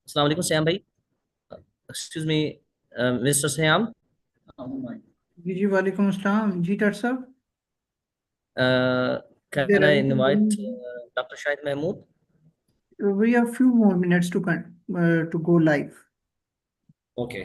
अस्सलाम वालेकुम श्याम भाई। Excuse me, mister Shyam. जी जी वालेकुम अस्सलाम जी डॉक्टर साहब। Is there can I invite anything? Doctor Shahid Mahmood? We have few more minutes to go live. Okay.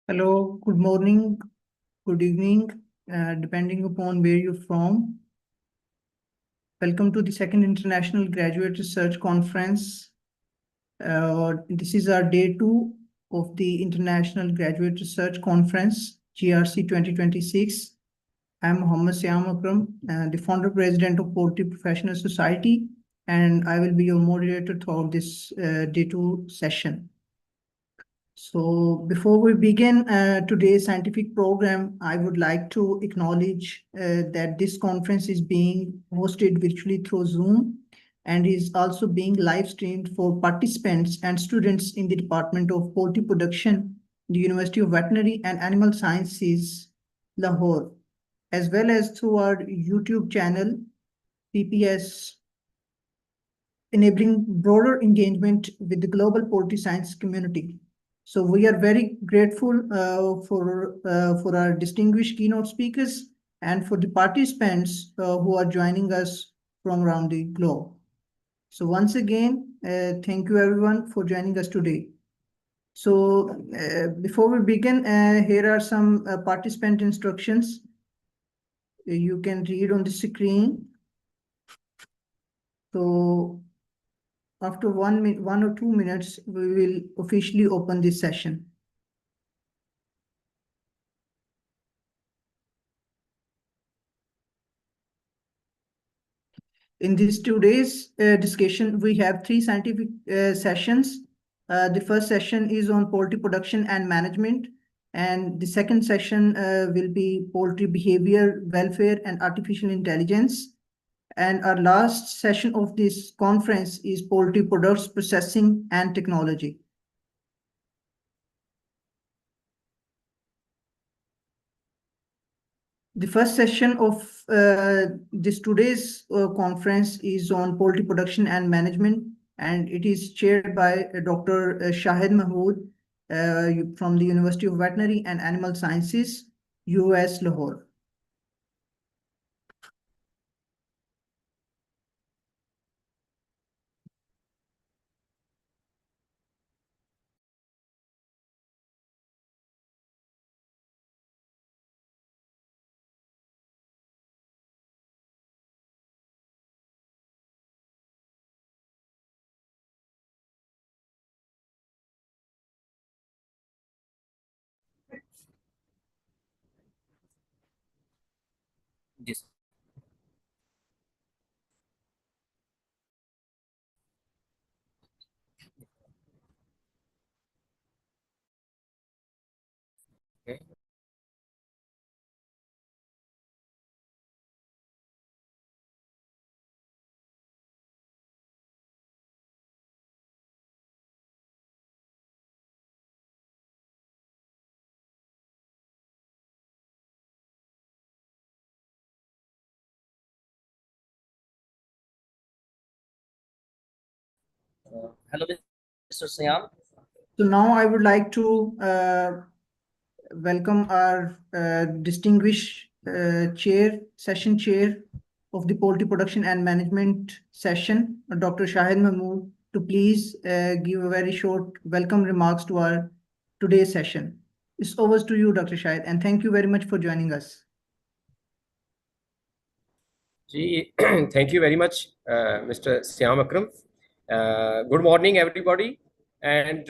Hello, good morning, good evening, depending upon where you're from. Welcome to the second International Graduate Research Conference. This is our day two of the International Graduate Research Conference, GRC 2026. I'm Mohammed Syam Akram, the founder president of Poultry Professional Society, and I will be your moderator throughout this day two session. So before we begin today's scientific program, I would like to acknowledge that this conference is being hosted virtually through Zoom and is also being live streamed for participants and students in the Department of Poultry Production, the University of Veterinary and Animal Sciences, Lahore, as well as through our YouTube channel, PPS, enabling broader engagement with the global poultry science community. So we are very grateful for our distinguished keynote speakers and for the participants who are joining us from around the globe. So once again, thank you everyone for joining us today. So before we begin, here are some participant instructions you can read on the screen. So after 1 or 2 minutes, we will officially open this session. In this today's discussion, we have three scientific sessions. The first session is on poultry production and management, and the second session will be poultry behavior, welfare, and artificial intelligence. And our last session of this conference is poultry products processing and technology. The first session of this today's conference is on poultry production and management, and it is chaired by Dr. Shahid Mahmood from the University of Veterinary and Animal Sciences, US, Lahore. Ji. Hello, Mr. Siam. So now I would like to welcome our distinguished session chair of the Poultry Production and Management session, Dr. Shahid Mahmood, to please give a very short welcome remarks to our today's session. It's over to you, Dr. Shahid, and thank you very much for joining us. Thank you very much, Mr. Siam Akram. Good morning, everybody, and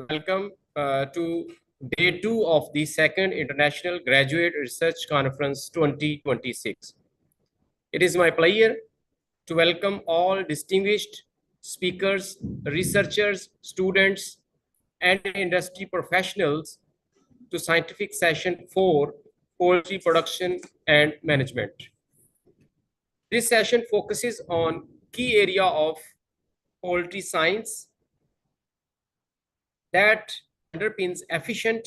welcome to day 2 of the second International Graduate Research Conference 2026. It is my pleasure to welcome all distinguished speakers, researchers, students, and industry professionals to Scientific Session 4, Poultry Production and Management. This session focuses on key area of poultry science that underpins efficient,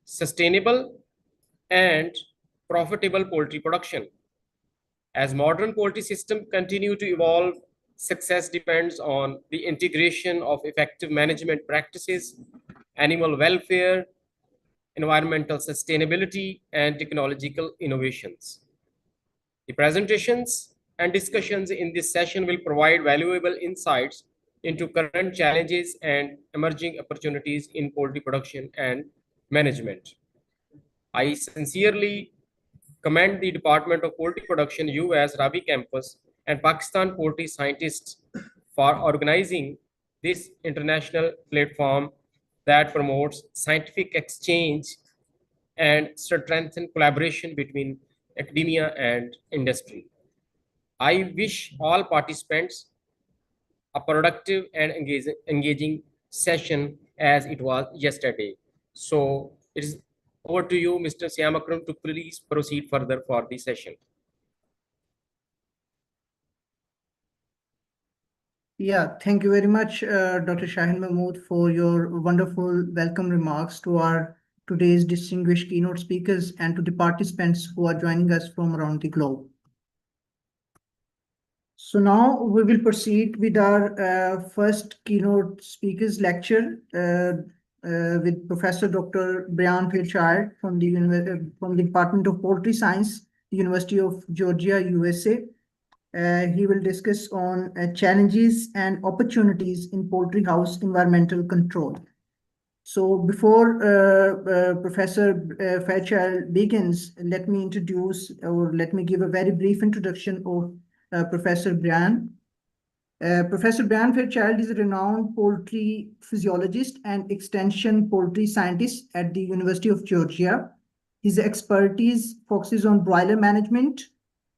sustainable, and profitable poultry production. As modern poultry systems continue to evolve, success depends on the integration of effective management practices, animal welfare, environmental sustainability, and technological innovations. The presentations and discussions in this session will provide valuable insights into current challenges and emerging opportunities in poultry production and management. I sincerely commend the Department of Poultry Production, US Rabi Campus, and Pakistan poultry scientists for organizing this international platform that promotes scientific exchange and strengthens collaboration between academia and industry. I wish all participants a productive and engaging session as it was yesterday. So it is over to you, Mr. Siamakram, to please proceed further for the session. Yeah, thank you very much, Dr. Shahid Mahmood, for your wonderful welcome remarks to our today's distinguished keynote speakers and to the participants who are joining us from around the globe. So now we will proceed with our first keynote speakers lecture with Professor Dr. Brian Fairchild from the Department of Poultry Science, University of Georgia, USA. He will discuss on challenges and opportunities in poultry house environmental control. So before Professor Fairchild begins, let me introduce or let me give a very brief introduction of Professor Brian. Professor Brian Fairchild is a renowned poultry physiologist and extension poultry scientist at the University of Georgia. His expertise focuses on broiler management,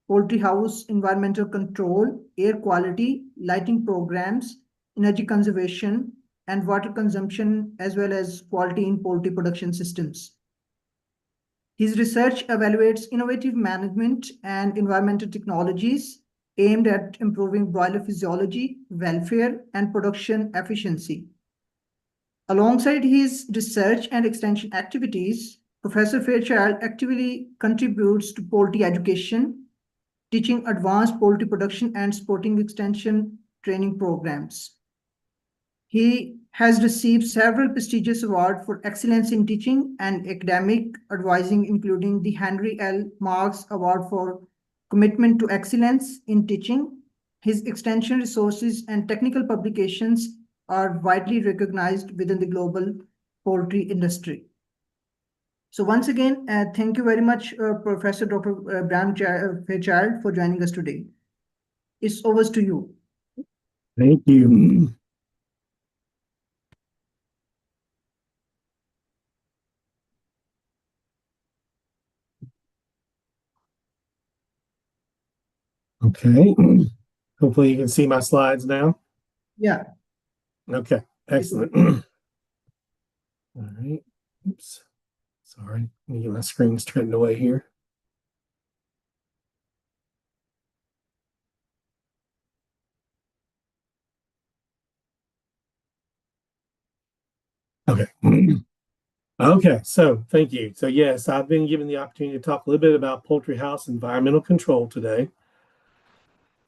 poultry house environmental control, air quality, lighting programs, energy conservation, and water consumption, as well as quality in poultry production systems. His research evaluates innovative management and environmental technologies aimed at improving broiler physiology, welfare, and production efficiency. Alongside his research and extension activities, Professor Fairchild actively contributes to poultry education, teaching advanced poultry production and sporting extension training programs. He has received several prestigious awards for excellence in teaching and academic advising, including the Henry L. Marks Award for Commitment to Excellence in Teaching. His extension resources and technical publications are widely recognized within the global poultry industry. So once again, thank you very much, Professor Dr. Brian Fairchild, for joining us today. It's over to you. Thank you. Okay. Hopefully you can see my slides now. Yeah. Okay. Excellent. All right. Oops. Sorry. Let me get my screen straightened away here. Okay. Okay, so thank you. So yes, I've been given the opportunity to talk a little bit about poultry house environmental control today.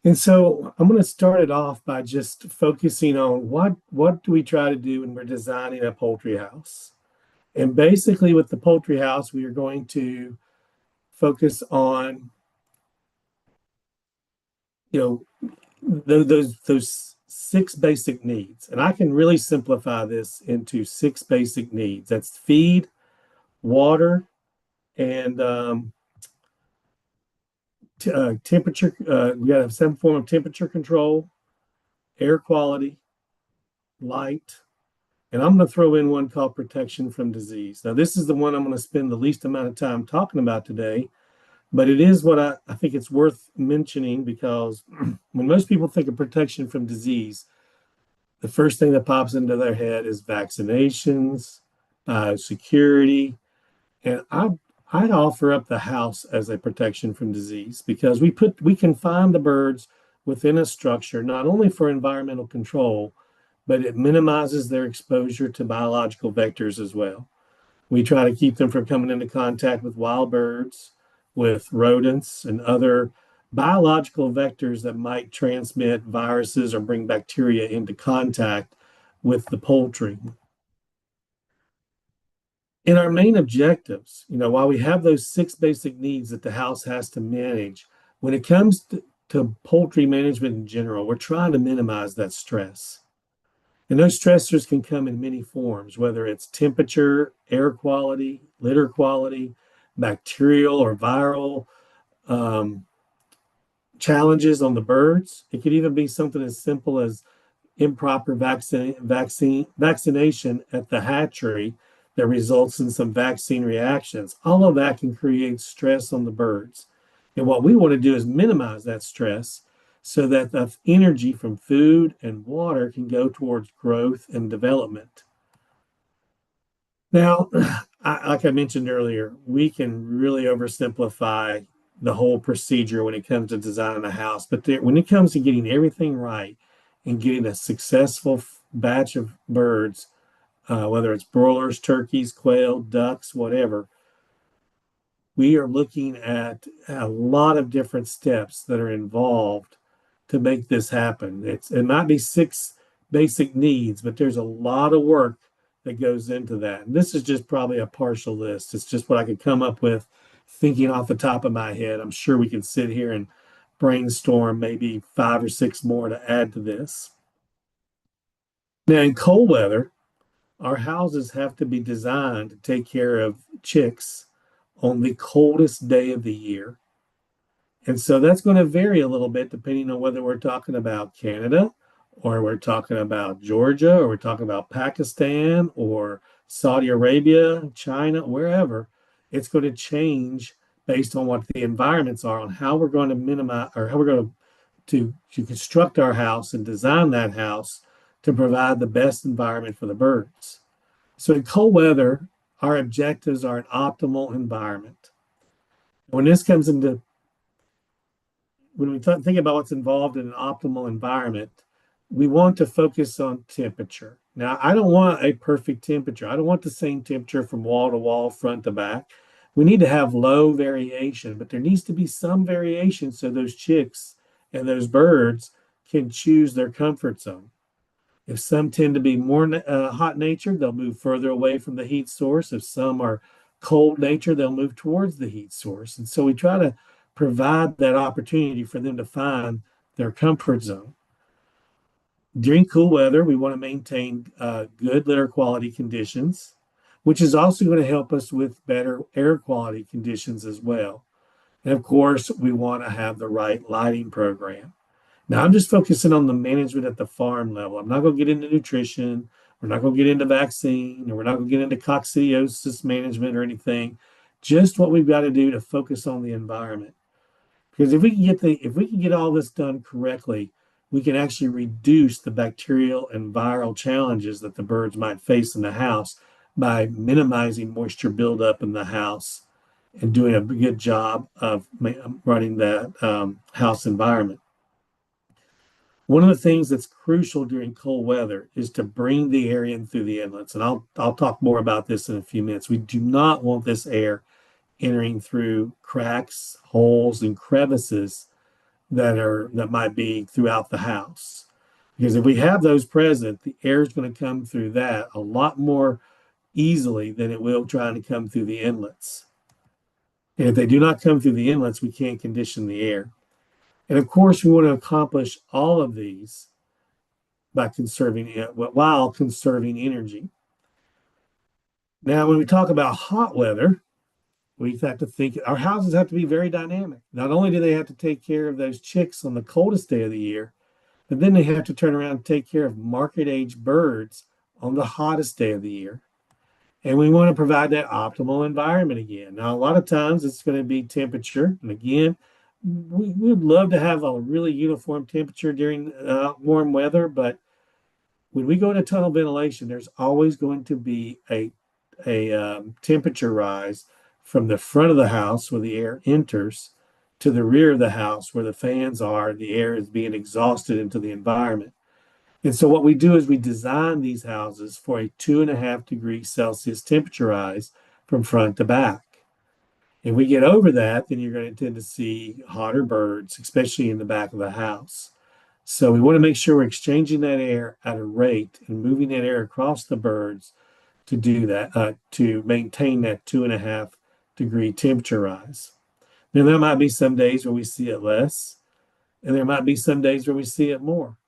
And so I'm going to start it off by just focusing on what do we try to do when we're designing a poultry house. And basically with the poultry house, we are going to focus on, those six basic needs. And I can really simplify this into six basic needs. That's feed, water, and temperature. We got to have some form of temperature control, air quality, light, and I'm going to throw in one called protection from disease. Now, this is the one I'm going to spend the least amount of time talking about today, but it is what I think it's worth mentioning because when most people think of protection from disease, the first thing that pops into their head is vaccinations, security, and I'd offer up the house as a protection from disease because we confine the birds within a structure not only for environmental control, but it minimizes their exposure to biological vectors as well. We try to keep them from coming into contact with wild birds, with rodents, and other biological vectors that might transmit viruses or bring bacteria into contact with the poultry. In our main objectives, while we have those six basic needs that the house has to manage, when it comes to poultry management in general, we're trying to minimize that stress. And those stressors can come in many forms, whether it's temperature, air quality, litter quality, bacterial or viral challenges on the birds. It could even be something as simple as improper vaccination at the hatchery that results in some vaccine reactions. All of that can create stress on the birds. And what we want to do is minimize that stress so that the energy from food and water can go towards growth and development. Now, like I mentioned earlier, we can really oversimplify the whole procedure when it comes to designing a house. But when it comes to getting everything right and getting a successful batch of birds, whether it's broilers, turkeys, quail, ducks, whatever, we are looking at a lot of different steps that are involved to make this happen. It might be six basic needs, but there's a lot of work that goes into that. And this is just probably a partial list. It's just what I could come up with thinking off the top of my head. I'm sure we can sit here and brainstorm maybe 5 or 6 more to add to this. Now, in cold weather, our houses have to be designed to take care of chicks on the coldest day of the year. And so that's going to vary a little bit depending on whether we're talking about Canada or we're talking about Georgia or we're talking about Pakistan or Saudi Arabia, China, wherever. It's going to change based on what the environments are on how we're going to minimize or how we're going to construct our house and design that house to provide the best environment for the birds. So in cold weather, our objectives are an optimal environment. When this comes into when we think about what's involved in an optimal environment, we want to focus on temperature. Now, I don't want a perfect temperature. I don't want the same temperature from wall to wall, front to back. We need to have low variation, but there needs to be some variation so those chicks and those birds can choose their comfort zone. If some tend to be more hot natured, they'll move further away from the heat source. If some are cold natured, they'll move towards the heat source. And so we try to provide that opportunity for them to find their comfort zone. During cool weather, we want to maintain good litter quality conditions, which is also going to help us with better air quality conditions as well. And of course, we want to have the right lighting program. Now, I'm just focusing on the management at the farm level. I'm not going to get into nutrition. We're not going to get into vaccine, or we're not going to get into coccidiosis management or anything. Just what we've got to do to focus on the environment. Because if we can get all this done correctly, we can actually reduce the bacterial and viral challenges that the birds might face in the house by minimizing moisture buildup in the house and doing a good job of running that house environment. One of the things that's crucial during cold weather is to bring the air in through the inlets. And I'll talk more about this in a few minutes. We do not want this air entering through cracks, holes, and crevices that might be throughout the house. Because if we have those present, the air is going to come through that a lot more easily than it will trying to come through the inlets. And if they do not come through the inlets, we can't condition the air. And of course, we want to accomplish all of these by while conserving energy. Now, when we talk about hot weather, we have to think our houses have to be very dynamic. Not only do they have to take care of those chicks on the coldest day of the year, but then they have to turn around and take care of market age birds on the hottest day of the year. And we want to provide that optimal environment again. Now, a lot of times it's going to be temperature. And again, we would love to have a really uniform temperature during warm weather, but when we go into tunnel ventilation, there's always going to be a temperature rise from the front of the house where the air enters to the rear of the house where the fans are. The air is being exhausted into the environment. And so what we do is we design these houses for a 2.5 degrees Celsius temperature rise from front to back. If we get over that, then you're going to tend to see hotter birds, especially in the back of the house. So we want to make sure we're exchanging that air at a rate and moving that air across the birds to do that, to maintain that 2.5 degree temperature rise. Now, there might be some days where we see it less, and there might be some days where we see it more.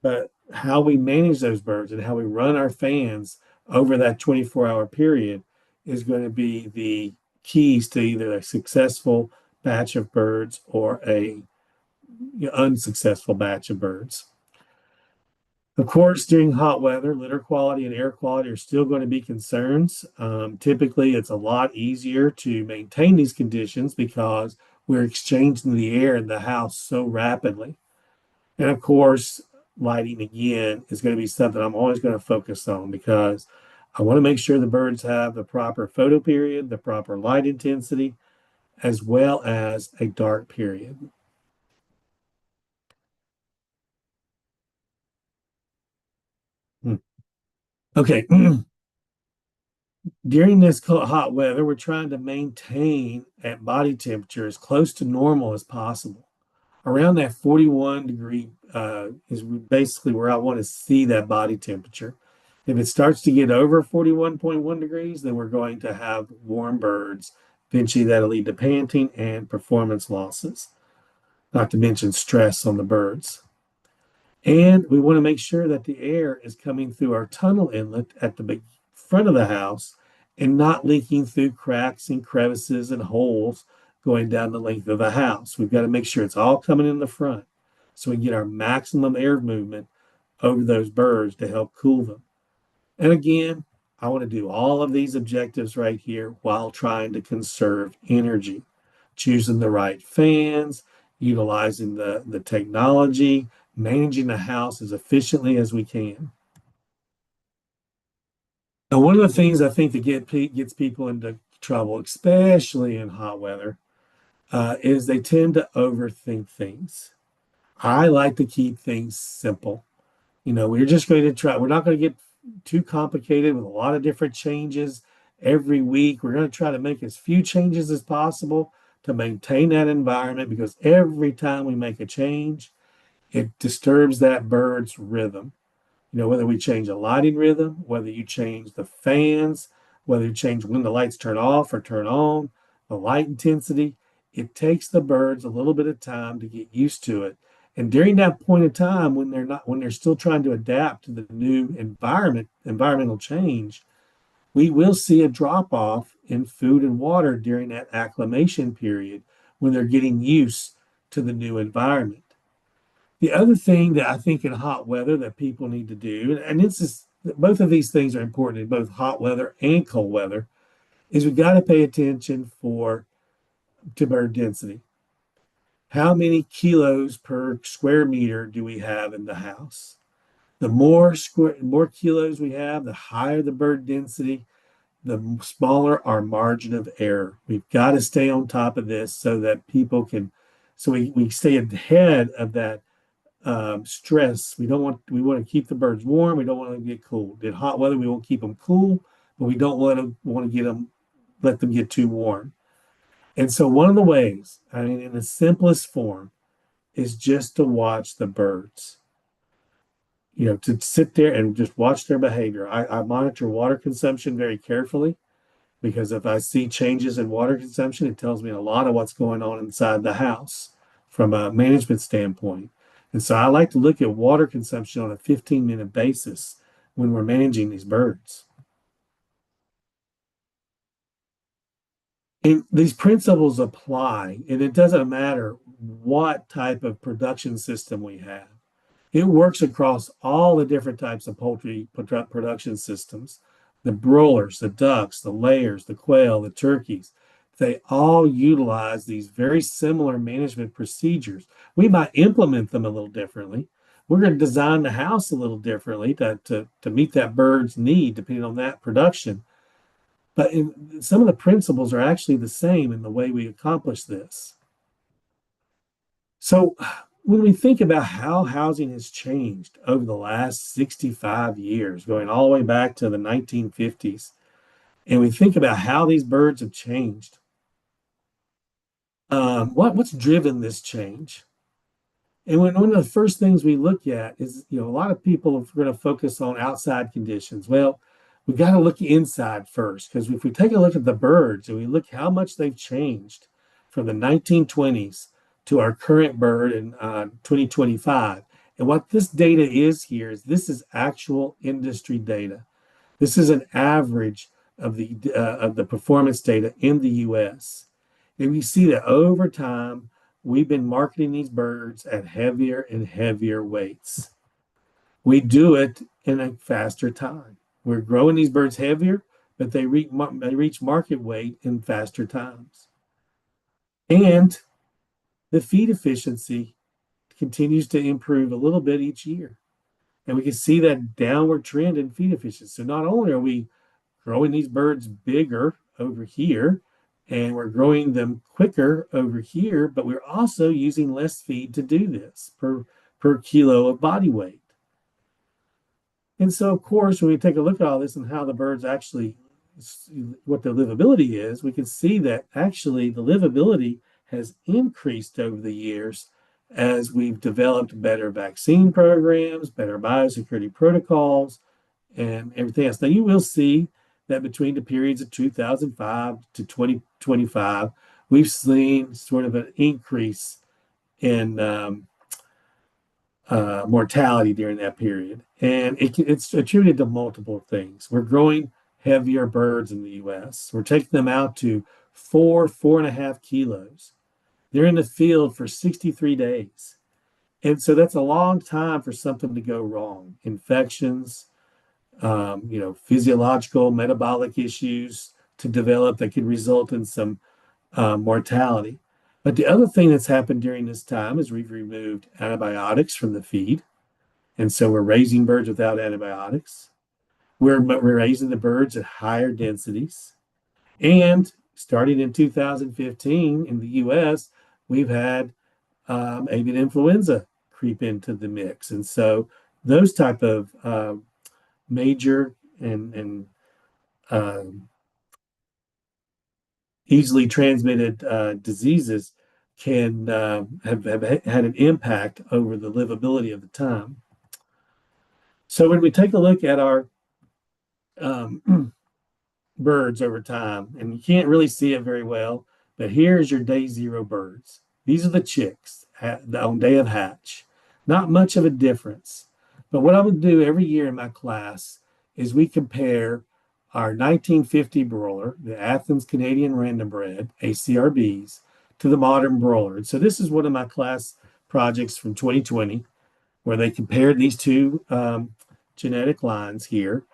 But how we manage those birds and how we run our fans over that 24-hour period is going to be the keys to either a successful batch of birds or a unsuccessful batch of birds. Of course, during hot weather, litter quality and air quality are still going to be concerns. Typically, it's a lot easier to maintain these conditions because we're exchanging the air in the house so rapidly. And of course, lighting again is going to be something I'm always going to focus on because I want to make sure the birds have the proper photo period, the proper light intensity, as well as a dark period. Okay. During this hot weather, we're trying to maintain at body temperature as close to normal as possible. Around that 41 degree is basically where I want to see that body temperature. If it starts to get over 41.1 degrees, then we're going to have warm birds. Eventually, that'll lead to panting and performance losses, not to mention stress on the birds. And we want to make sure that the air is coming through our tunnel inlet at the front of the house and not leaking through cracks and crevices and holes going down the length of the house. We've got to make sure it's all coming in the front so we get our maximum air movement over those birds to help cool them. And again, I want to do all of these objectives right here while trying to conserve energy, choosing the right fans, utilizing the technology, managing the house as efficiently as we can. Now, one of the things I think that gets people into trouble, especially in hot weather, is they tend to overthink things. I like to keep things simple. We're just going to try. We're not going to get too complicated with a lot of different changes every week. We're going to try to make as few changes as possible to maintain that environment because every time we make a change, it disturbs that bird's rhythm. Whether we change a lighting rhythm, whether you change the fans, whether you change when the lights turn off or turn on, the light intensity, it takes the birds a little bit of time to get used to it. And during that point of time, when they're still trying to adapt to the new environmental change, we will see a drop off in food and water during that acclimation period when they're getting used to the new environment. The other thing that I think in hot weather that people need to do, and both of these things are important in both hot weather and cold weather, is we got to pay attention to bird density. How many kilos per square meter do we have in the house? The more kilos we have, the higher the bird density, the smaller our margin of error. We've got to stay on top of this so that we stay ahead of that stress. We want to keep the birds warm. We don't want them to get cold. In hot weather, we won't keep them cool, but we don't want to let them get too warm. And so one of the ways, in the simplest form, is just to watch the birds. You know, to sit there and just watch their behavior. I monitor water consumption very carefully, because if I see changes in water consumption, it tells me a lot of what's going on inside the house from a management standpoint. And so I like to look at water consumption on a 15-minute basis when we're managing these birds. And these principles apply, and it doesn't matter what type of production system we have. It works across all the different types of poultry production systems. The broilers, the ducks, the layers, the quail, the turkeys, they all utilize these very similar management procedures. We might implement them a little differently. We're going to design the house a little differently to meet that bird's need, depending on that production. But some of the principles are actually the same in the way we accomplish this. So when we think about how housing has changed over the last 65 years, going all the way back to the 1950s, and we think about how these birds have changed, what's driven this change? And one of the first things we look at is, a lot of people are going to focus on outside conditions. Well, we got to look inside first, because if we take a look at the birds and we look how much they've changed from the 1920s to our current bird in 2025. And what this data is here is this is actual industry data. This is an average of the performance data in the U.S. And we see that over time, we've been marketing these birds at heavier and heavier weights. We do it in a faster time. We're growing these birds heavier, but they reach market weight in faster times. And the feed efficiency continues to improve a little bit each year. And we can see that downward trend in feed efficiency. So not only are we growing these birds bigger over here, and we're growing them quicker over here, but we're also using less feed to do this per kilo of body weight. And so, of course, when we take a look at all this and how the birds actually, what their livability is, we can see that actually the livability has increased over the years as we've developed better vaccine programs, better biosecurity protocols, and everything else. Now, you will see that between the periods of 2005 to 2025, we've seen sort of an increase in mortality during that period. And it's attributed to multiple things. We're growing heavier birds in the U.S. We're taking them out to 4.5 kilos. They're in the field for 63 days. And so that's a long time for something to go wrong. Infections, physiological, metabolic issues to develop that could result in some mortality. But the other thing that's happened during this time is we've removed antibiotics from the feed. And so we're raising birds without antibiotics. We're raising the birds at higher densities. And starting in 2015 in the U.S., we've had avian influenza creep into the mix. And so those type of major and easily transmitted diseases can have had an impact over the livability of the time. So when we take a look at our birds over time, and you can't really see it very well, but here's your day zero birds. These are the chicks on day of hatch. Not much of a difference. But what I would do every year in my class is we compare our 1950 broiler, the Athens Canadian Random Bred, ACRBs, to the modern broiler. And so this is one of my class projects from 2020, where they compared these two genetic lines here.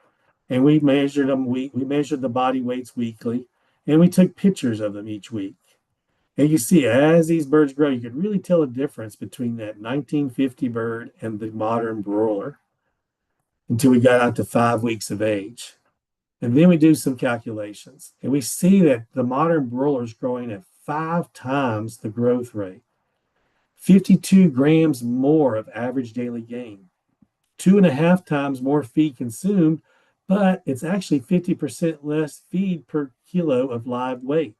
And we measured them. We measured the body weights weekly, and we took pictures of them each week. And you see, as these birds grow, you could really tell a difference between that 1950 bird and the modern broiler until we got out to 5 weeks of age. And then we do some calculations, and we see that the modern broiler is growing at 5 times the growth rate, 52 grams more of average daily gain, 2.5 times more feed consumed, but it's actually 50% less feed per kilo of live weight.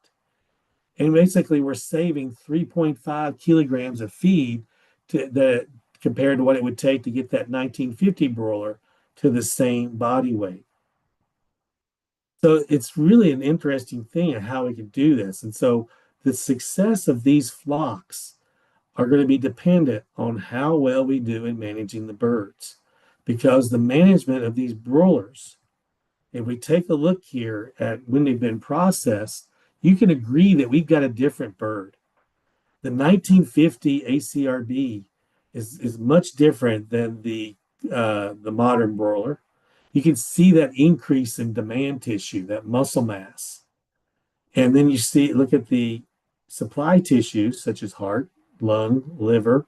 And basically, we're saving 3.5 kilograms of feed compared to what it would take to get that 1950 broiler to the same body weight. So it's really an interesting thing of how we can do this. And so the success of these flocks are going to be dependent on how well we do in managing the birds. Because the management of these broilers, if we take a look here at when they've been processed, you can agree that we've got a different bird. The 1950 ACRB is much different than the modern broiler. You can see that increase in demand tissue, that muscle mass. And then look at the supply tissues such as heart, lung, liver,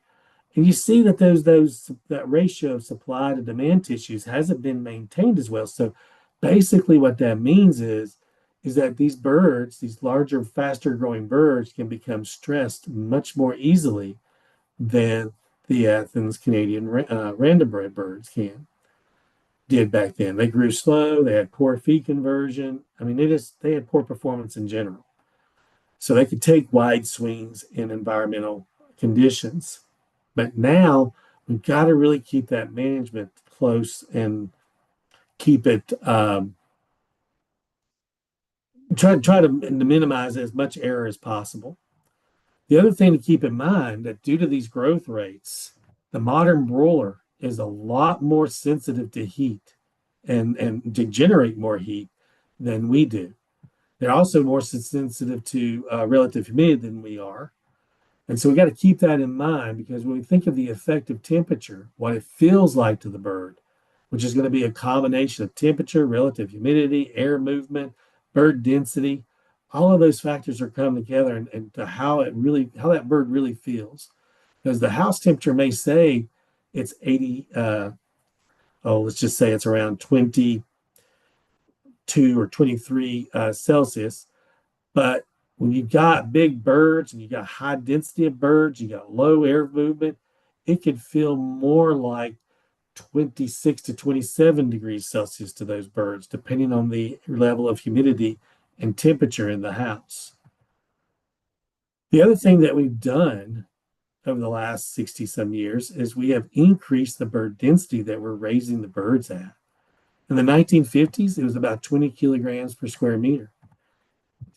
and you see that that ratio of supply to demand tissues hasn't been maintained as well. So basically what that means is that these birds, these larger, faster growing birds, can become stressed much more easily than the Athens Canadian random bred birds did back then. They grew slow, they had poor feed conversion. I mean, they had poor performance in general. So they could take wide swings in environmental conditions. But now we've got to really keep that management close and keep it try to minimize as much error as possible. The other thing to keep in mind that due to these growth rates, the modern broiler is a lot more sensitive to heat and to generate more heat than we do. They're also more sensitive to relative humidity than we are. And so we got to keep that in mind, because when we think of the effective temperature, what it feels like to the bird, which is going to be a combination of temperature, relative humidity, air movement, bird density, all of those factors are coming together and to how that bird really feels. Because the house temperature may say it's 80, let's just say it's around 22 or 23 Celsius. But when you've got big birds and you've got high density of birds, you got low air movement, it could feel more like 26 to 27 degrees Celsius to those birds, depending on the level of humidity and temperature in the house. The other thing that we've done over the last 60 some years is we have increased the bird density that we're raising the birds at. In the 1950s, it was about 20 kilograms per square meter.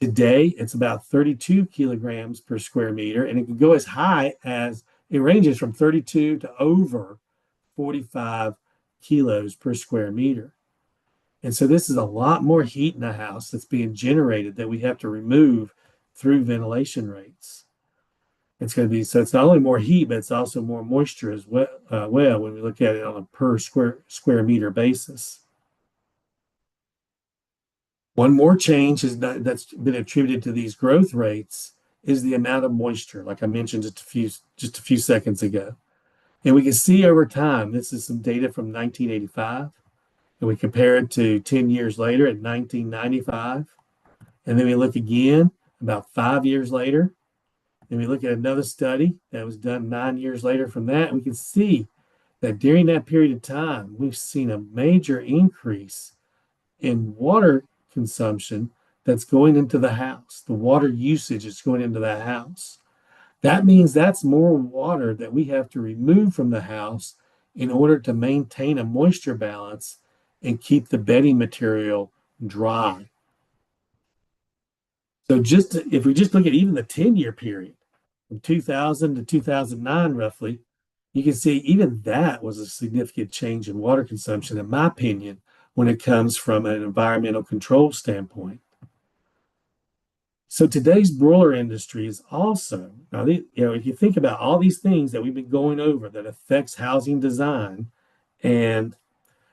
Today, it's about 32 kilograms per square meter, and it can go as high as, it ranges from 32 to over 45 kilos per square meter. And so this is a lot more heat in the house that's being generated that we have to remove through ventilation rates. It's going to be, so it's not only more heat, but it's also more moisture as well, when we look at it on a per square meter basis. One more change that's been attributed to these growth rates is the amount of moisture, like I mentioned just a few seconds ago. And we can see over time, this is some data from 1985, and we compare it to 10 years later at 1995. And then we look again about 5 years later, and we look at another study that was done 9 years later from that, and we can see that during that period of time, we've seen a major increase in water consumption that's going into the house. The water usage is going into the house. That means that's more water that we have to remove from the house in order to maintain a moisture balance and keep the bedding material dry. So if we just look at even the 10-year period from 2000 to 2009 roughly, you can see even that was a significant change in water consumption, in my opinion, when it comes from an environmental control standpoint. So today's broiler industry is also, now, if you think about all these things that we've been going over that affects housing design, and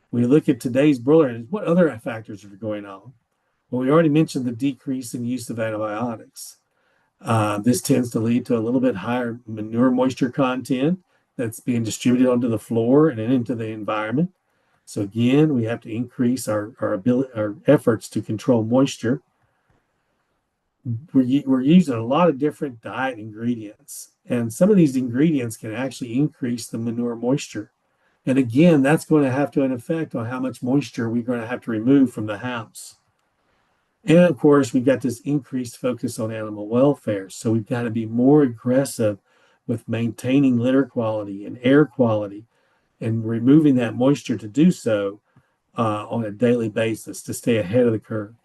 we look at today's broiler industry, what other factors are going on? Well, we already mentioned the decrease in use of antibiotics. This tends to lead to a little bit higher manure moisture content that's being distributed onto the floor and into the environment. So again, we have to increase our efforts to control moisture. We're using a lot of different diet ingredients, and some of these ingredients can actually increase the manure moisture. And again, that's going to have an effect on how much moisture we're going to have to remove from the house. And of course, we've got this increased focus on animal welfare. So we've got to be more aggressive with maintaining litter quality and air quality and removing that moisture to do so on a daily basis to stay ahead of the curve.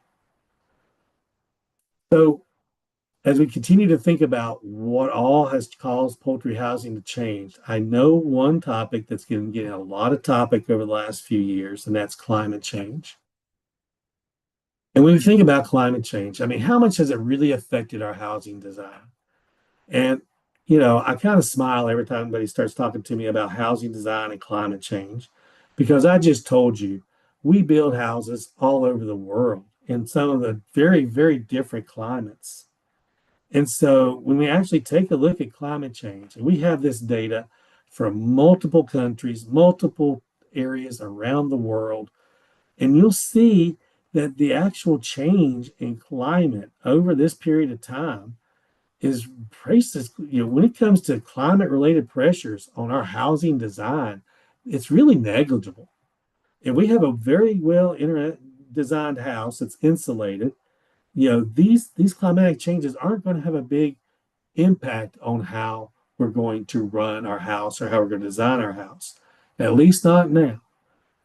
So as we continue to think about what all has caused poultry housing to change, I know one topic that's been getting a lot of topic over the last few years, and that's climate change. And when we think about climate change, I mean, how much has it really affected our housing design? And, I kind of smile every time anybody starts talking to me about housing design and climate change, because I just told you, we build houses all over the world in some of the very, very different climates. And so when we actually take a look at climate change, and we have this data from multiple countries, multiple areas around the world, and you'll see that the actual change in climate over this period of time is prices, when it comes to climate related pressures on our housing design, it's really negligible. And we have a very well designed house that's insulated. These climatic changes aren't going to have a big impact on how we're going to run our house or how we're going to design our house, at least not now.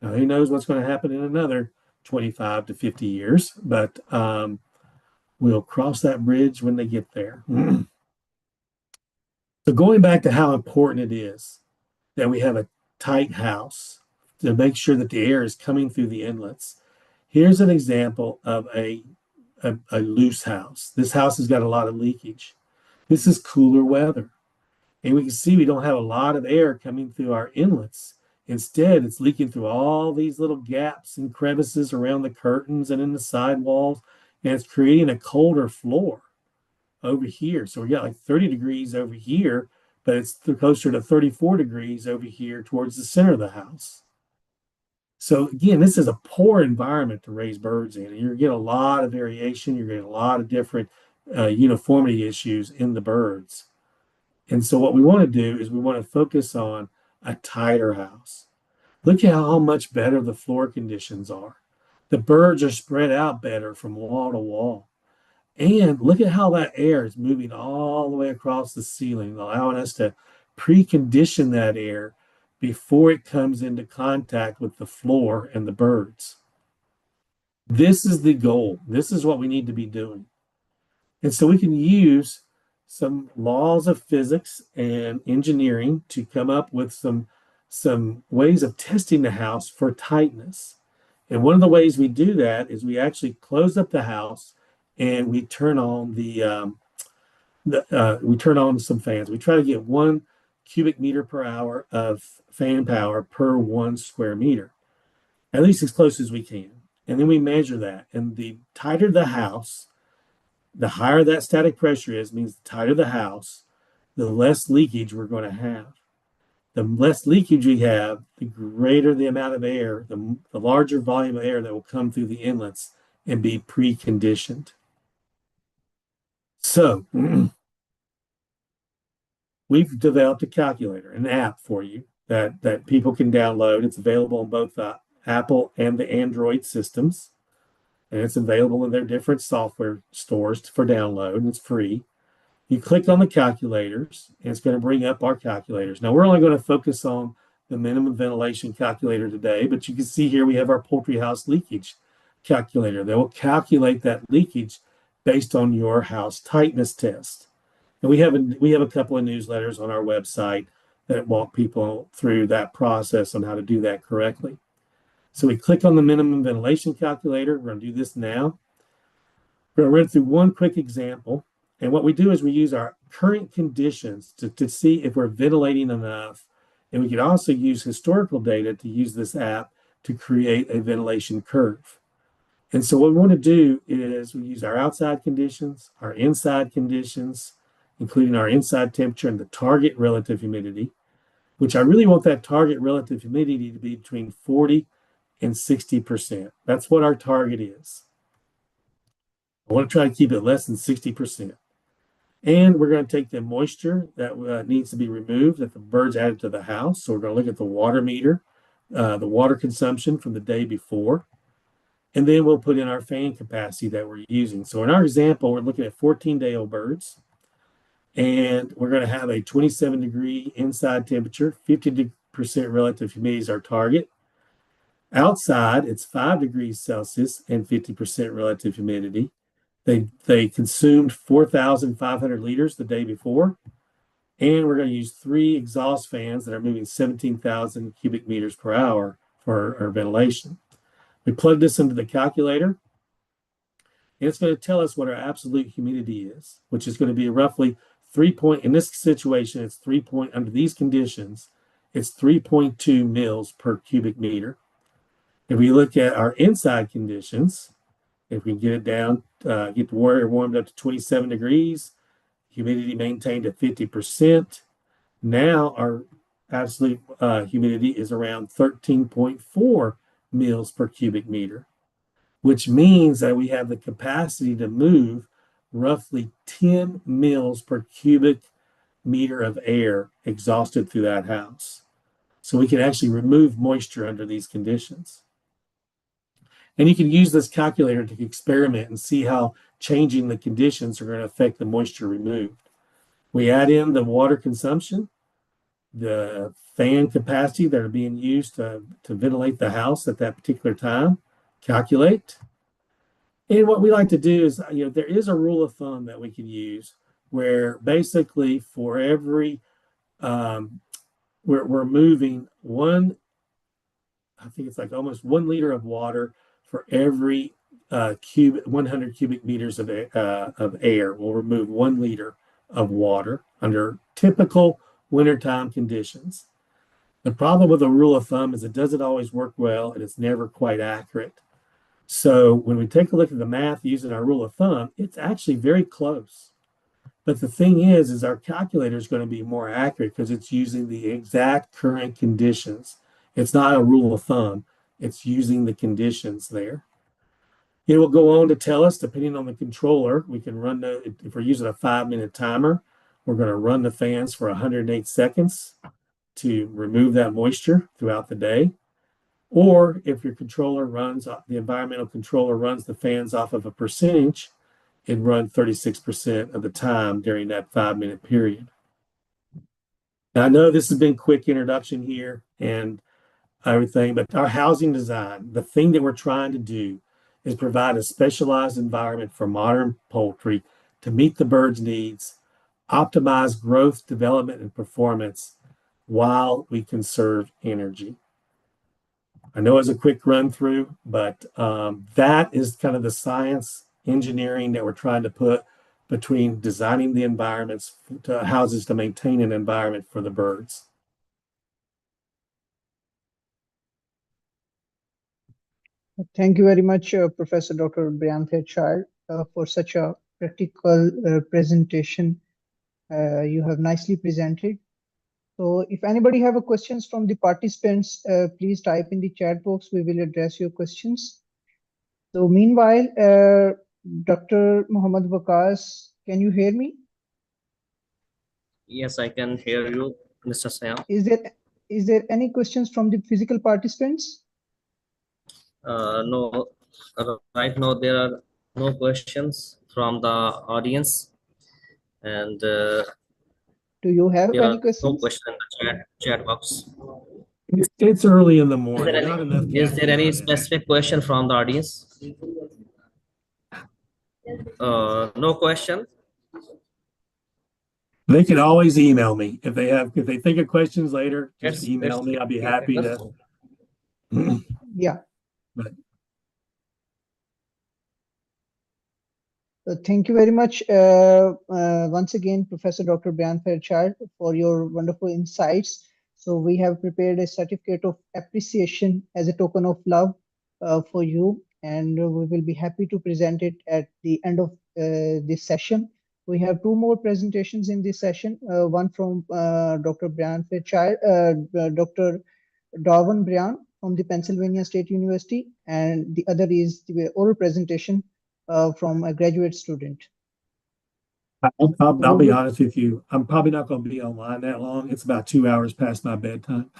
Now, who knows what's going to happen in another 25 to 50 years, but we'll cross that bridge when they get there. So going back to how important it is that we have a tight house to make sure that the air is coming through the inlets. Here's an example of a loose house. This house has got a lot of leakage. This is cooler weather. And we can see we don't have a lot of air coming through our inlets. Instead, it's leaking through all these little gaps and crevices around the curtains and in the sidewalls, and it's creating a colder floor over here. So we got like 30 degrees over here, but it's closer to 34 degrees over here towards the center of the house. So again, this is a poor environment to raise birds in. And you're getting a lot of variation. You're getting a lot of different uniformity issues in the birds. And so what we want to do is we want to focus on a tighter house. Look at how much better the floor conditions are. The birds are spread out better from wall to wall. And look at how that air is moving all the way across the ceiling, allowing us to precondition that air before it comes into contact with the floor and the birds. This is the goal. This is what we need to be doing. And so we can use some laws of physics and engineering to come up with some ways of testing the house for tightness. And one of the ways we do that is we actually close up the house and we turn on we turn on some fans. We try to get 1 cubic meter per hour of fan power per 1 square meter, at least as close as we can. And then we measure that. And the tighter the house, the higher that static pressure is, means the tighter the house, the less leakage we're going to have. The less leakage we have, the greater the amount of air, the larger volume of air that will come through the inlets and be preconditioned. So we've developed a calculator, an app for you that people can download. It's available on both the Apple and the Android systems. And it's available in their different software stores for download, and it's free. You click on the calculators, and it's going to bring up our calculators. Now, we're only going to focus on the minimum ventilation calculator today, but you can see here we have our poultry house leakage calculator that will calculate that leakage based on your house tightness test. And we have a couple of newsletters on our website that walk people through that process on how to do that correctly. So we click on the minimum ventilation calculator. We're going to do this now. We're going to run through one quick example. And what we do is we use our current conditions to see if we're ventilating enough. And we can also use historical data to use this app to create a ventilation curve. And so what we want to do is we use our outside conditions, our inside conditions, including our inside temperature and the target relative humidity, which I really want that target relative humidity to be between 40 and 60%. That's what our target is. I want to try to keep it less than 60%. And we're going to take the moisture that needs to be removed that the birds added to the house. So we're going to look at the water meter, the water consumption from the day before. And then we'll put in our fan capacity that we're using. So in our example, we're looking at 14-day-old birds. And we're going to have a 27-degree inside temperature, 50% relative humidity is our target. Outside, it's 5 degrees Celsius and 50% relative humidity. They consumed 4,500 liters the day before. And we're going to use 3 exhaust fans that are moving 17,000 cubic meters per hour for our ventilation. We plug this into the calculator, and it's going to tell us what our absolute humidity is, which is going to be roughly in this situation, it's under these conditions, it's 3.2 mils per cubic meter. If we look at our inside conditions, if we get it down, get the water warmed up to 27 degrees, humidity maintained at 50%. Now our absolute humidity is around 13.4 mils per cubic meter, which means that we have the capacity to move roughly 10 mils per cubic meter of air exhausted through that house. So we can actually remove moisture under these conditions. And you can use this calculator to experiment and see how changing the conditions are going to affect the moisture removed. We add in the water consumption, the fan capacity that are being used to ventilate the house at that particular time, calculate. And what we like to do is, there is a rule of thumb that we can use where basically for every, we're moving I think it's like almost 1 liter of water for every 100 cubic meters of air. We'll remove 1 liter of water under typical wintertime conditions. The problem with a rule of thumb is it doesn't always work well and it's never quite accurate. So when we take a look at the math using our rule of thumb, it's actually very close. But the thing is our calculator is going to be more accurate because it's using the exact current conditions. It's not a rule of thumb. It's using the conditions there. It will go on to tell us, depending on the controller, we can run if we're using a 5-minute timer, we're going to run the fans for 108 seconds to remove that moisture throughout the day. Or if your controller runs, the environmental controller runs the fans off of a percentage, it runs 36% of the time during that 5-minute period. Now, I know this has been a quick introduction here and everything, but our housing design, the thing that we're trying to do is provide a specialized environment for modern poultry to meet the birds' needs, optimize growth, development, and performance while we conserve energy. I know it's a quick run through, but that is kind of the science engineering that we're trying to put between designing the environments to houses to maintain an environment for the birds. Thank you very much, Professor Dr. Brian Fairchild, for such a practical presentation. You have nicely presented. So if anybody have a questions from the participants, please type in the chat box. We will address your questions. So meanwhile, Dr. Muhammad Waqas, can you hear me? Yes, I can hear you, Mr. Sam. Is there any questions from the physical participants? No, right now there are no questions from the audience, and do you have there any are questions? no questions in the chat box. It's early in the morning. Is there any specific question from the audience? No question. They can always email me if they think of questions later. Just email me. I'll be happy to. Yeah. But thank you very much once again, Professor Dr. Brian Fairchild, for your wonderful insights. So we have prepared a certificate of appreciation as a token of love for you, and we will be happy to present it at the end of this session. We have 2 more presentations in this session, one from Dr. Brian Fairchild, Dr. Darwin Brian from the Pennsylvania State University, and the other is the oral presentation from a graduate student. I'll be honest with you. I'm probably not going to be online that long. It's about 2 hours past my bedtime.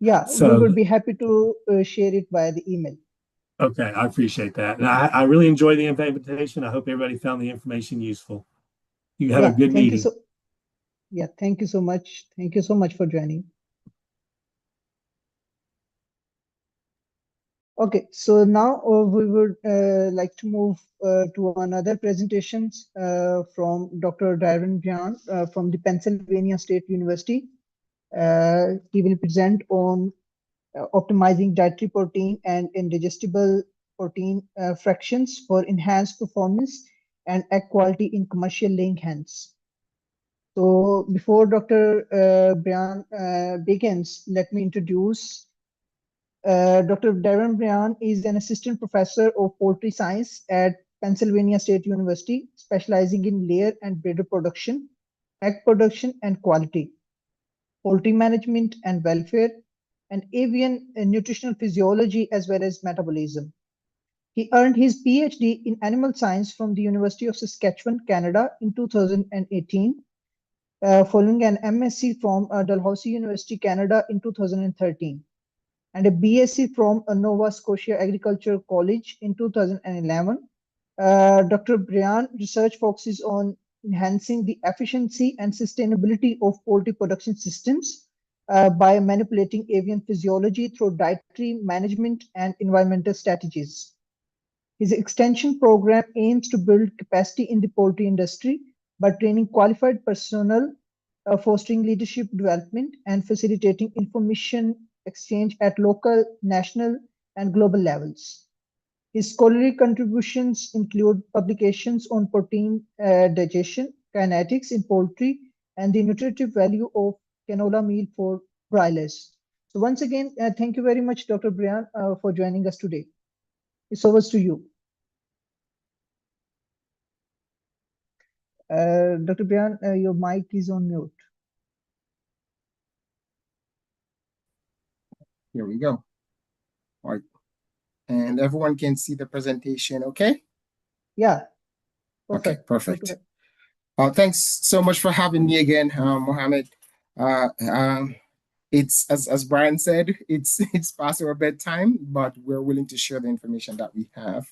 Yeah, so, we would be happy to share it via the email. Okay, I appreciate that. And I really enjoyed the invitation. I hope everybody found the information useful. You have a good thank you meeting. thank you so much. Thank you so much for joining. Okay, so now we would like to move to another presentations from Dr. Darren Byan from the Pennsylvania State University. He will present on optimizing dietary protein and indigestible protein fractions for enhanced performance and egg quality in commercial laying hens. So before Dr. Brian begins, let me introduce Dr. Darren Brian is an assistant professor of poultry science at Pennsylvania State University, specializing in layer and breeder production, egg production and quality, poultry management and welfare, and avian nutritional physiology as well as metabolism. He earned his PhD in animal science from the University of Saskatchewan, Canada in 2018, following an MSc from Dalhousie University, Canada in 2013, and a BSc from Nova Scotia Agricultural College in 2011. Dr. Brian research focuses on enhancing the efficiency and sustainability of poultry production systems by manipulating avian physiology through dietary management and environmental strategies. His extension program aims to build capacity in the poultry industry by training qualified personnel, fostering leadership development, and facilitating information exchange at local, national, and global levels. His scholarly contributions include publications on protein digestion, kinetics in poultry, and the nutritive value of canola meal for broilers. So once again, thank you very much, Dr. Brian, for joining us today. It's over to you. Dr. Brian, your mic is on mute. Here we go. All right. And everyone can see the presentation, okay? Yeah. Perfect. Okay, perfect. Thanks so much for having me again, Mohammed. It's as Brian said, it's past our bedtime, but we're willing to share the information that we have,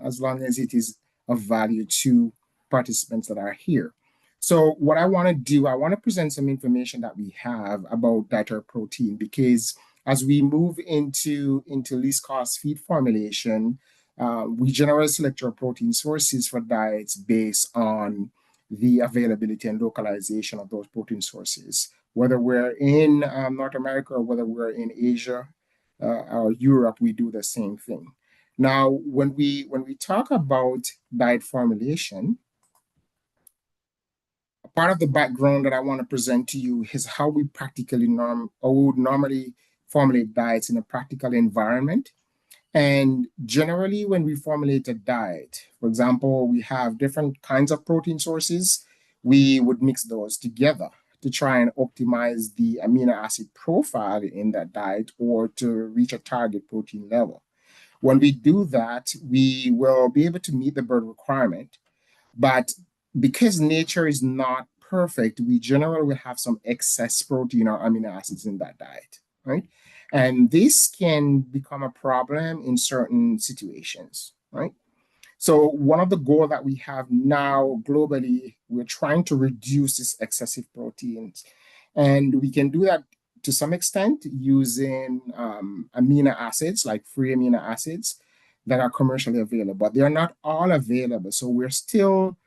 as long as it is of value to participants that are here. So what I want to do, I want to present some information that we have about dietary protein, because as we move into least cost feed formulation, we generally select our protein sources for diets based on the availability and localization of those protein sources, whether we're in North America or whether we're in Asia or Europe, we do the same thing. Now, when we talk about diet formulation, part of the background that I want to present to you is how we practically would normally formulate diets in a practical environment. And generally, when we formulate a diet, for example, we have different kinds of protein sources, we would mix those together to try and optimize the amino acid profile in that diet or to reach a target protein level. When we do that, we will be able to meet the bird requirement. But because nature is not perfect, we generally will have some excess protein or amino acids in that diet, right? And this can become a problem in certain situations, right? So one of the goals that we have now globally, we're trying to reduce this excessive proteins. And we can do that to some extent using amino acids, like free amino acids that are commercially available, but they're not all available. So we're still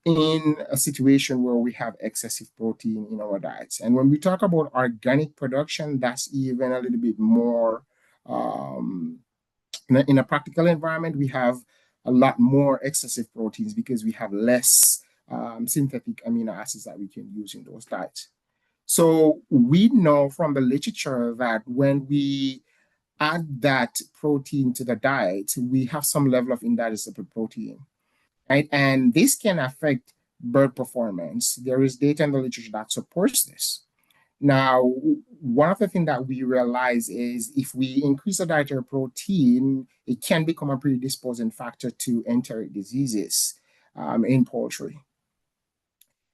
in a situation where we have excessive protein in our diets. And when we talk about organic production, that's even a little bit more, in a practical environment, we have a lot more excessive proteins because we have less synthetic amino acids that we can use in those diets. So we know from the literature that when we add that protein to the diet, we have some level of indigestible protein. Right? And this can affect bird performance. There is data in the literature that supports this. Now, one of the things that we realize is if we increase the dietary protein, it can become a predisposing factor to enteric diseases in poultry.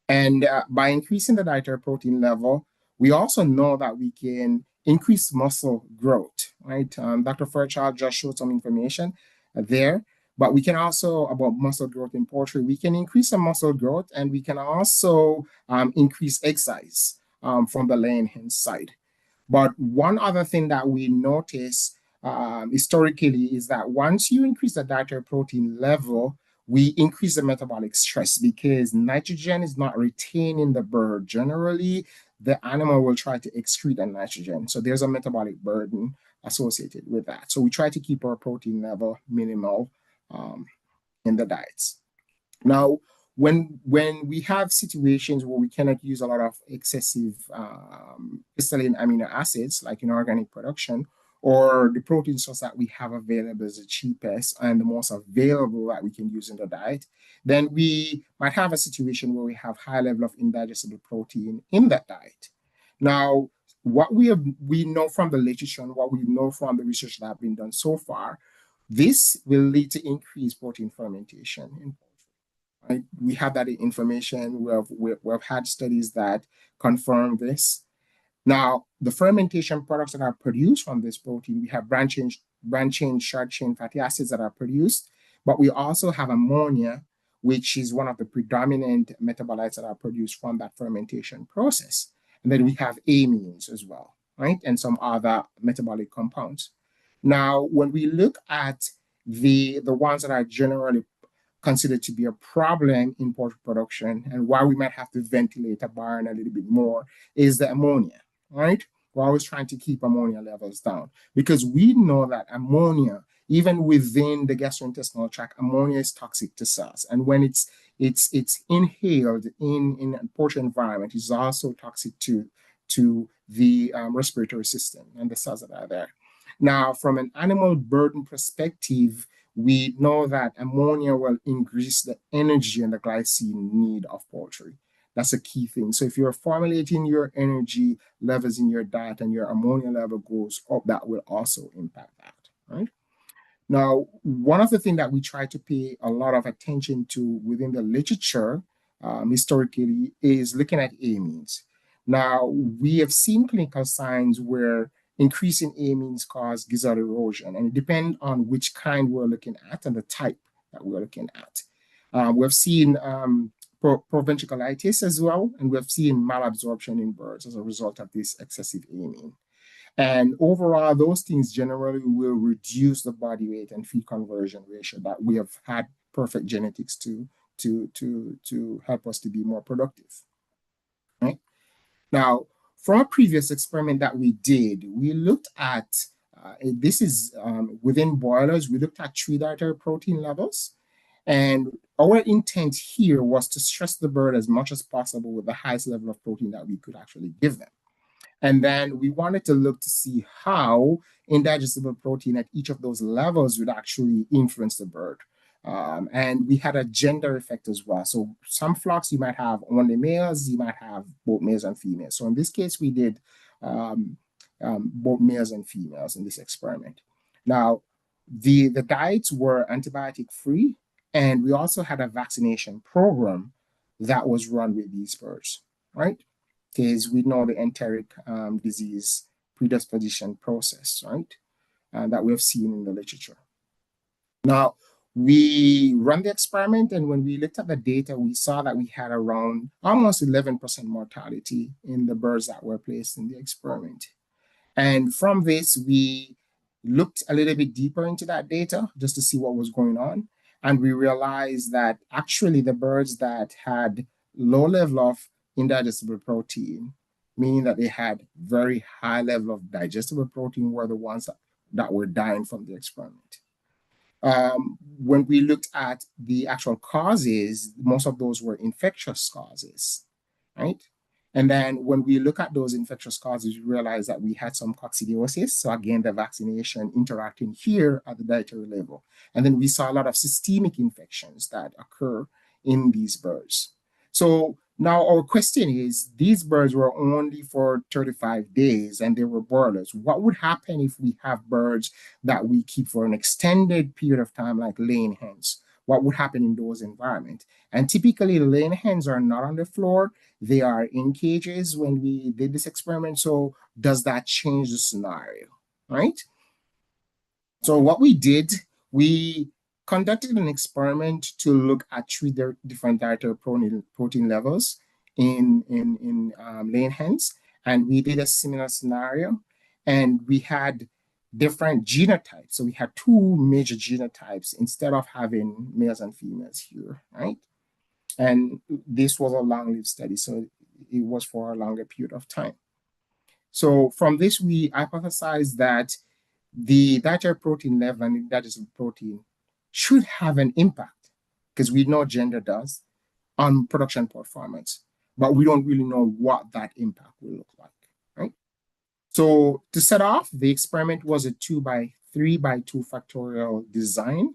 And by increasing the dietary protein level, we also know that we can increase muscle growth, right? Dr. Fairchild just showed some information there. But we can also, about muscle growth in poultry, we can increase the muscle growth, and we can also increase egg size from the laying hen side. But one other thing that we notice historically is that once you increase the dietary protein level, we increase the metabolic stress because nitrogen is not retained in the bird. Generally, the animal will try to excrete the nitrogen. So there's a metabolic burden associated with that. So we try to keep our protein level minimal in the diets. Now, when we have situations where we cannot use a lot of excessive crystalline amino acids, like in organic production, or the protein source that we have available is the cheapest and the most available that we can use in the diet, then we might have a situation where we have high level of indigestible protein in that diet. Now, what we know from the literature and what we know from the research that have been done so far, this will lead to increased protein fermentation in poultry. Right? We have that information. We've had studies that confirm this. Now, the fermentation products that are produced from this protein, we have branched-chain, short-chain fatty acids that are produced, but we also have ammonia, which is one of the predominant metabolites that are produced from that fermentation process. And then we have amines as well, right? And some other metabolic compounds. Now, when we look at the ones that are generally considered to be a problem in poultry production and why we might have to ventilate a barn a little bit more is the ammonia, right? We're always trying to keep ammonia levels down because we know that ammonia, even within the gastrointestinal tract, ammonia is toxic to cells. And when it's inhaled in a poultry environment, it's also toxic to the respiratory system and the cells that are there. Now, from an animal burden perspective, we know that ammonia will increase the energy and the glycine need of poultry. That's a key thing. So if you're formulating your energy levels in your diet and your ammonia level goes up, that will also impact that, right? Now, one of the things that we try to pay a lot of attention to within the literature historically is looking at amines. Now, we have seen clinical signs where increasing amines cause gizzard erosion, and it depends on which kind we're looking at and the type that we're looking at. We've seen proventriculitis as well, and we've seen malabsorption in birds as a result of this excessive amine. And overall, those things generally will reduce the body weight and feed conversion ratio that we have had perfect genetics to help us to be more productive, right? Now, from a previous experiment that we did, we looked at, this is within boilers, we looked at 3 dietary protein levels. And our intent here was to stress the bird as much as possible with the highest level of protein that we could actually give them. And then we wanted to look to see how indigestible protein at each of those levels would actually influence the bird. And we had a gender effect as well. So some flocks, you might have only males, you might have both males and females. So in this case, we did both males and females in this experiment. Now, the diets were antibiotic free, and we also had a vaccination program that was run with these birds, right? Because we know the enteric disease predisposition process, right? That we have seen in the literature. Now, we ran the experiment, and when we looked at the data, we saw that we had around almost 11% mortality in the birds that were placed in the experiment. And from this, we looked a little bit deeper into that data just to see what was going on. And we realized that actually the birds that had low level of indigestible protein, meaning that they had very high level of digestible protein, were the ones that were dying from the experiment. When we looked at the actual causes, most of those were infectious causes, right? And then when we look at those infectious causes, we realize that we had some coccidiosis. So again, the vaccination interacting here at the dietary level. And then we saw a lot of systemic infections that occur in these birds. So now our question is, these birds were only for 35 days and they were broilers. What would happen if we have birds that we keep for an extended period of time, like laying hens? What would happen in those environments? And typically, the laying hens are not on the floor. They are in cages when we did this experiment. So does that change the scenario, right? So what we did, we conducted an experiment to look at three different dietary protein levels in laying hens, and we did a similar scenario, and we had different genotypes. So we had two major genotypes instead of having males and females here, right? And this was a long-lived study, so it was for a longer period of time. So from this, we hypothesized that the dietary protein level and digestive protein should have an impact, because we know gender does, on production performance, but we don't really know what that impact will look like, right? So to set off, the experiment was a 2x3x2 factorial design,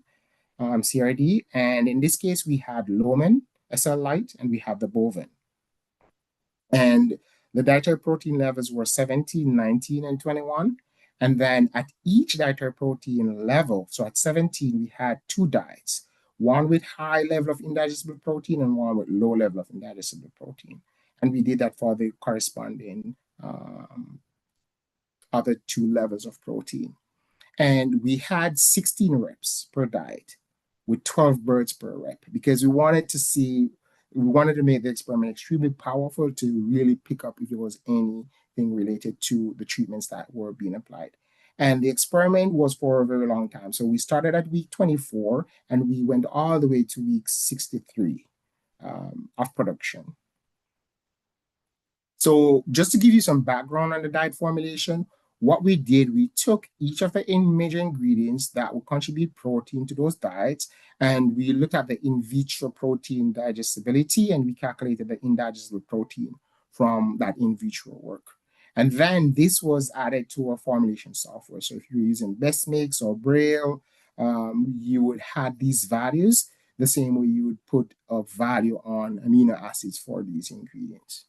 CRD, and in this case, we had Lohmann, SL light, and we have the bovine. And the dietary protein levels were 17, 19, and 21. And then at each dietary protein level, so at 17, we had two diets, one with high level of indigestible protein and one with low level of indigestible protein. And we did that for the corresponding other two levels of protein. And we had 16 reps per diet with 12 birds per rep, because we wanted to make the experiment extremely powerful to really pick up if there was anything related to the treatments that were being applied. And the experiment was for a very long time. So we started at week 24 and we went all the way to week 63 of production. So just to give you some background on the diet formulation, what we did, we took each of the major ingredients that would contribute protein to those diets, and we looked at the in vitro protein digestibility, and we calculated the indigestible protein from that in vitro work. And then this was added to our formulation software. So if you're using Best Mix or Braille, you would have these values the same way you would put a value on amino acids for these ingredients.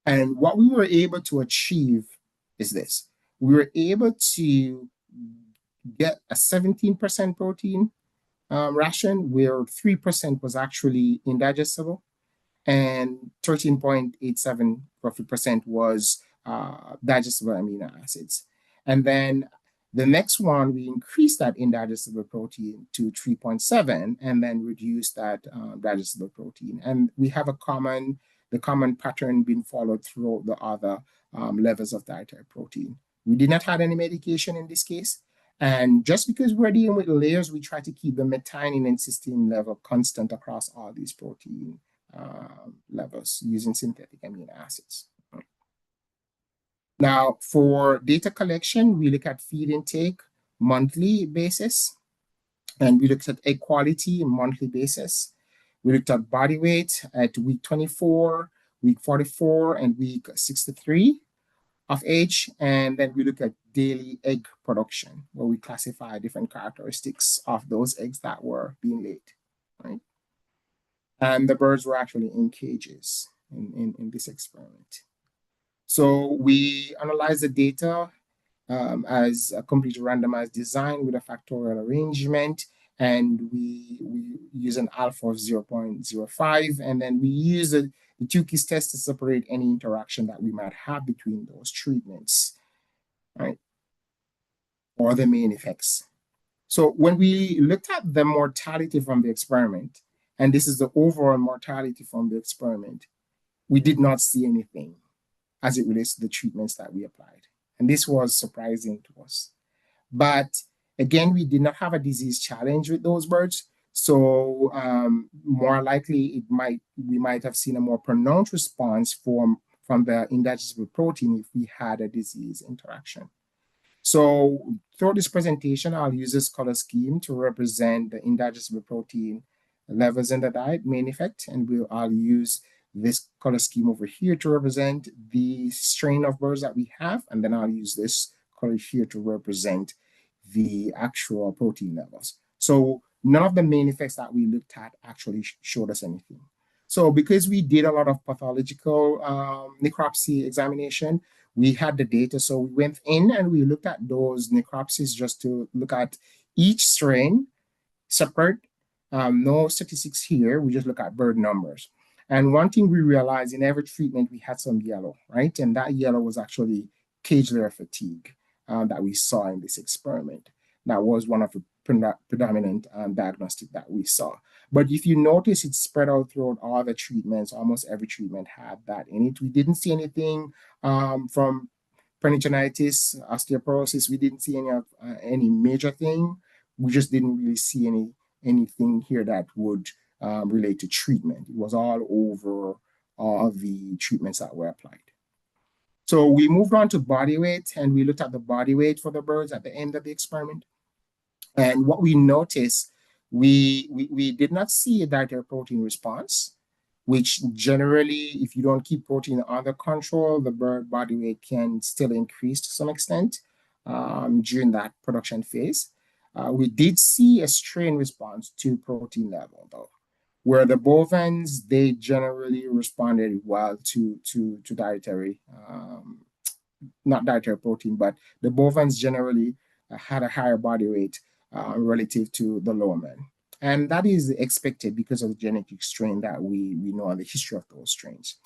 And what we were able to achieve is this. We were able to get a 17% protein ration where 3% was actually indigestible and 13.87% was digestible amino acids. And then the next one, we increased that indigestible protein to 3.7 and then reduced that digestible protein. And we have the common pattern being followed throughout the other levels of dietary protein. We did not have any medication in this case. And just because we're dealing with layers, we try to keep the methionine and cysteine level constant across all these protein levels using synthetic amino acids. Now, for data collection, we look at feed intake monthly basis, and we looked at egg quality monthly basis. We looked at body weight at week 24, week 44, and week 63 of age. And then we look at daily egg production, where we classify different characteristics of those eggs that were being laid, right? And the birds were actually in cages in this experiment. So we analyzed the data as a complete randomized design with a factorial arrangement, and we use an alpha of 0.05, and then we use the Tukey's test to separate any interaction that we might have between those treatments, right? Or the main effects. So when we looked at the mortality from the experiment, and this is the overall mortality from the experiment, we did not see anything as it relates to the treatments that we applied. And this was surprising to us. But again, we did not have a disease challenge with those birds. So more likely we might have seen a more pronounced response from the indigestible protein if we had a disease interaction. So throughout this presentation, I'll use this color scheme to represent the indigestible protein levels in the diet, main effect, and I'll use this color scheme over here to represent the strain of birds that we have, and then I'll use this color here to represent the actual protein levels. So none of the main effects that we looked at actually showed us anything. So because we did a lot of pathological necropsy examination, we had the data. So we went in and we looked at those necropsies just to look at each strain separate. No statistics here. We just look at bird numbers. And one thing we realized, in every treatment, we had some yellow, right? And that yellow was actually cage layer fatigue that we saw in this experiment. That was one of the predominant diagnostic that we saw. But if you notice, it's spread out throughout all the treatments. Almost every treatment had that in it. We didn't see anything from peritonitis, osteoporosis. We didn't see any major thing. We just didn't really see anything here that would relate to treatment. It was all over all the treatments that were applied. So we moved on to body weight, and we looked at the body weight for the birds at the end of the experiment. And what we noticed, we did not see a dietary protein response, which generally, if you don't keep protein under control, the bird body weight can still increase to some extent during that production phase. We did see a strain response to protein level, though, where the bovines, they generally responded well to dietary, not dietary protein, but the bovines generally had a higher body weight relative to the lowman. And that is expected because of the genetic strain that we know and the history of those strains.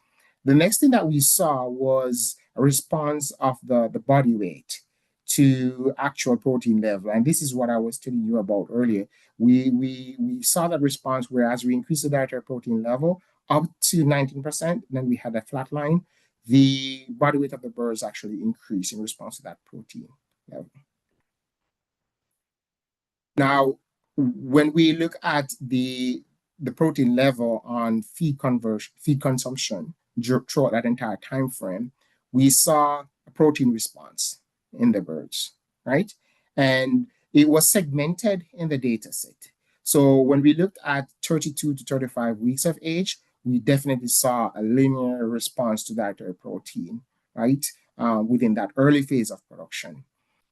The next thing that we saw was a response of the body weight to actual protein level. And this is what I was telling you about earlier. We saw that response where as we increased the dietary protein level up to 19%, then we had a flat line. The body weight of the birds actually increased in response to that protein level. Now, when we look at the protein level on feed consumption throughout that entire time frame, we saw a protein response in the birds, right? And it was segmented in the data set. So when we looked at 32 to 35 weeks of age, we definitely saw a linear response to dietary protein, right? Within that early phase of production.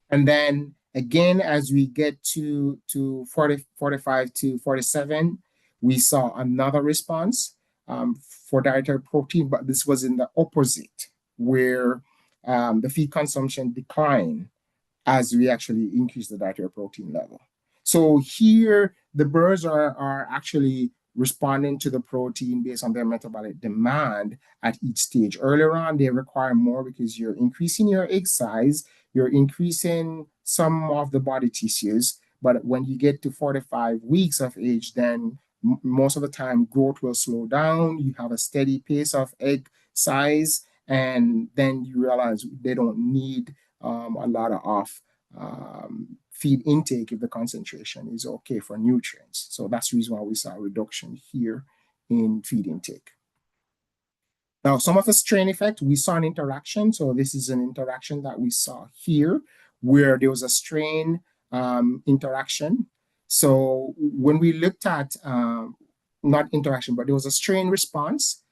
And then again, as we get to 45 to 47, we saw another response for dietary protein, but this was in the opposite, where the feed consumption declined as we actually increase the dietary protein level. So here, the birds are actually responding to the protein based on their metabolic demand at each stage. Earlier on, they require more because you're increasing your egg size, you're increasing some of the body tissues, but when you get to 45 weeks of age, then most of the time growth will slow down, you have a steady pace of egg size, and then you realize they don't need a lot of feed intake if the concentration is okay for nutrients. So that's the reason why we saw a reduction here in feed intake. Now, some of the strain effect, we saw an interaction. So this is an interaction that we saw here where there was a strain interaction. So when we looked at, not interaction, but there was a strain response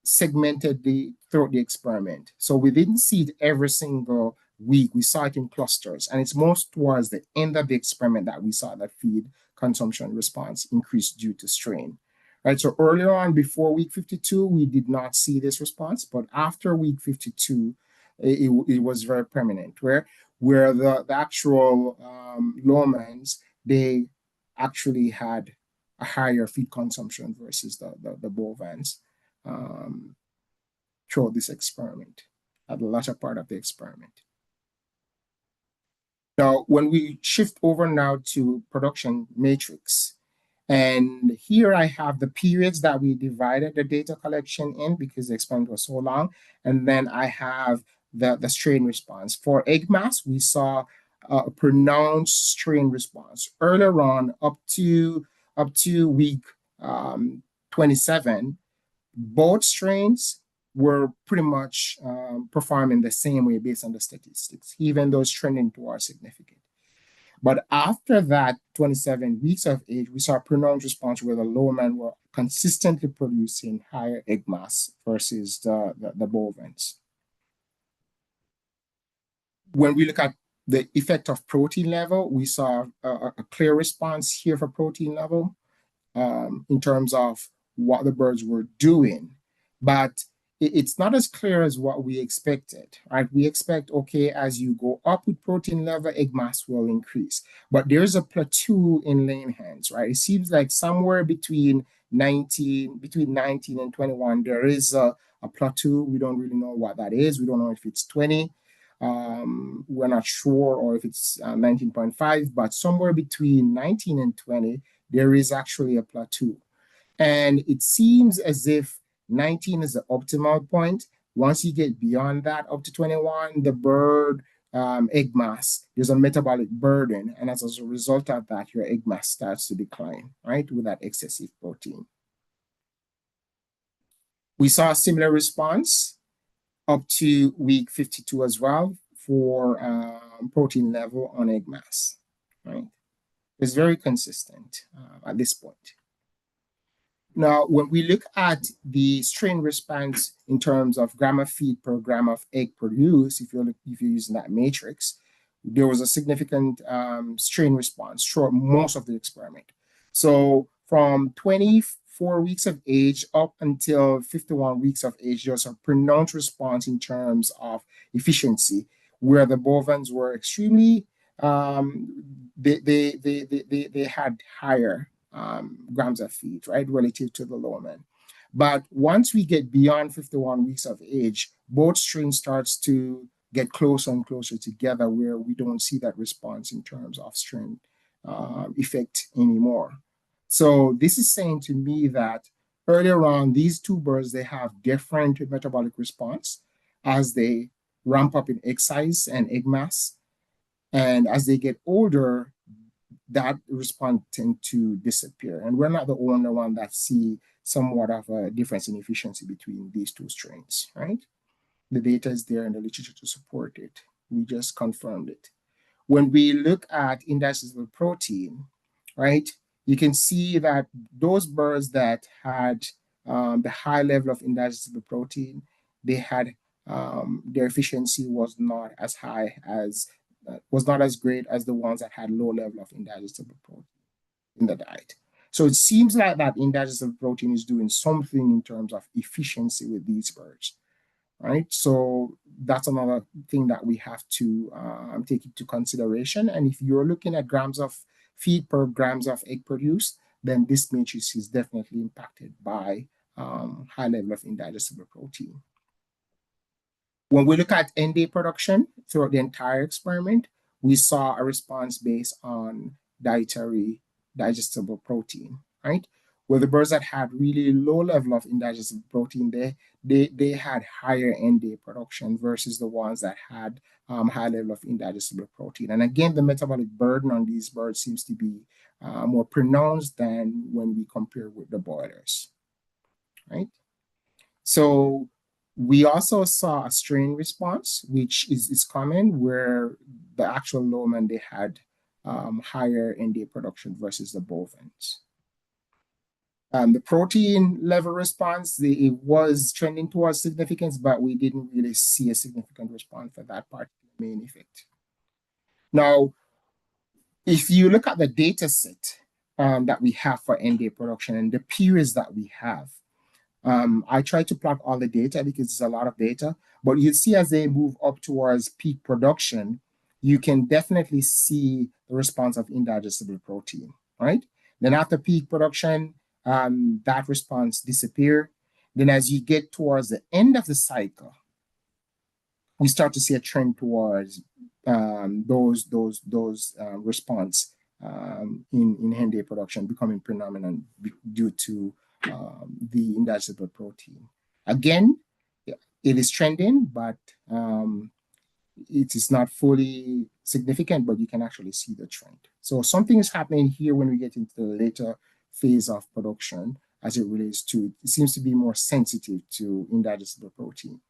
segmented throughout the experiment. So we didn't see it every single week. We saw it in clusters, and it's most towards the end of the experiment that we saw that feed consumption response increased due to strain. Right, so earlier on, before week 52, we did not see this response, but after week 52, it was very permanent, where the actual lowmans, they actually had a higher feed consumption versus the bovines throughout this experiment, at the latter part of the experiment. Now, when we shift over now to production matrix, and here I have the periods that we divided the data collection in because the experiment was so long, and then I have the strain response. For egg mass, we saw a pronounced strain response. Earlier on, up to week 27, both strains were pretty much performing the same way based on the statistics, even though it's trending towards significant. But after that 27 weeks of age, we saw a pronounced response where the lowmen were consistently producing higher egg mass versus the bovines. When we look at the effect of protein level, we saw a clear response here for protein level in terms of what the birds were doing. But it's not as clear as what we expected, right? We expect, okay, as you go up with protein level, egg mass will increase. But there's a plateau in laying hens, right? It seems like somewhere between 19 and 21, there is a plateau. We don't really know what that is. We don't know if it's 20. We're not sure or if it's 19.5, but somewhere between 19 and 20, there is actually a plateau. And it seems as if 19 is the optimal point. Once you get beyond that, up to 21, the bird egg mass, there's a metabolic burden. And as a result of that, your egg mass starts to decline, right, with that excessive protein. We saw a similar response up to week 52 as well for protein level on egg mass, right? It's very consistent at this point. Now, when we look at the strain response in terms of gram of feed per gram of egg produced, if you're using that matrix, there was a significant strain response throughout most of the experiment. So from 24 weeks of age up until 51 weeks of age, there was a pronounced response in terms of efficiency, where the bovines were extremely, they had higher grams of feed, right, relative to the Lohmann. But once we get beyond 51 weeks of age, both strains starts to get closer and closer together, where we don't see that response in terms of strain effect anymore. So this is saying to me that earlier on, these two birds, they have different metabolic response as they ramp up in egg size and egg mass. And as they get older, that response tend to disappear. And we're not the only one that see somewhat of a difference in efficiency between these two strains, right? The data is there in the literature to support it. We just confirmed it. When we look at indigestible protein, right, you can see that those birds that had the high level of indigestible protein, they had their efficiency was not as high as was not as great as the ones that had low level of indigestible protein in the diet. So it seems like that indigestible protein is doing something in terms of efficiency with these birds, right? So that's another thing that we have to take into consideration. And if you're looking at grams of feed per grams of egg produced, then this matrix is definitely impacted by high level of indigestible protein. When we look at ND production throughout the entire experiment, we saw a response based on dietary digestible protein, right? Where the birds that had really low level of indigestible protein, they had higher ND production versus the ones that had high level of indigestible protein. And again, the metabolic burden on these birds seems to be more pronounced than when we compare with the boilers, right? So we also saw a strain response, which is common, where the actual Lohmann, they had higher ND production versus the bovines. The protein level response, it was trending towards significance, but we didn't really see a significant response for that particular main effect. Now, if you look at the data set that we have for ND production and the periods that we have, I try to plot all the data because it's a lot of data, but you see as they move up towards peak production, you can definitely see the response of indigestible protein, right? Then after peak production, that response disappears. Then as you get towards the end of the cycle, we start to see a trend towards those response in hen-day production becoming predominant due to the indigestible protein. Again, it is trending, but it is not fully significant, but you can actually see the trend. So something is happening here when we get into the later phase of production as it relates to, it seems to be more sensitive to indigestible protein.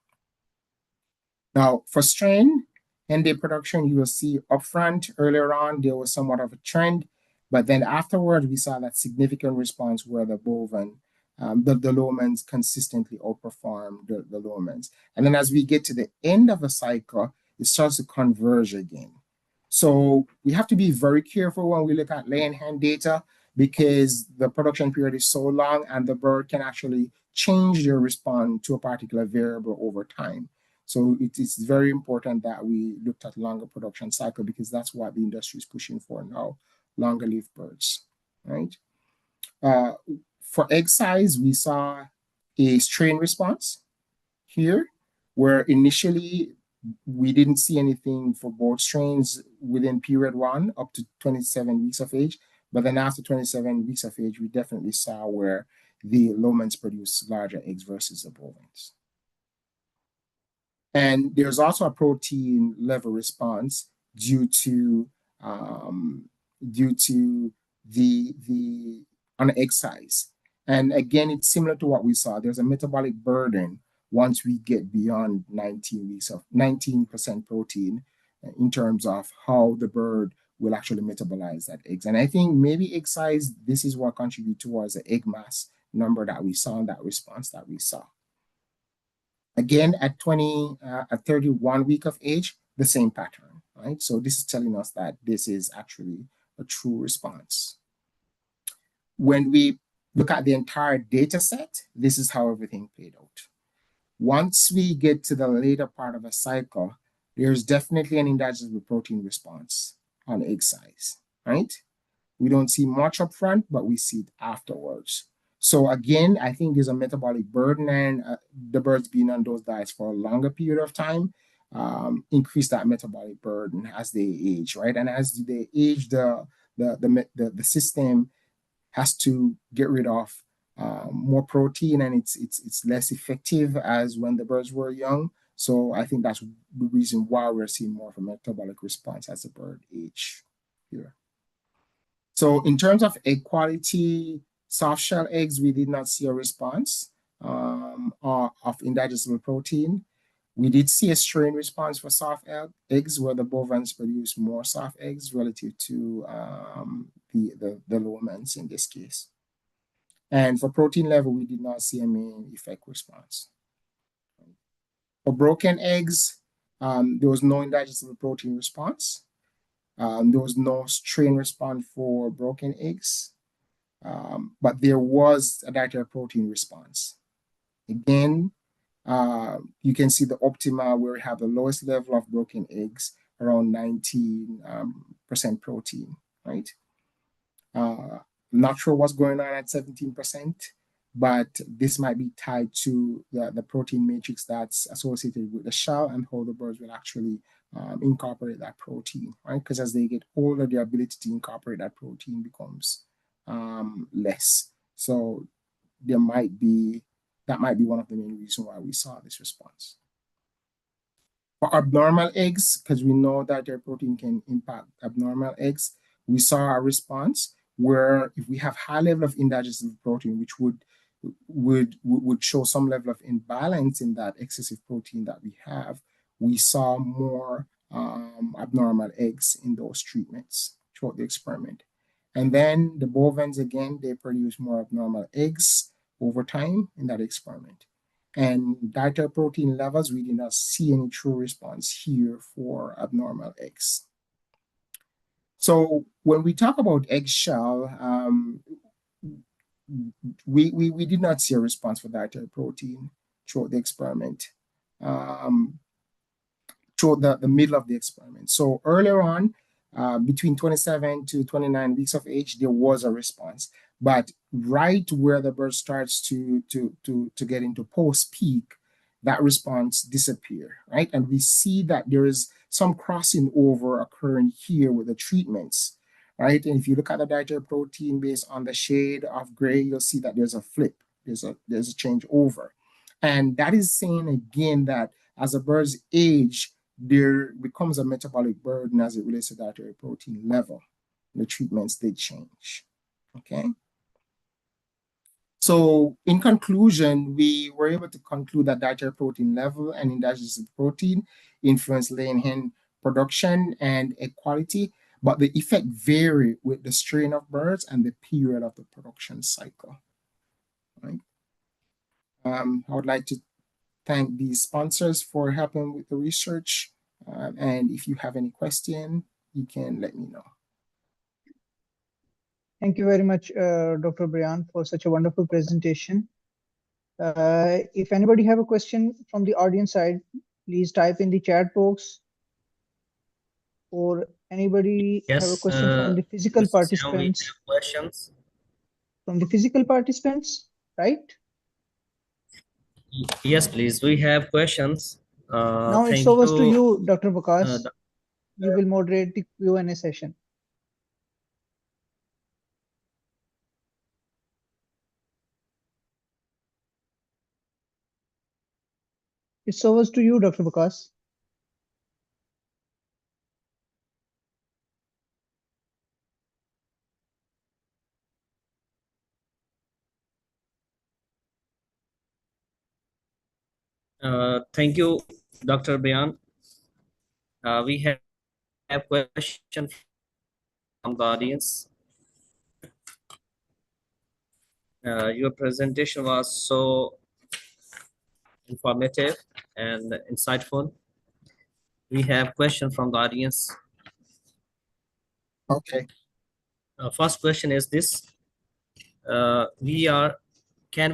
Now, for strain hen-day production, you will see upfront earlier on, there was somewhat of a trend, but then afterwards, we saw that significant response where the bovine, the Lohmanns consistently outperform the Lohmanns. And then as we get to the end of the cycle, it starts to converge again. So we have to be very careful when we look at laying hen data because the production period is so long and the bird can actually change their response to a particular variable over time. So it is very important that we looked at longer production cycle because that's what the industry is pushing for now, longer lived birds, right? For egg size, we saw a strain response here, where initially we didn't see anything for both strains within period 1 up to 27 weeks of age. But then after 27 weeks of age, we definitely saw where the Lomans produce larger eggs versus the bovines. And there's also a protein level response due to the on egg size. And again, it's similar to what we saw. There's a metabolic burden once we get beyond 19 weeks of 19% protein in terms of how the bird will actually metabolize that eggs. And I think maybe egg size, this is what contribute towards the egg mass number that we saw in that response that we saw. Again, at 31 week of age, the same pattern, right? So this is telling us that this is actually a true response. When we look at the entire data set, this is how everything played out. Once we get to the later part of a cycle, there's definitely an indigestible protein response on egg size, right? We don't see much up front, but we see it afterwards. So again, I think there's a metabolic burden, and the birds being on those diets for a longer period of time increase that metabolic burden as they age, right? And as they age, the system has to get rid of more protein, and it's less effective as when the birds were young. So I think that's the reason why we're seeing more of a metabolic response as the bird age here. So in terms of egg quality, soft shell eggs, we did not see a response of indigestible protein. We did see a strain response for soft eggs where the bovines produce more soft eggs relative to the Lomans in this case. And for protein level, we did not see a main effect response. For broken eggs, there was no indigestible protein response. There was no strain response for broken eggs, but there was a dietary protein response. Again, you can see the optima where we have the lowest level of broken eggs, around 19% protein, right? Not sure what's going on at 17%, but this might be tied to the protein matrix that's associated with the shell and how the birds will actually incorporate that protein, right? Because as they get older, their ability to incorporate that protein becomes less. So that might be one of the main reasons why we saw this response. For abnormal eggs, because we know that their protein can impact abnormal eggs, we saw a response where if we have high level of indigestible protein, which would show some level of imbalance in that excessive protein that we have, we saw more abnormal eggs in those treatments throughout the experiment. And then the bovines, again, they produce more abnormal eggs over time in that experiment. And dietary protein levels, we did not see any true response here for abnormal eggs. So when we talk about eggshell, we did not see a response for dietary protein throughout the experiment, throughout the middle of the experiment. So earlier on, between 27 to 29 weeks of age, there was a response. But right where the bird starts to get into post-peak, that response disappears, right? And we see that there is some crossing over occurring here with the treatments, right? And if you look at the dietary protein based on the shade of gray, you'll see that there's a flip, there's a change over. And that is saying again that as the birds age, there becomes a metabolic burden as it relates to dietary protein level. The treatments did change, okay? So in conclusion, we were able to conclude that dietary protein level and indigestible protein influence laying hen production and egg quality, but the effect vary with the strain of birds and the period of the production cycle, right? I would like to thank the sponsors for helping with the research. And if you have any question, you can let me know. Thank you very much, Dr. Brian, for such a wonderful presentation. If anybody have a question from the audience side, please type in the chat box. Or anybody have a question from the physical participants? We have questions. From the physical participants, right? Yes, please. We have questions Now it's Thank over to you. you, Dr. Uh, Vikas. You will moderate the Q&A session. It's over to you, Dr. Vikas. Thank you, Dr. Bayan. We have question from the audience. Your presentation was so informative and insightful. We have question from the audience. Okay. First question is this: can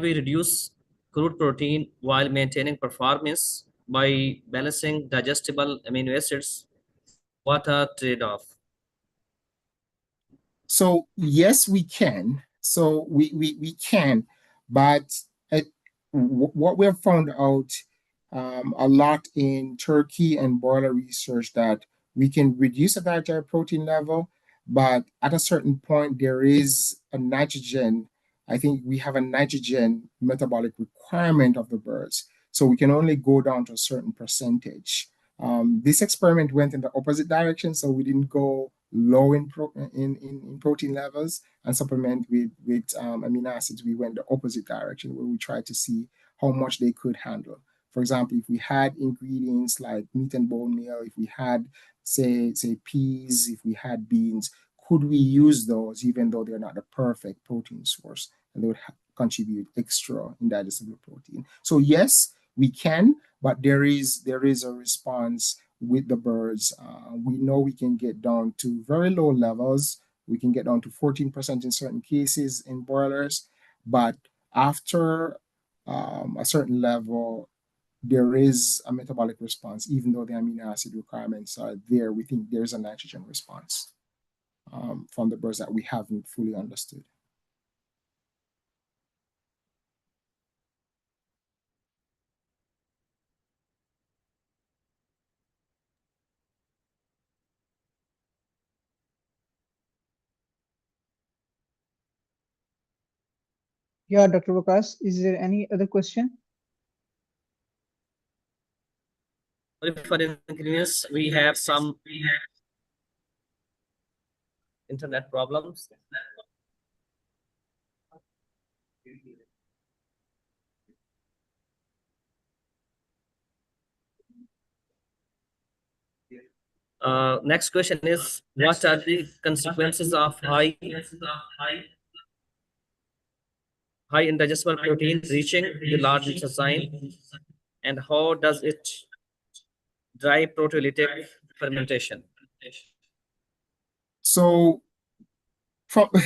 we reduce crude protein while maintaining performance by balancing digestible amino acids? What are trade-off? So yes, we can. So we can, but what we have found out a lot in turkey and broiler research that we can reduce the dietary protein level, but at a certain point there is a nitrogen. I think we have a nitrogen metabolic requirement of the birds, so we can only go down to a certain percentage. This experiment went in the opposite direction, so we didn't go low in protein levels and supplement with amino acids. We went the opposite direction where we tried to see how much they could handle. For example, if we had ingredients like meat and bone meal, if we had say peas, if we had beans, could we use those even though they're not the perfect protein source and they would contribute extra indigestible protein? So yes, we can, but there is a response with the birds. We know we can get down to very low levels. We can get down to 14% in certain cases in broilers, but after a certain level, there is a metabolic response, even though the amino acid requirements are there. We think there's a nitrogen response from the birds that we haven't fully understood. Yeah, Dr. Vikas, is there any other question? Sorry for inconvenience. We have some internet problems. Next question is, what are the consequences of high indigestible protein reaching the large intestine, and how does it drive proteolytic fermentation? So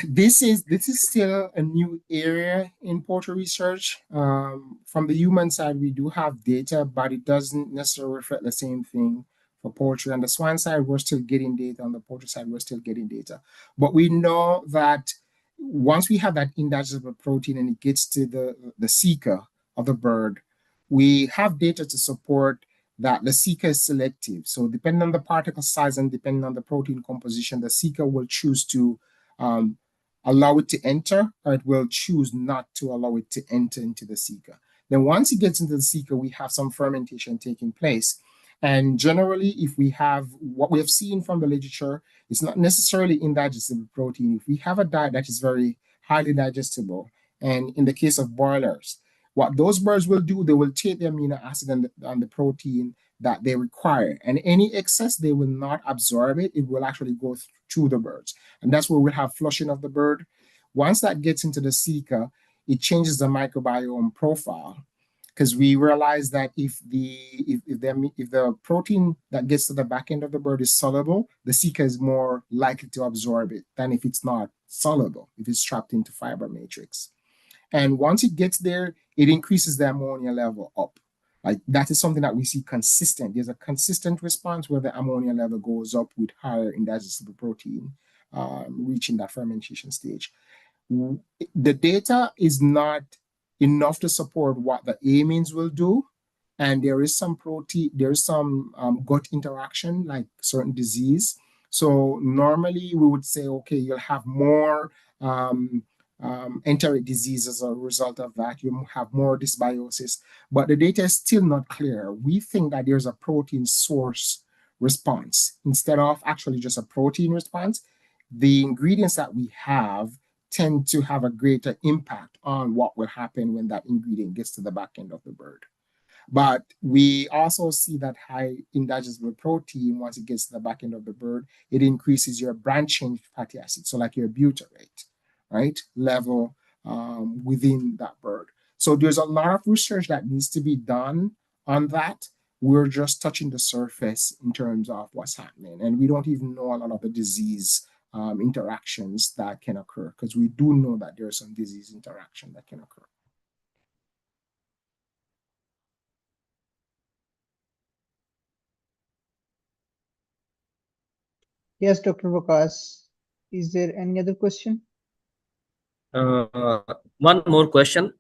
this is still a new area in poultry research. From the human side, we do have data, but it doesn't necessarily reflect the same thing for poultry. On the swine side, we're still getting data. On the poultry side, we're still getting data. But we know that once we have that indigestible protein and it gets to the ceca of the bird, we have data to support that the ceca is selective. So depending on the particle size and depending on the protein composition, the ceca will choose to allow it to enter, or it will choose not to allow it to enter into the ceca. Then once it gets into the ceca, we have some fermentation taking place. And generally, if we have what we have seen from the literature, it's not necessarily indigestible protein. If we have a diet that is very highly digestible, and in the case of broilers, what those birds will do, they will take the amino acid and the protein that they require. And any excess, they will not absorb it. It will actually go through the birds. And that's where we'll have flushing of the bird. Once that gets into the ceca, it changes the microbiome profile, because we realize that if the protein that gets to the back end of the bird is soluble, the ceca is more likely to absorb it than if it's not soluble, if it's trapped into fiber matrix. And once it gets there, it increases the ammonia level up. Like that is something that we see consistent. There's a consistent response where the ammonia level goes up with higher indigestible protein reaching that fermentation stage. The data is not enough to support what the amines will do. and there is some protein, there's some gut interaction, like certain disease. So normally we would say, okay, you'll have more enteric disease as a result of that. You have more dysbiosis, but the data is still not clear. We think that there's a protein source response instead of actually just a protein response. The ingredients that we have tend to have a greater impact on what will happen when that ingredient gets to the back end of the bird. But we also see that high indigestible protein, once it gets to the back end of the bird, it increases your branch-chain fatty acid, so like your butyrate, right, level within that bird. So there's a lot of research that needs to be done on that. We're just touching the surface in terms of what's happening, and we don't even know a lot of the disease interactions that can occur, because we do know that there's some disease interaction that can occur. Yes, Dr. Vakas. Is there any other question? One more question.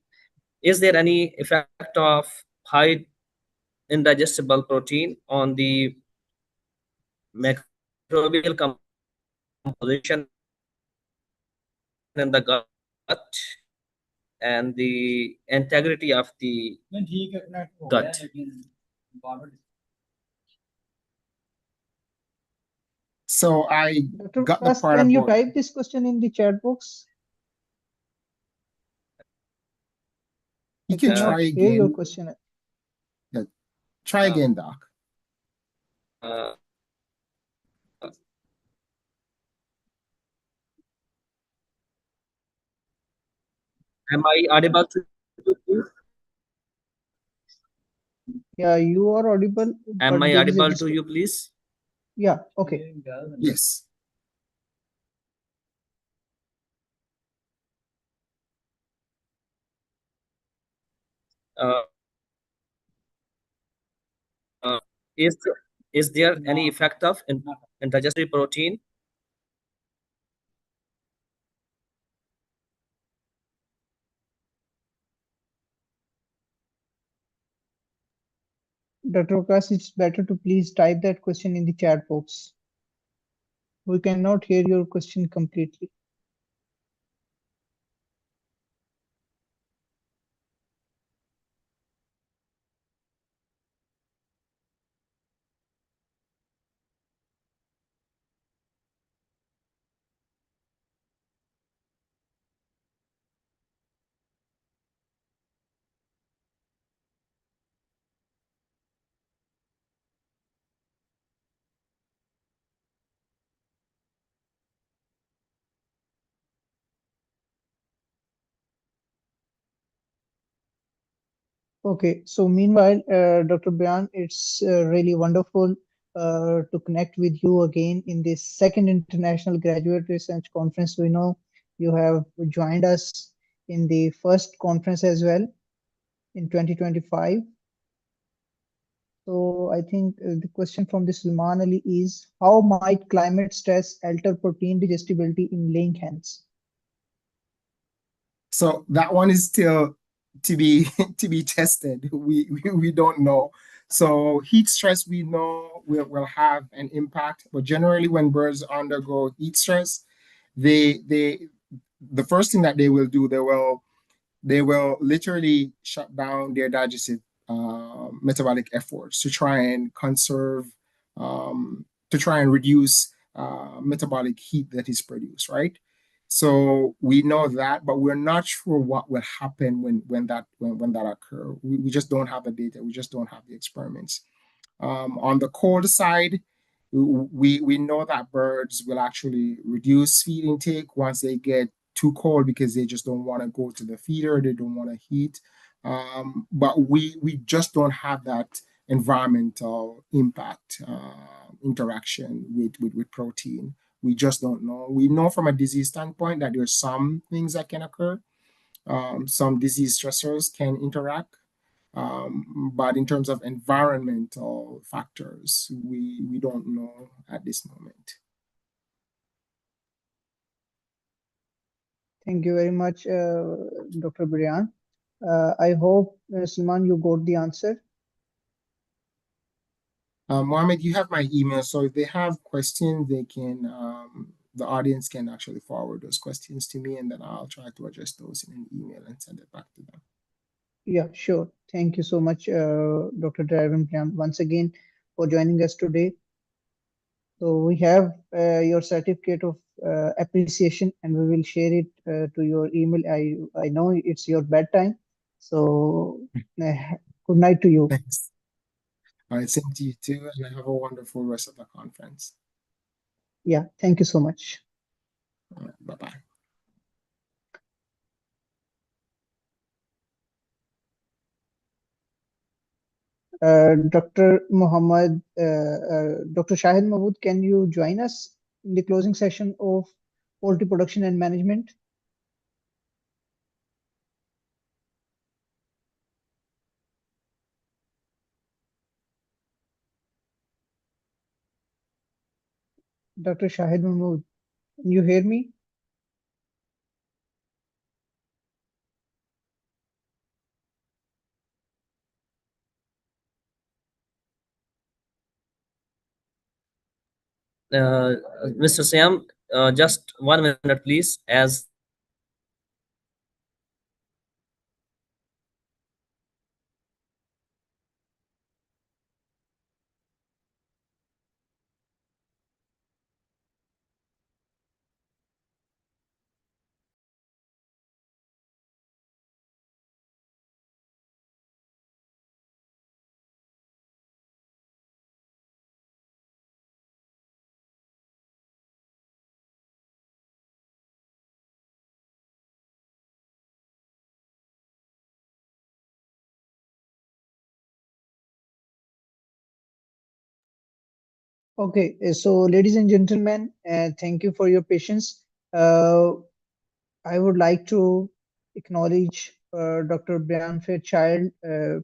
Is there any effect of high indigestible protein on the microbial composition in the gut and the integrity of the gut? So I Dr. got the Vakas, part can you about, type this question in the chat box? you I can cannot try hear your again. question. Yeah, try again, Doc. Uh, am I audible to you, please? Yeah, you are audible, Am but I there is a audible to you, please? Yeah, okay. Yes. Uh, uh, is there any effect of indigestible protein? Dr. Vakas, it's better to please type that question in the chat box. We cannot hear your question completely. Okay, so meanwhile, Dr. Brian, it's really wonderful to connect with you again in this second International Graduate Research Conference. We know you have joined us in the first conference as well in 2025. So I think the question from the Sulman Ali is, how might climate stress alter protein digestibility in laying hens? So that one is still to be to be tested. We don't know. So heat stress, we know will have an impact, but generally when birds undergo heat stress, they the first thing that they will do, they will literally shut down their digestive metabolic efforts to try and conserve, to try and reduce metabolic heat that is produced, right? So we know that, but we're not sure what will happen when that occur. We just don't have the data. We just don't have the experiments. On the cold side, we know that birds will actually reduce feed intake once they get too cold because they just don't want to go to the feeder, they don't want to heat. But we just don't have that environmental impact interaction with protein. We just don't know. We know from a disease standpoint that there's some things that can occur. Some disease stressors can interact, but in terms of environmental factors, we don't know at this moment. Thank you very much, Dr. Brian. I hope, Sulman, you got the answer. Mohammed, you have my email, so if they have questions, they can the audience can actually forward those questions to me, and then I'll try to address those in an email and send it back to them. Yeah, sure. Thank you so much, Dr. Draven Priyam, once again for joining us today. So we have your certificate of appreciation, and we will share it to your email. I know it's your bedtime, so good night to you. Thanks. All right, same to you too, and have a wonderful rest of the conference. Yeah, thank you so much. Bye-bye. Dr. Dr. Shahid Mahmood, can you join us in the closing session of poultry production and management? Dr. Shahid Mahmood, can you hear me? Mr. Sam, just 1 minute, please, as Okay, so ladies and gentlemen, thank you for your patience. Uh, I would like to acknowledge Dr. Brian Fairchild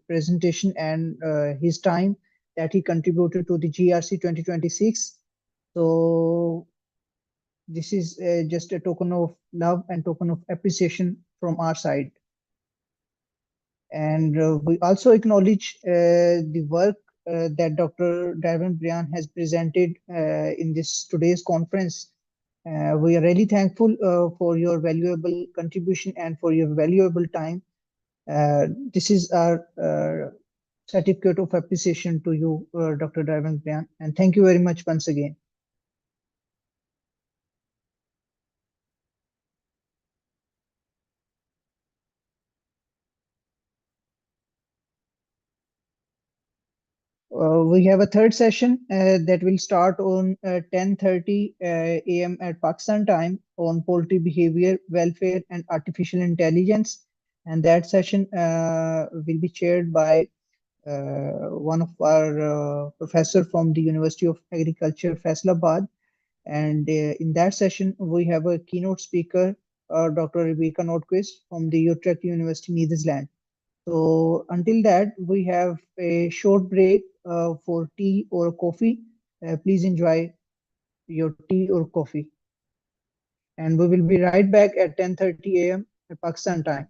presentation and his time that he contributed to the GRC 2026. So this is just a token of love and token of appreciation from our side. And we also acknowledge the work that Dr. Darwin Brian has presented in this today's conference. We are really thankful for your valuable contribution and for your valuable time. This is our certificate of appreciation to you, Dr. Darwin Brian, and thank you very much once again. We have a third session that will start on 10:30 a.m. at Pakistan time on poultry behavior, welfare, and artificial intelligence. And that session will be chaired by one of our professor from the University of Agriculture, Faisalabad. And in that session, we have a keynote speaker, Dr. Rebecca Nordquist from the Utrecht University, Netherlands. So until that, we have a short break for tea or coffee. Please enjoy your tea or coffee. And we will be right back at 10:30 a.m. at Pakistan time.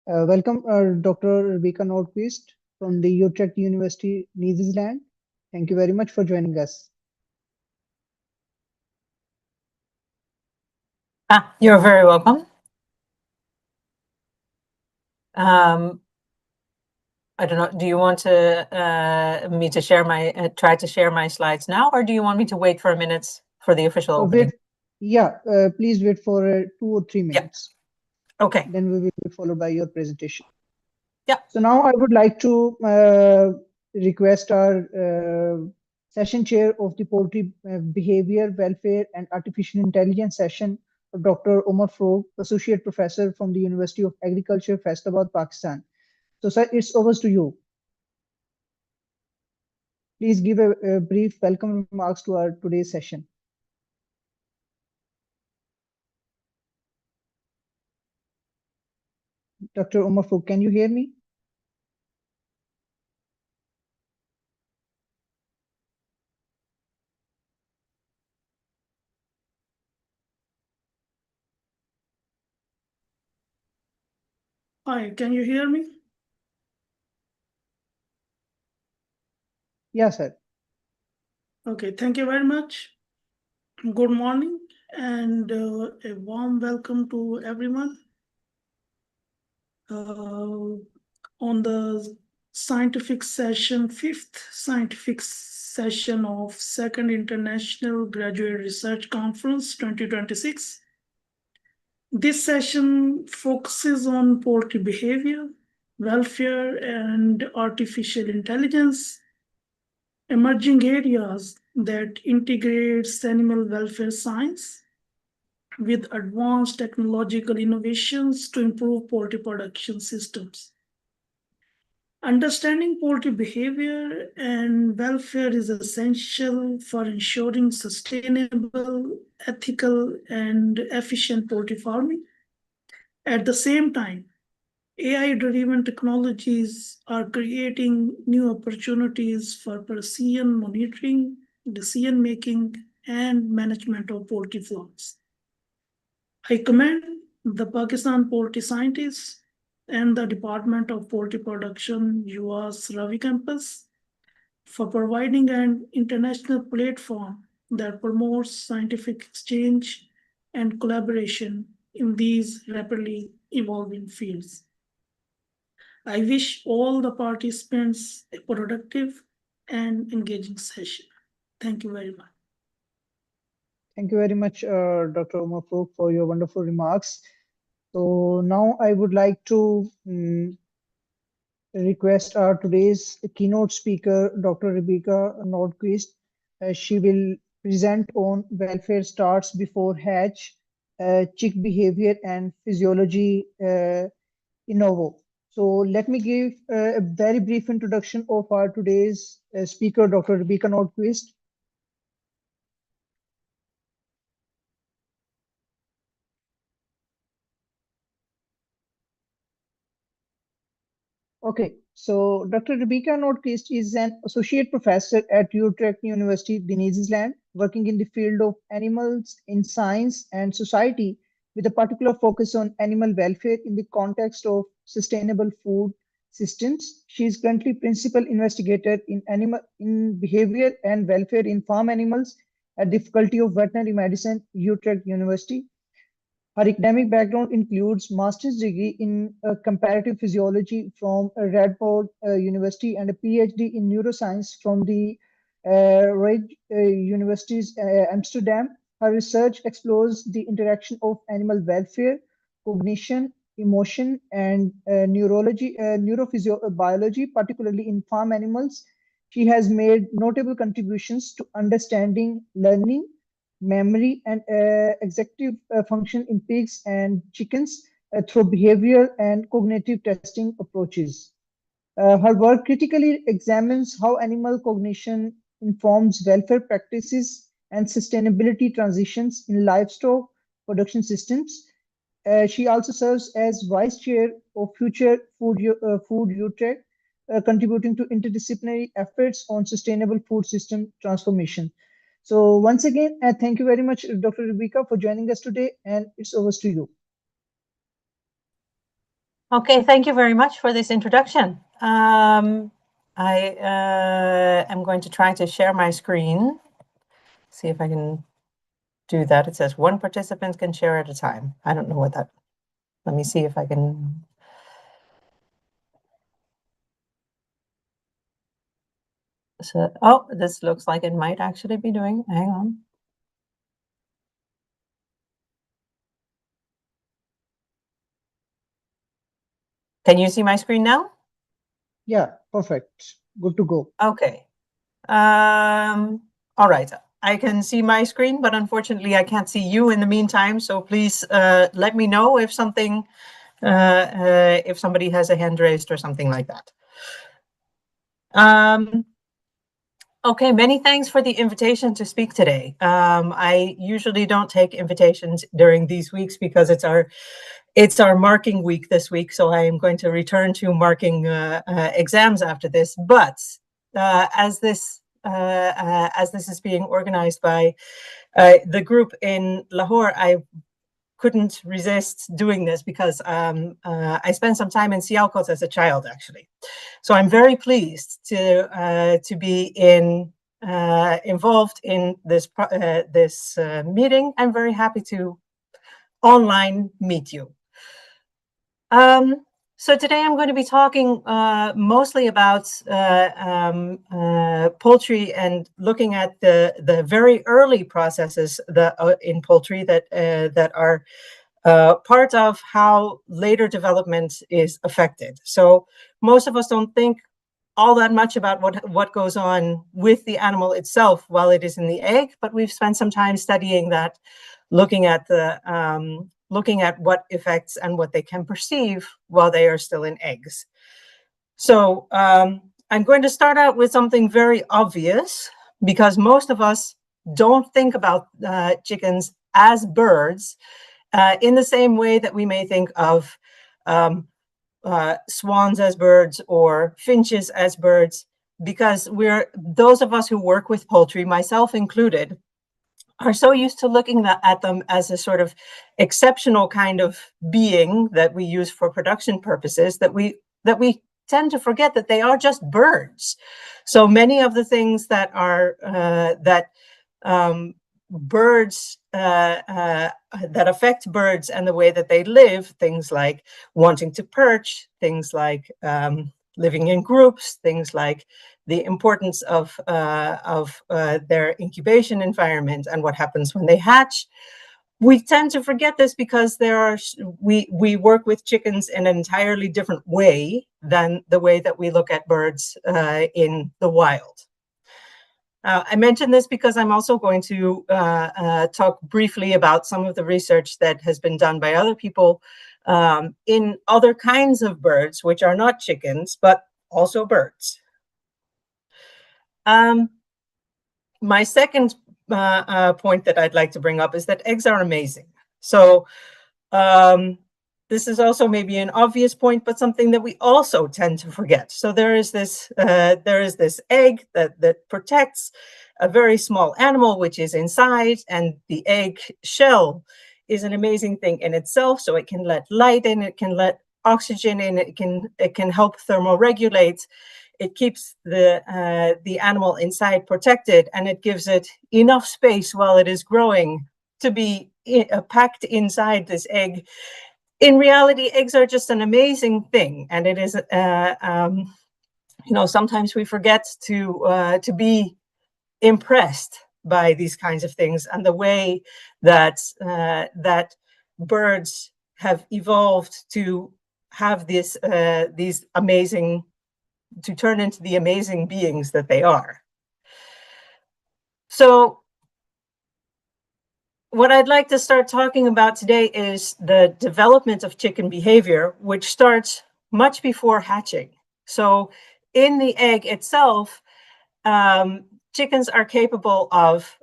Welcome, Dr. Rebecca Nordquist from the Utrecht University, Netherlands. Thank you very much for joining us. You're very welcome. I don't know, do you want to me to share my try to share my slides now, or do you want me to wait for a minute for the official opening? Please wait for 2 or 3 minutes. Okay. Then we will be followed by your presentation. Yeah. So now I would like to request our session chair of the Poultry Behavior, Welfare and Artificial Intelligence session, Dr. Omar Froug, Associate Professor from the University of Agriculture, Faisalabad, Pakistan. So, sir, it's over to you. Please give a brief welcome remarks to our today's session. Dr. Omar Froug, can you hear me? Hi, can you hear me? Yes, sir. Okay, thank you very much. Good morning and a warm welcome to everyone on the scientific session, 5th scientific session of 2nd International Graduate Research Conference 2026. This session focuses on poultry behavior, welfare, and artificial intelligence, emerging areas that integrates animal welfare science with advanced technological innovations to improve poultry production systems. Understanding poultry behavior and welfare is essential for ensuring sustainable, ethical, and efficient poultry farming. At the same time, AI-driven technologies are creating new opportunities for precision monitoring, decision-making, and management of poultry flocks. I commend the Pakistan poultry scientists and the Department of Poultry Production, UAS Ravi campus, for providing an international platform that promotes scientific exchange and collaboration in these rapidly evolving fields. I wish all the participants a productive and engaging session. Thank you very much. Thank you very much, Dr. Omar Froug, for your wonderful remarks. So now I would like to request our today's keynote speaker, Dr. Rebecca Nordquist. She will present on welfare starts before hatch, chick behavior and physiology in novo. So let me give a very brief introduction of our today's speaker, Dr. Rebecca Nordquist. Okay, so Dr. Rebecca Nordquist is an associate professor at Utrecht University, the Netherlands, working in the field of animals in science and society with a particular focus on animal welfare in the context of sustainable food systems. She is currently principal investigator in animal in behavior and welfare in farm animals at the Faculty of Veterinary Medicine, Utrecht University. Her academic background includes master's degree in comparative physiology from Radboud University and a PhD in neuroscience from the Universities Amsterdam. Her research explores the interaction of animal welfare, cognition, emotion, and neurophysiobiology, particularly in farm animals. She has made notable contributions to understanding learning, memory, and executive function in pigs and chickens through behavioral and cognitive testing approaches. Her work critically examines how animal cognition informs welfare practices and sustainability transitions in livestock production systems. She also serves as vice chair of Future Food Utrecht, contributing to interdisciplinary efforts on sustainable food system transformation. So once again, thank you very much, Dr. Rebecca, for joining us today, and it's over to you. Okay, thank you very much for this introduction. I am going to try to share my screen. See if I can do that. It says one participant can share at a time. I don't know what that, let me see if I can. So, oh, this looks like it might actually be doing, hang on. Can you see my screen now? Yeah, perfect. Good to go. Okay. All right. I can see my screen, but unfortunately I can't see you in the meantime. So please let me know if something, if somebody has a hand raised or something like that. Okay, many thanks for the invitation to speak today. I usually don't take invitations during these weeks because it's our marking week this week. So I am going to return to marking exams after this. But as this is being organized by the group in Lahore, I couldn't resist doing this because I spent some time in Sialkot as a child, actually. So I'm very pleased to be involved in this meeting. I'm very happy to online meet you. So today I'm going to be talking mostly about poultry and looking at the very early processes in poultry that are part of how later development is affected. So most of us don't think all that much about what goes on with the animal itself while it is in the egg, but we've spent some time studying that, looking at what effects and what they can perceive while they are still in eggs. So I'm going to start out with something very obvious, because most of us don't think about chickens as birds in the same way that we may think of swans as birds or finches as birds, because those of us who work with poultry, myself included, are so used to looking at them as a sort of exceptional kind of being that we use for production purposes, that we tend to forget that they are just birds. So many of the things that are birds that affect birds and the way that they live, things like wanting to perch, things like living in groups, things like the importance of their incubation environment and what happens when they hatch. We tend to forget this because we work with chickens in an entirely different way than the way that we look at birds in the wild. I mention this because I'm also going to talk briefly about some of the research that has been done by other people in other kinds of birds, which are not chickens, but also birds. My second point that I'd like to bring up is that eggs are amazing. So this is also maybe an obvious point, but something that we also tend to forget. So there is this egg that protects a very small animal which is inside, and the egg shell is an amazing thing in itself. So it can let light in, it can let oxygen in, it can help thermoregulate. It keeps the animal inside protected, and it gives it enough space while it is growing to be packed inside this egg. In reality, eggs are just an amazing thing, and it is, sometimes we forget to be impressed by these kinds of things and the way that birds have evolved to have these amazing, to turn into the amazing beings that they are. So what I'd like to start talking about today is the development of chicken behavior, which starts much before hatching. So in the egg itself, chickens are capable of,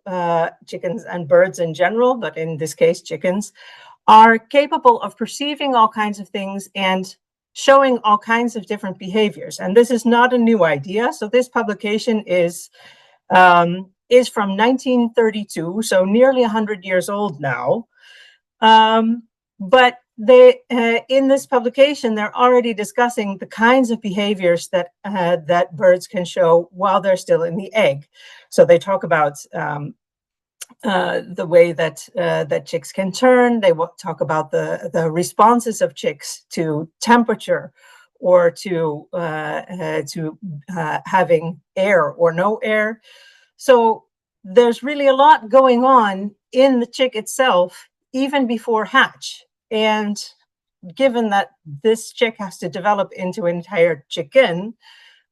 chickens and birds in general, but in this case, chickens, are capable of perceiving all kinds of things and showing all kinds of different behaviors. And this is not a new idea. So this publication is from 1932, so nearly 100 years old now. But in this publication, they're already discussing the kinds of behaviors that that birds can show while they're still in the egg. So they talk about the way that that chicks can turn. They talk about the responses of chicks to temperature, or to having air or no air. So there's really a lot going on in the chick itself, even before hatch. And given that this chick has to develop into an entire chicken,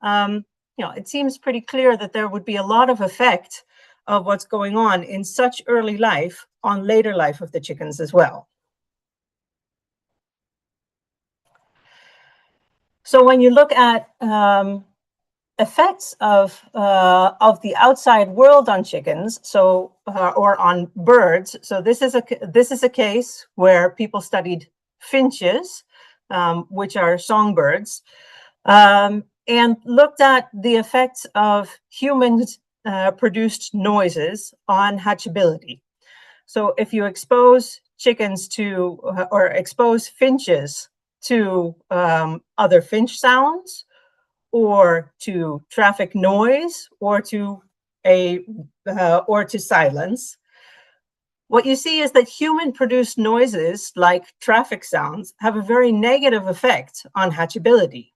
it seems pretty clear that there would be a lot of effect of what's going on in such early life on later life of the chickens as well. So when you look at effects of the outside world on chickens, so or on birds. So this is a case where people studied finches, which are songbirds, and looked at the effects of humans produced noises on hatchability. So if you expose chickens to or expose finches to other finch sounds, or to traffic noise, or to silence, what you see is that human-produced noises like traffic sounds have a very negative effect on hatchability.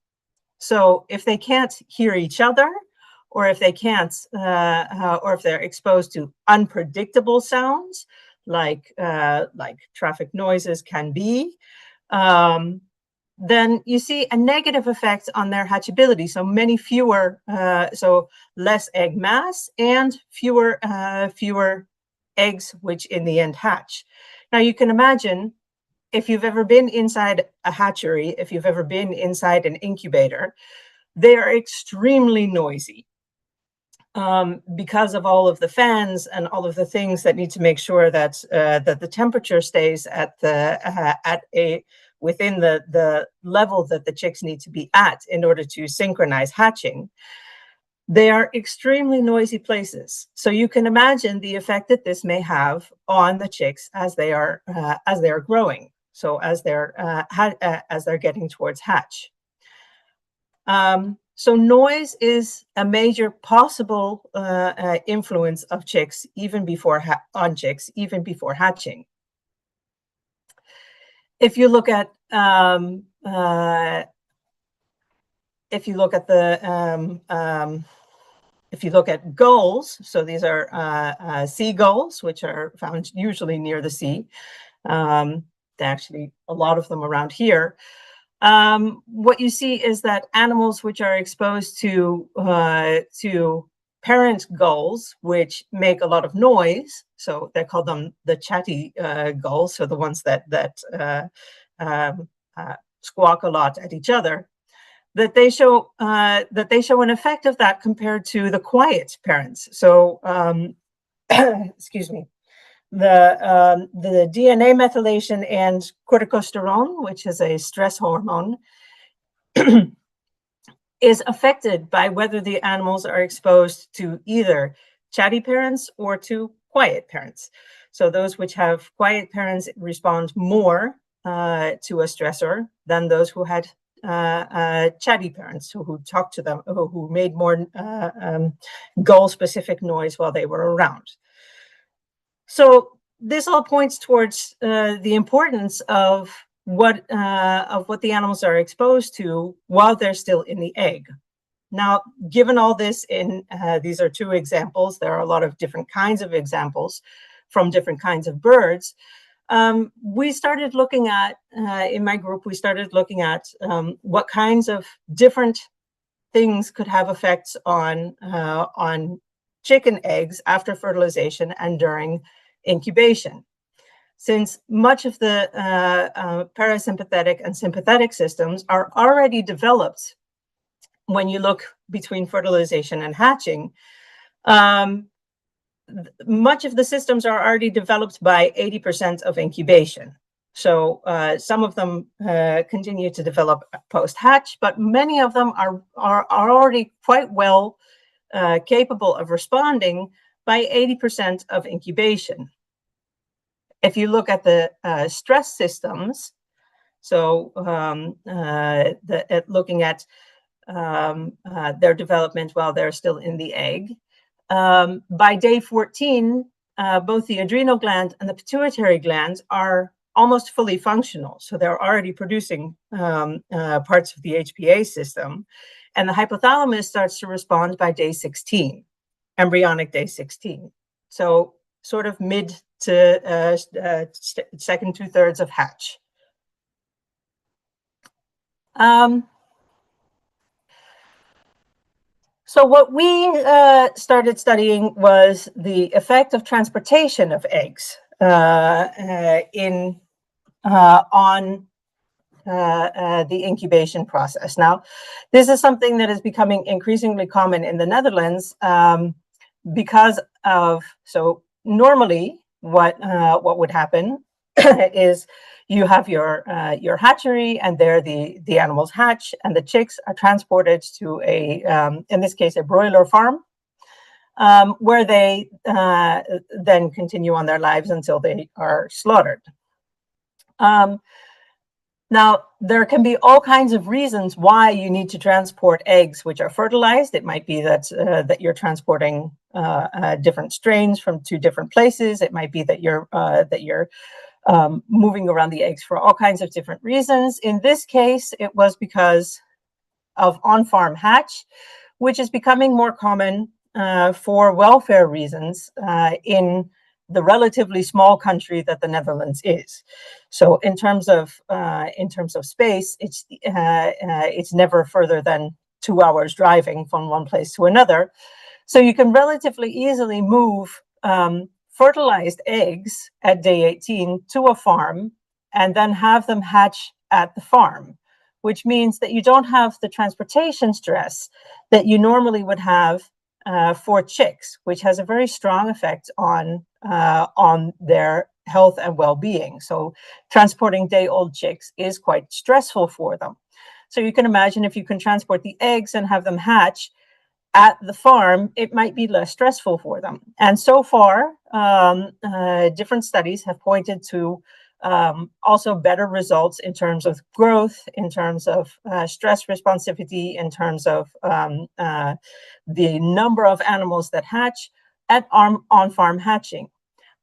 So if they can't hear each other, or if they can't, or if they're exposed to unpredictable sounds like traffic noises can be, then you see a negative effect on their hatchability. So many fewer, so less egg mass and fewer eggs, which in the end hatch. Now you can imagine, if you've ever been inside a hatchery, if you've ever been inside an incubator, they are extremely noisy because of all of the fans and all of the things that need to make sure that that the temperature stays at within the level that the chicks need to be at in order to synchronize hatching. They are extremely noisy places. So you can imagine the effect that this may have on the chicks as they are growing. So as they're getting towards hatch. So noise is a major possible influence of chicks even before hatching. If you look at gulls, so these are seagulls, which are found usually near the sea. Actually, a lot of them around here. What you see is that animals which are exposed to parent gulls, which make a lot of noise, so they call them the chatty gulls, so the ones that squawk a lot at each other, that they show an effect of that compared to the quiet parents. So, excuse me. The DNA methylation and corticosterone, which is a stress hormone, is affected by whether the animals are exposed to either chatty parents or to quiet parents. So those which have quiet parents respond more to a stressor than those who had chatty parents who talked to them, who made more goal-specific noise while they were around. So this all points towards the importance of what the animals are exposed to while they're still in the egg. Now, given all this, these are two examples. There are a lot of different kinds of examples from different kinds of birds. We started looking at, in my group, what kinds of different things could have effects on chicken eggs after fertilization and during incubation. Since much of the parasympathetic and sympathetic systems are already developed when you look between fertilization and hatching, much of the systems are already developed by 80% of incubation. So some of them continue to develop post-hatch, but many of them are already quite well capable of responding by 80% of incubation. If you look at the stress systems, So looking at their development while they're still in the egg. By day 14, both the adrenal gland and the pituitary glands are almost fully functional. So they're already producing parts of the HPA system. And the hypothalamus starts to respond by day 16, embryonic day 16. So sort of mid to second 2/3 of hatch. So what we started studying was the effect of transportation of eggs on the incubation process. Now, this is something that is becoming increasingly common in the Netherlands because of, so normally what would happen is you have your hatchery, and there the animals hatch, and the chicks are transported to a, in this case, a broiler farm, where they then continue on their lives until they are slaughtered. Now, there can be all kinds of reasons why you need to transport eggs which are fertilized. It might be that that you're transporting different strains from two different places. It might be that you're moving around the eggs for all kinds of different reasons. In this case, it was because of on-farm hatch, which is becoming more common for welfare reasons in the relatively small country that the Netherlands is. So in terms of space, it's never further than 2 hours driving from one place to another. So you can relatively easily move fertilized eggs at day 18 to a farm and then have them hatch at the farm, which means that you don't have the transportation stress that you normally would have for chicks, which has a very strong effect on their health and well-being. So transporting day-old chicks is quite stressful for them. So you can imagine if you can transport the eggs and have them hatch at the farm, it might be less stressful for them. And so far, different studies have pointed to also better results in terms of growth, in terms of stress responsivity, in terms of the number of animals that hatch at on-farm hatching.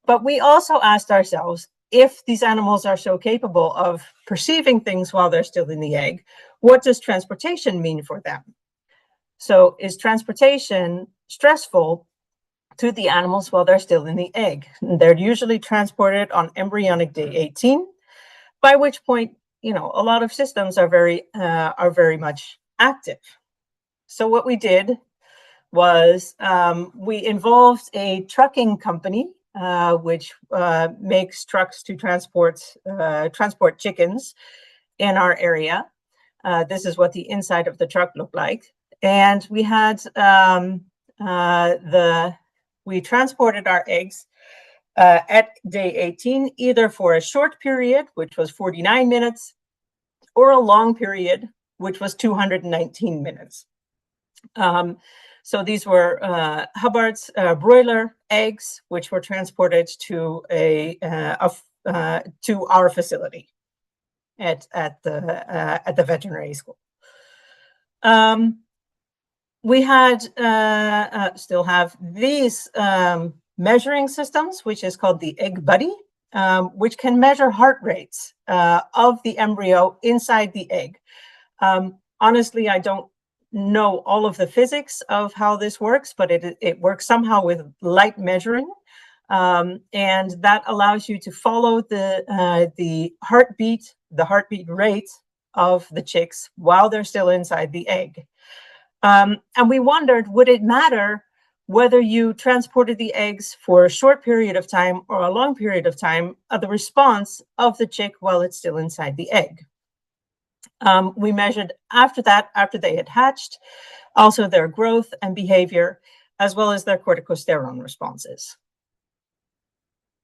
But we also asked ourselves, if these animals are so capable of perceiving things while they're still in the egg, what does transportation mean for them? So is transportation stressful to the animals while they're still in the egg? They're usually transported on embryonic day 18, by which point, you know, a lot of systems are very much active. So what we did was we involved a trucking company, which makes trucks to transport chickens in our area. This is what the inside of the truck looked like. And we had we transported our eggs at day 18, either for a short period, which was 49 minutes, or a long period, which was 219 minutes. So these were Hubbard's broiler eggs, which were transported to to our facility at the veterinary school. We had still have these measuring systems, which is called the Egg Buddy, which can measure heart rates of the embryo inside the egg. Honestly, I don't know all of the physics of how this works, but it works somehow with light measuring, and that allows you to follow the heartbeat rate of the chicks while they're still inside the egg. And we wondered, would it matter whether you transported the eggs for a short period of time or a long period of time, the response of the chick while it's still inside the egg? We measured after they had hatched, also their growth and behavior, as well as their corticosterone responses.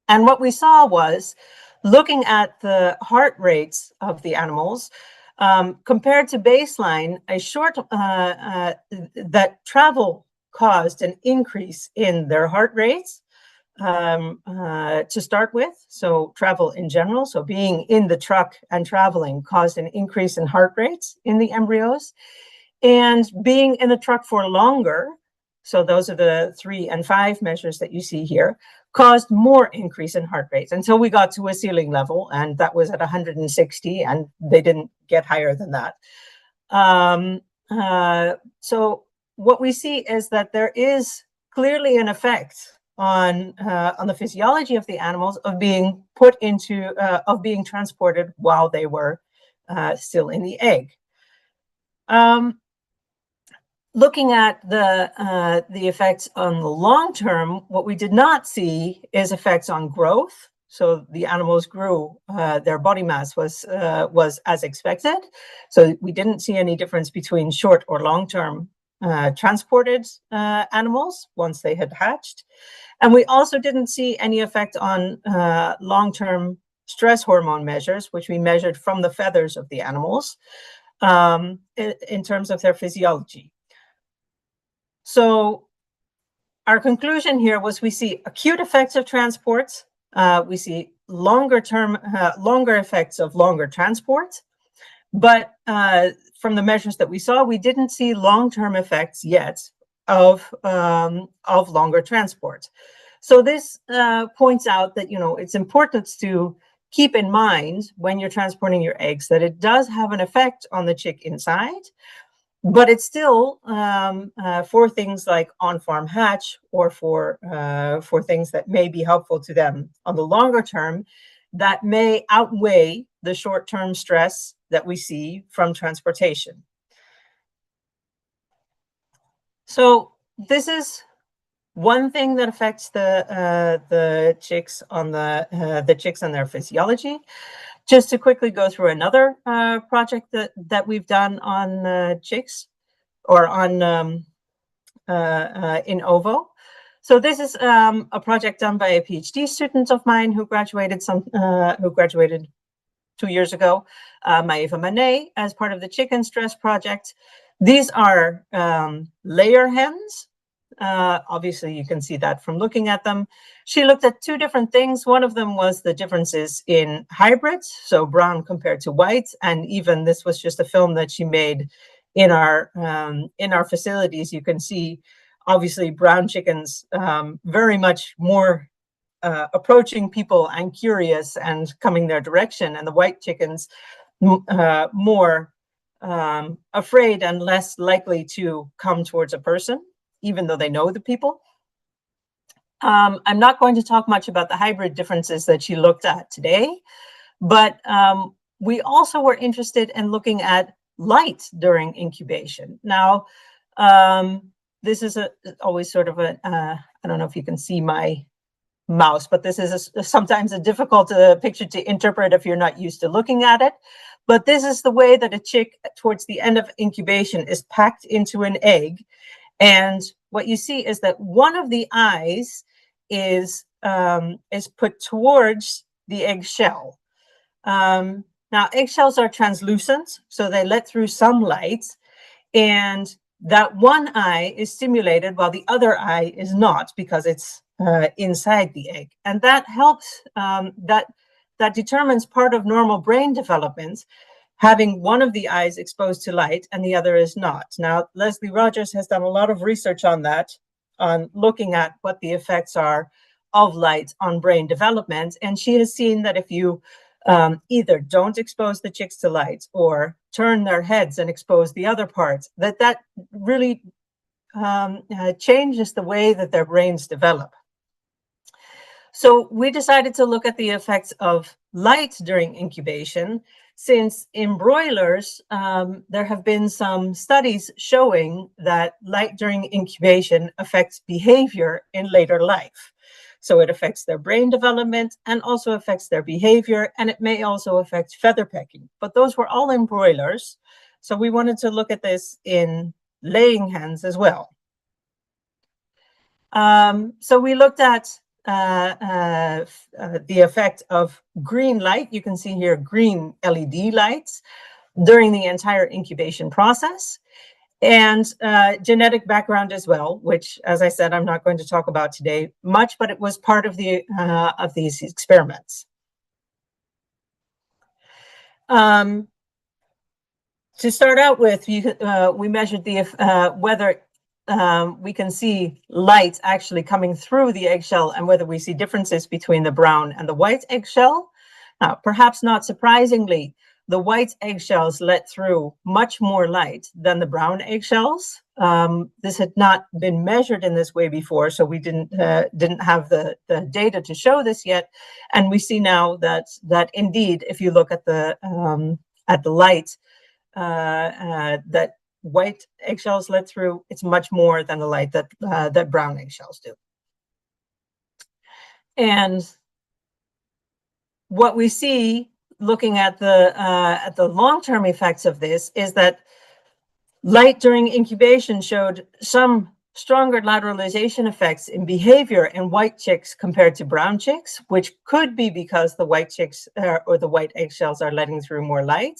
And what we saw was, looking at the heart rates of the animals, compared to baseline, a short that travel caused an increase in their heart rates, to start with. So travel in general, so being in the truck and traveling caused an increase in heart rates in the embryos. And being in the truck for longer, so those are the 3 and 5 measures that you see here, caused more increase in heart rates until we got to a ceiling level, and that was at 160, and they didn't get higher than that. So what we see is that there is clearly an effect on the physiology of the animals of being put into of being transported while they were still in the egg. Looking at the effects on the long term, what we did not see is effects on growth. So the animals grew; their body mass was as expected. So we didn't see any difference between short or long term transported animals once they had hatched. And we also didn't see any effect on long-term stress hormone measures, which we measured from the feathers of the animals in terms of their physiology. So our conclusion here was we see acute effects of transports. We see longer effects of longer transports. But from the measures that we saw, we didn't see long-term effects yet of longer transport. So this points out that, it's important to keep in mind when you're transporting your eggs that it does have an effect on the chick inside, but it's still for things like on-farm hatch or for things that may be helpful to them on the longer term that may outweigh the short-term stress that we see from transportation. So this is one thing that affects the chicks on the chicks and their physiology. Just to quickly go through another project that we've done on chicks or on in ovo. So this is a project done by a PhD student of mine who graduated 2 years ago, Maeva Manet, as part of the Chicken Stress Project. These are layer hens. Obviously, you can see that from looking at them. She looked at 2 different things. One of them was the differences in hybrids, so brown compared to white. And even this was just a film that she made in our facilities. You can see, obviously, brown chickens very much more approaching people and curious and coming their direction, and the white chickens more afraid and less likely to come towards a person, even though they know the people. I'm not going to talk much about the hybrid differences that she looked at today, but we also were interested in looking at light during incubation. Now, this is always sort of I don't know if you can see my mouse, but this is sometimes a difficult picture to interpret if you're not used to looking at it. But this is the way that a chick towards the end of incubation is packed into an egg. And what you see is that one of the eyes is put towards the eggshell. Now, eggshells are translucent, so they let through some light, and that one eye is stimulated while the other eye is not, because it's inside the egg. And that helps, that determines part of normal brain development, having one of the eyes exposed to light and the other is not. Now, Leslie Rogers has done a lot of research on that, on looking at what the effects are of light on brain development. And she has seen that if you either don't expose the chicks to light or turn their heads and expose the other parts, that really changes the way that their brains develop. So we decided to look at the effects of light during incubation, since in broilers, there have been some studies showing that light during incubation affects behavior in later life. So it affects their brain development and also affects their behavior, and it may also affect feather pecking. But those were all in broilers. So we wanted to look at this in laying hens as well. So we looked at the effect of green light. You can see here green LED lights during the entire incubation process. and genetic background as well, which, as I said, I'm not going to talk about today much, but it was part of these experiments. To start out with, we measured whether we can see light actually coming through the eggshell and whether we see differences between the brown and the white eggshell. Now, perhaps not surprisingly, the white eggshells let through much more light than the brown eggshells. This had not been measured in this way before, so we didn't have the data to show this yet. And we see now that indeed, if you look at the light that white eggshells let through, it's much more than the light that brown eggshells do. And what we see, looking at the long-term effects of this, is that light during incubation showed some stronger lateralization effects in behavior in white chicks compared to brown chicks, which could be because the white chicks or the white eggshells are letting through more light.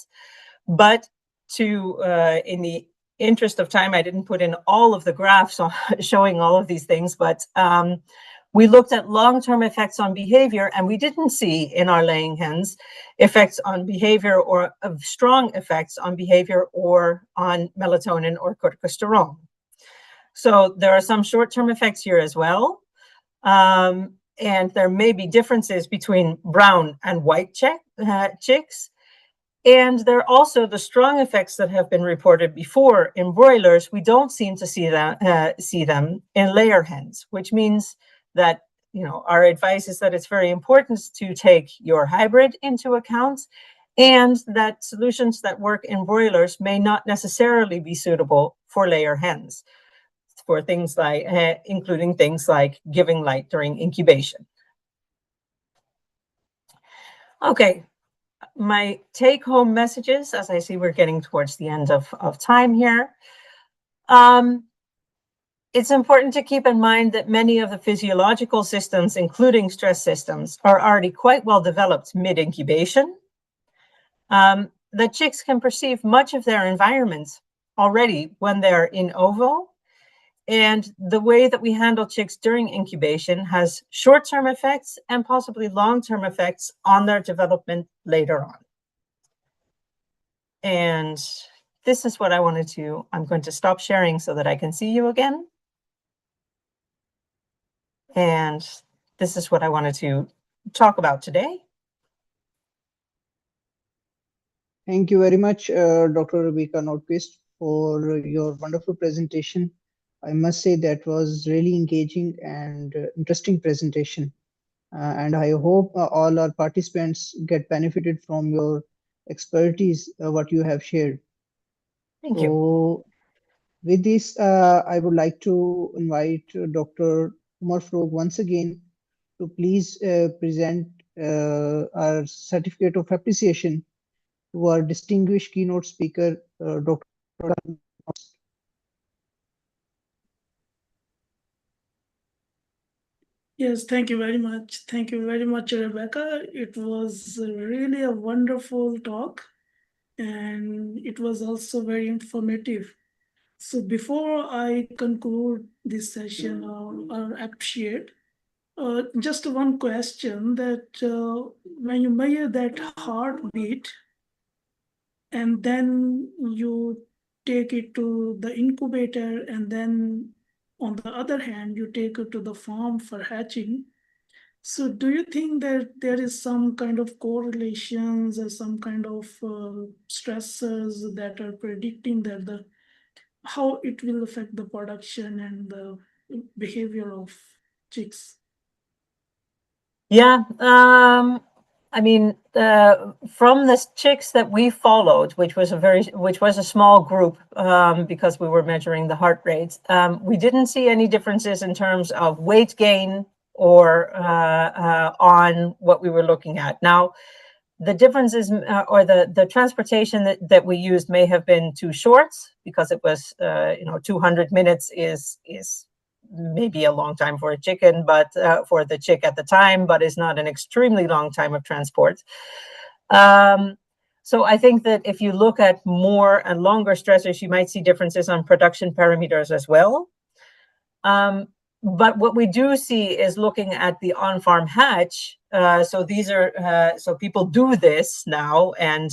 But in the interest of time, I didn't put in all of the graphs showing all of these things, but we looked at long-term effects on behavior, and we didn't see in our laying hens effects on behavior or strong effects on behavior or on melatonin or corticosterone. So there are some short-term effects here as well. And there may be differences between brown and white chicks. And there are also the strong effects that have been reported before in broilers. We don't seem to see them in layer hens, which means that, our advice is that it's very important to take your hybrid into account, and that solutions that work in broilers may not necessarily be suitable for layer hens, for things like, including things like giving light during incubation. Okay. My take-home messages, as I see we're getting towards the end of time here. It's important to keep in mind that many of the physiological systems, including stress systems, are already quite well developed mid-incubation. The chicks can perceive much of their environment already when they're in ovo. And the way that we handle chicks during incubation has short-term effects and possibly long-term effects on their development later on. And this is what I wanted to, I'm going to stop sharing so that I can see you again. And this is what I wanted to talk about today. Thank you very much, Dr. Rebecca Nordquist, for your wonderful presentation. I must say that was really engaging and interesting presentation. And I hope all our participants get benefited from your expertise, what you have shared. Thank you. With this, I would like to invite Dr. Umar Farooq once again to please present our certificate of appreciation to our distinguished keynote speaker, Dr. Yes, thank you very much. Thank you very much, Rebecca. It was really a wonderful talk, and it was also very informative. So before I conclude this session or appreciate, just one question that when you measure that heartbeat and then you take it to the incubator, and then on the other hand, you take it to the farm for hatching. So do you think that there is some kind of correlations or some kind of stressors that are predicting that how it will affect the production and the behavior of chicks? Yeah, I mean, from the chicks that we followed, which was a small group, because we were measuring the heart rates, we didn't see any differences in terms of weight gain or on what we were looking at. Now, the differences or the transportation that we used may have been too short, because it was 200 minutes is maybe a long time for a chicken, but for the chick at the time, but is not an extremely long time of transport. So I think that if you look at more and longer stressors, you might see differences on production parameters as well. But what we do see is looking at the on-farm hatch. So these are so people do this now and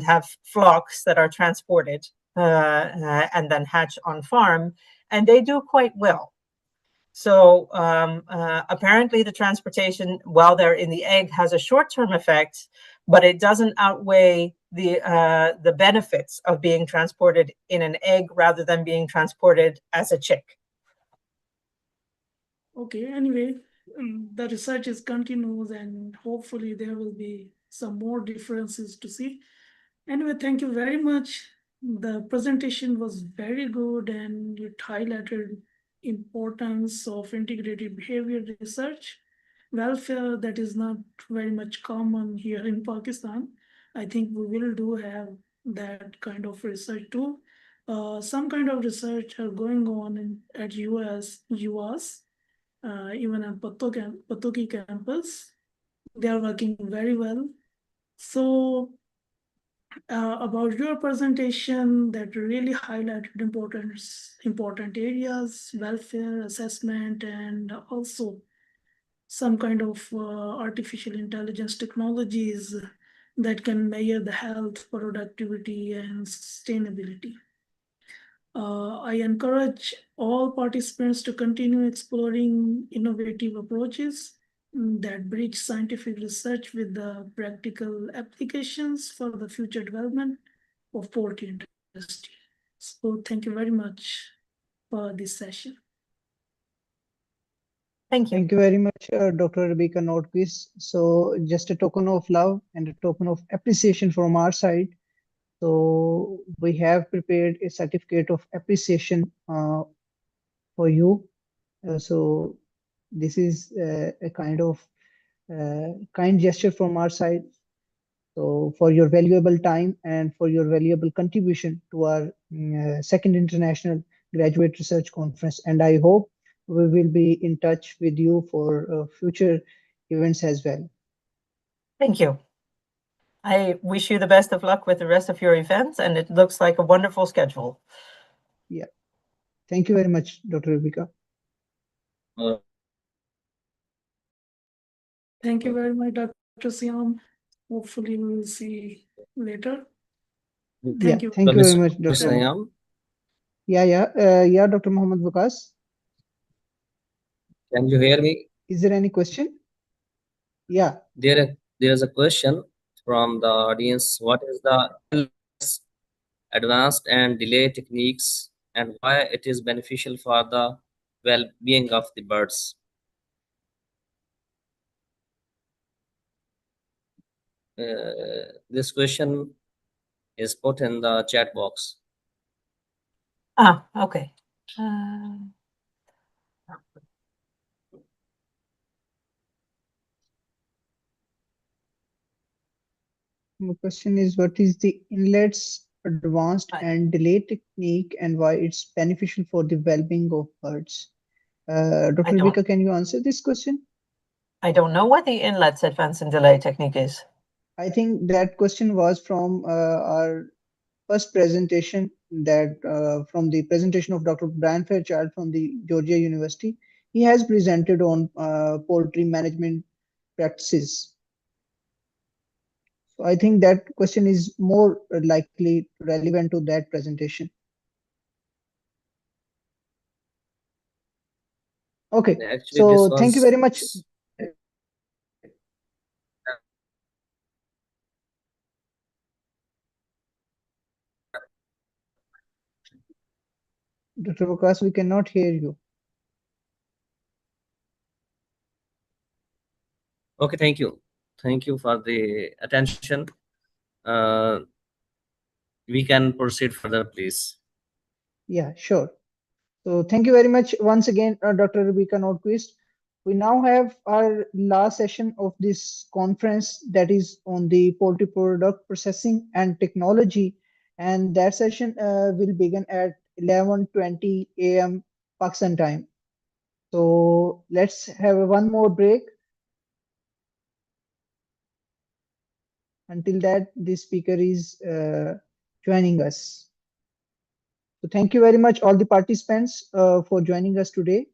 have flocks that are transported and then hatch on farm, and they do quite well. So apparently the transportation while they're in the egg has a short-term effect, but it doesn't outweigh the benefits of being transported in an egg rather than being transported as a chick. Okay, anyway, the research is continues and hopefully there will be some more differences to see. Anyway, thank you very much. The presentation was very good and it highlighted importance of integrated behavior research, welfare that is not very much common here in Pakistan. I think we will do have that kind of research too. Some kind of research are going on at US, even at Patoki campus. They are working very well. So about your presentation that really highlighted important areas, welfare assessment, and also some kind of artificial intelligence technologies that can measure the health, productivity, and sustainability. I encourage all participants to continue exploring innovative approaches that bridge scientific research with the practical applications for the future development of poultry industry. So thank you very much for this session. Thank you. Thank you very much, Dr. Rebecca Nordquist. So just a token of love and a token of appreciation from our side. So we have prepared a certificate of appreciation for you. So this is a kind of kind gesture from our side. So for your valuable time and for your valuable contribution to our second international graduate research conference. And I hope we will be in touch with you for future events as well. Thank you. I wish you the best of luck with the rest of your events, and it looks like a wonderful schedule. Yeah. Thank you very much, Dr. Rebecca. Thank you very much, Dr. Siam. Hopefully we will see later. Thank you. Thank you very much, Dr. Sayam. Yeah, Dr. Mohammed Bukas. Can you hear me? Is there any question? Yeah. There's a question from the audience. What is the advanced and delay techniques and why it is beneficial for the well-being of the birds? This question is put in the chat box. Okay. My question is, what is the inlet's advanced and delay technique and why it's beneficial for the well-being of birds? Dr. Rebecca, can you answer this question? I don't know what the inlet's advanced and delay technique is. I think that question was from our first presentation that from the presentation of Dr. Brian Fairchild from the Georgia University. He has presented on poultry management practices. So I think that question is more likely relevant to that presentation. Okay, Actually, so thank you very much. Dr. Vikas, we cannot hear you. Okay, thank you. Thank you for the attention. We can proceed further, please. Yeah, sure. So thank you very much once again, Dr. Rebecca Nordquist. We now have our last session of this conference that is on the poultry product processing and technology. And that session will begin at 11:20 a.m. Pakistan time. So let's have one more break. Until that, this speaker is joining us. So thank you very much, all the participants, for joining us today.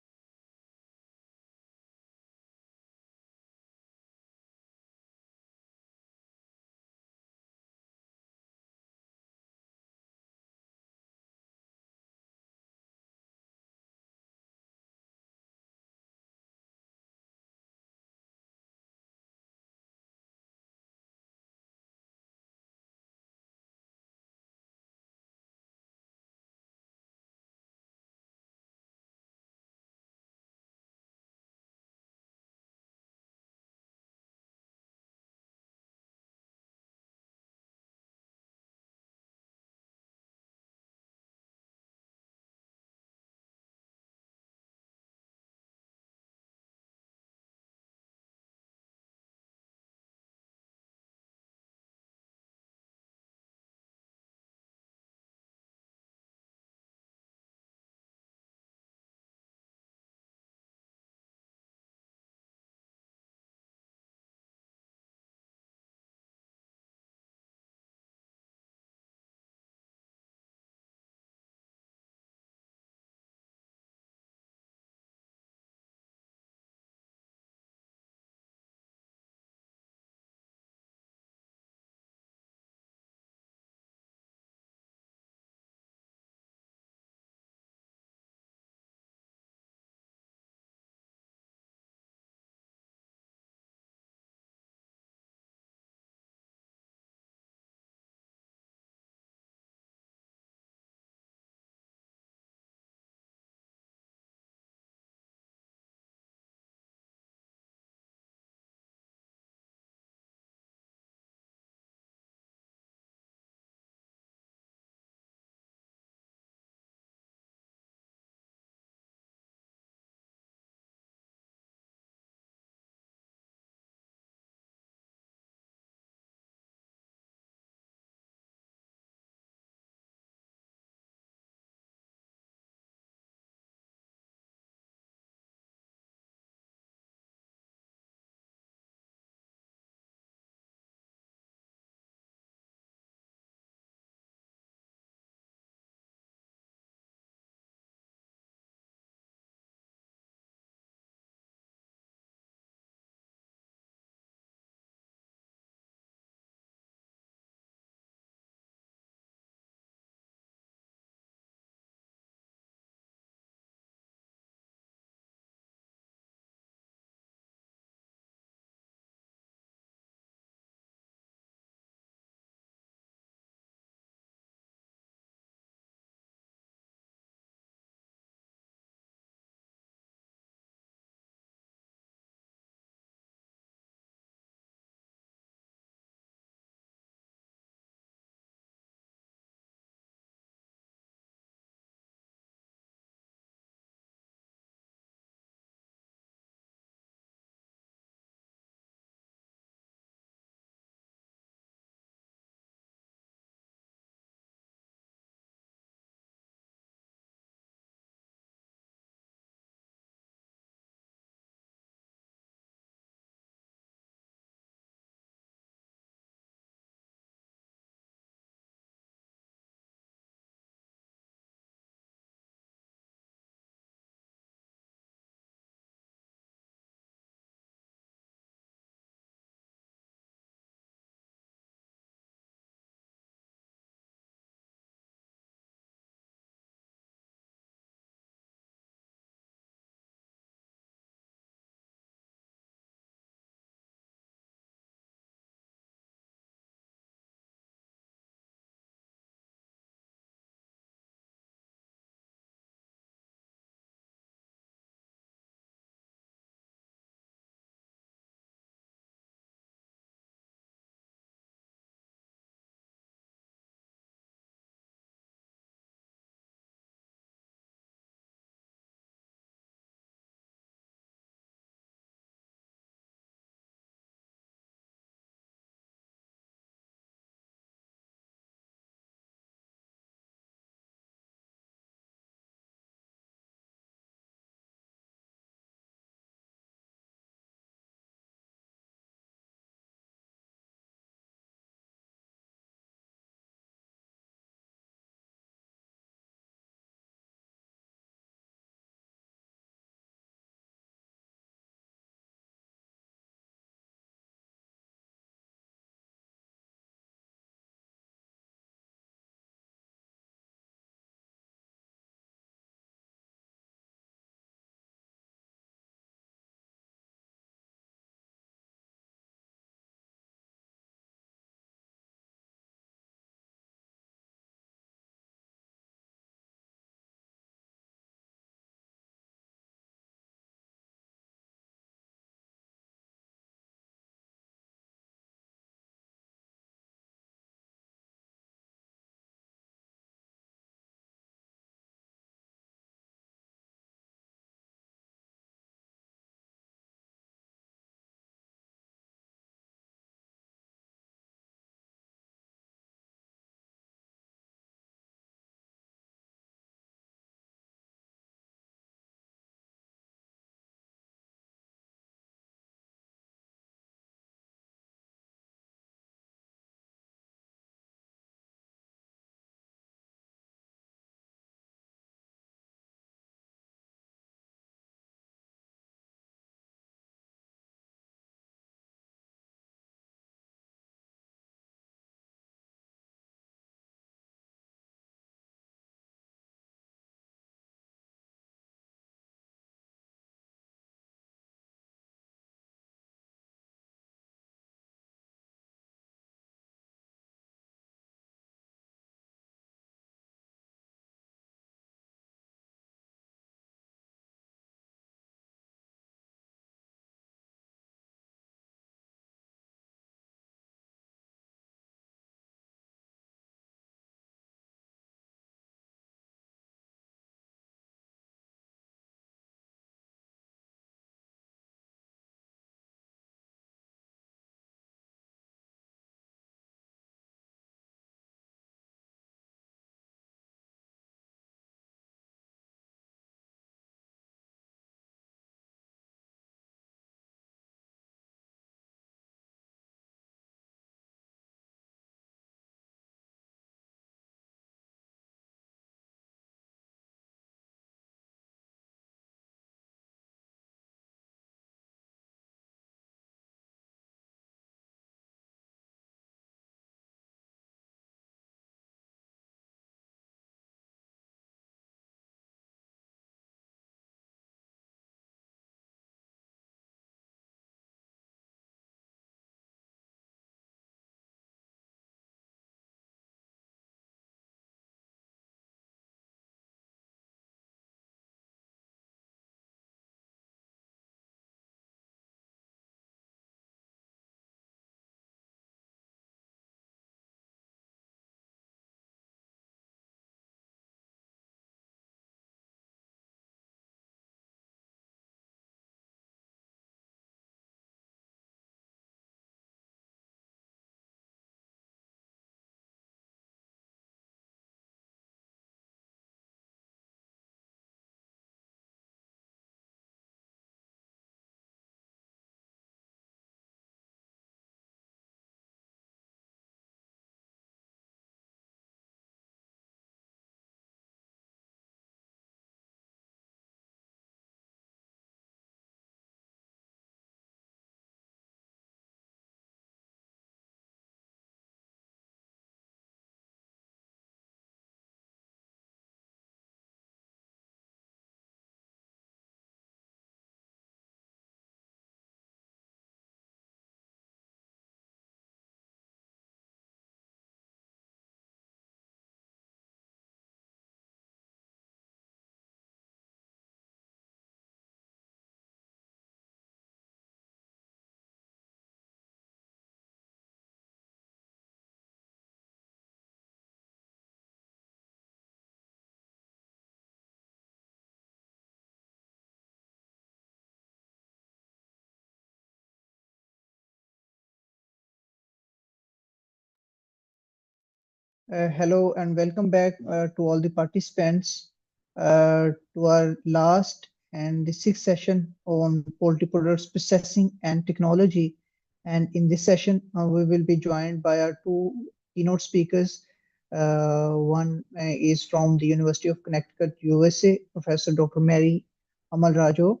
Hello and welcome back to all the participants to our last and the sixth session on poultry products processing and technology. And in this session, we will be joined by our two keynote speakers. One is from the University of Connecticut, USA, Professor Dr. Mary Amalrajo.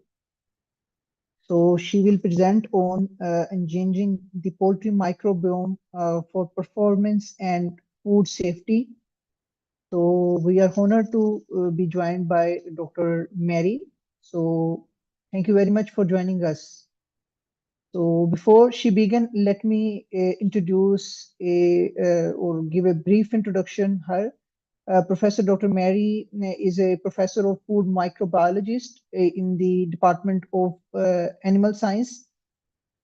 So she will present on engineering the poultry microbiome for performance and food safety. So we are honored to be joined by Dr. Mary. So thank you very much for joining us. So before she begin, let me introduce or give a brief introduction her. Professor Dr. Mary is a professor of food microbiologist in the Department of Animal Science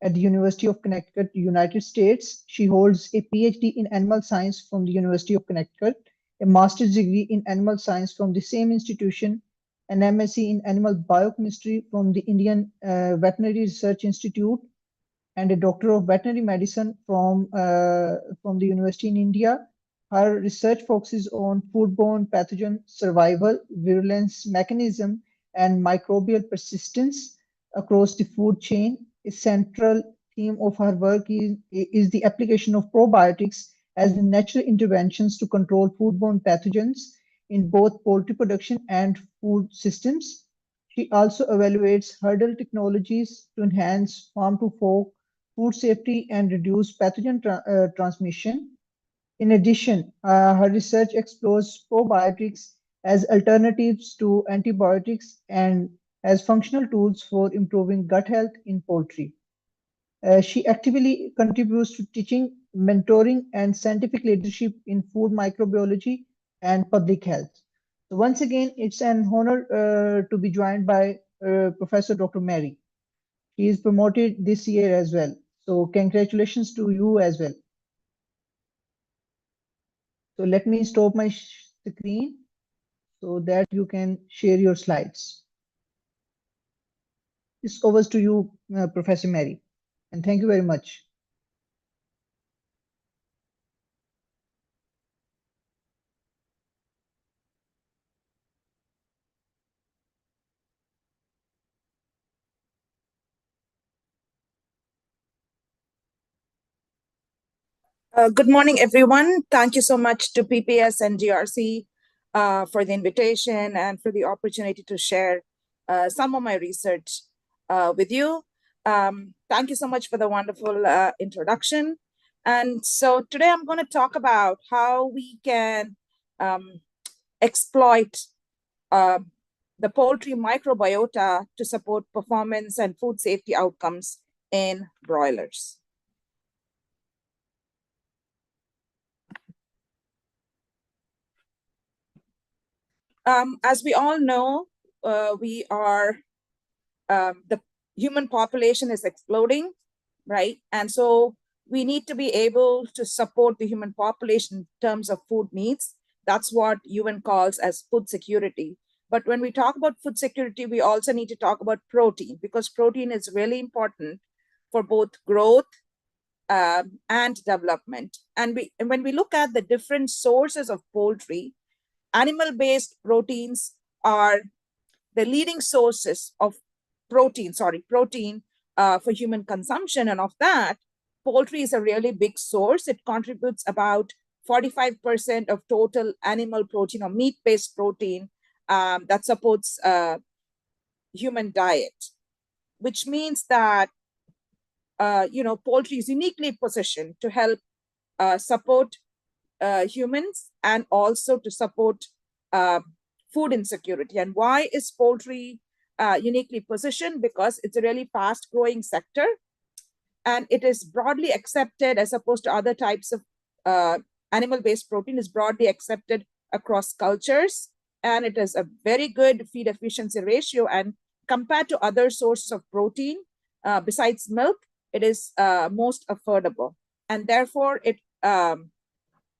at the University of Connecticut, United States. She holds a PhD in animal science from the University of Connecticut, a master's degree in animal science from the same institution, an MSc in animal biochemistry from the Indian Veterinary Research Institute, and a Doctor of Veterinary Medicine from the university in India. Her research focuses on foodborne pathogen survival, virulence mechanism, and microbial persistence across the food chain. A central theme of her work is the application of probiotics as natural interventions to control foodborne pathogens in both poultry production and food systems. She also evaluates hurdle technologies to enhance farm to fork food safety and reduce pathogen transmission. In addition, her research explores probiotics as alternatives to antibiotics and as functional tools for improving gut health in poultry. She actively contributes to teaching, mentoring, and scientific leadership in food microbiology and public health. So once again, it's an honor to be joined by Professor Dr. Mary. He is promoted this year as well. So congratulations to you as well. So let me stop my screen so that you can share your slides. It's over to you, Professor Mary, and thank you very much. Good morning, everyone. Thank you so much to PPS and GRC for the invitation and for the opportunity to share some of my research with you. Thank you so much for the wonderful introduction. And so today I'm going to talk about how we can exploit the poultry microbiota to support performance and food safety outcomes in broilers. As we all know, the human population is exploding, right? And so we need to be able to support the human population in terms of food needs. That's what UN calls as food security. But when we talk about food security, we also need to talk about protein, because protein is really important for both growth and development. And when we look at the different sources of poultry, animal-based proteins are the leading sources of protein for human consumption. And of that, poultry is a really big source. It contributes about 45% of total animal protein or meat-based protein that supports human diet, which means that poultry is uniquely positioned to help support humans and also to support food insecurity. And why is poultry uniquely positioned? Because it's a really fast growing sector and it is broadly accepted, as opposed to other types of animal-based protein, is broadly accepted across cultures. And it is a very good feed efficiency ratio. And compared to other sources of protein, besides milk, it is most affordable. And therefore, it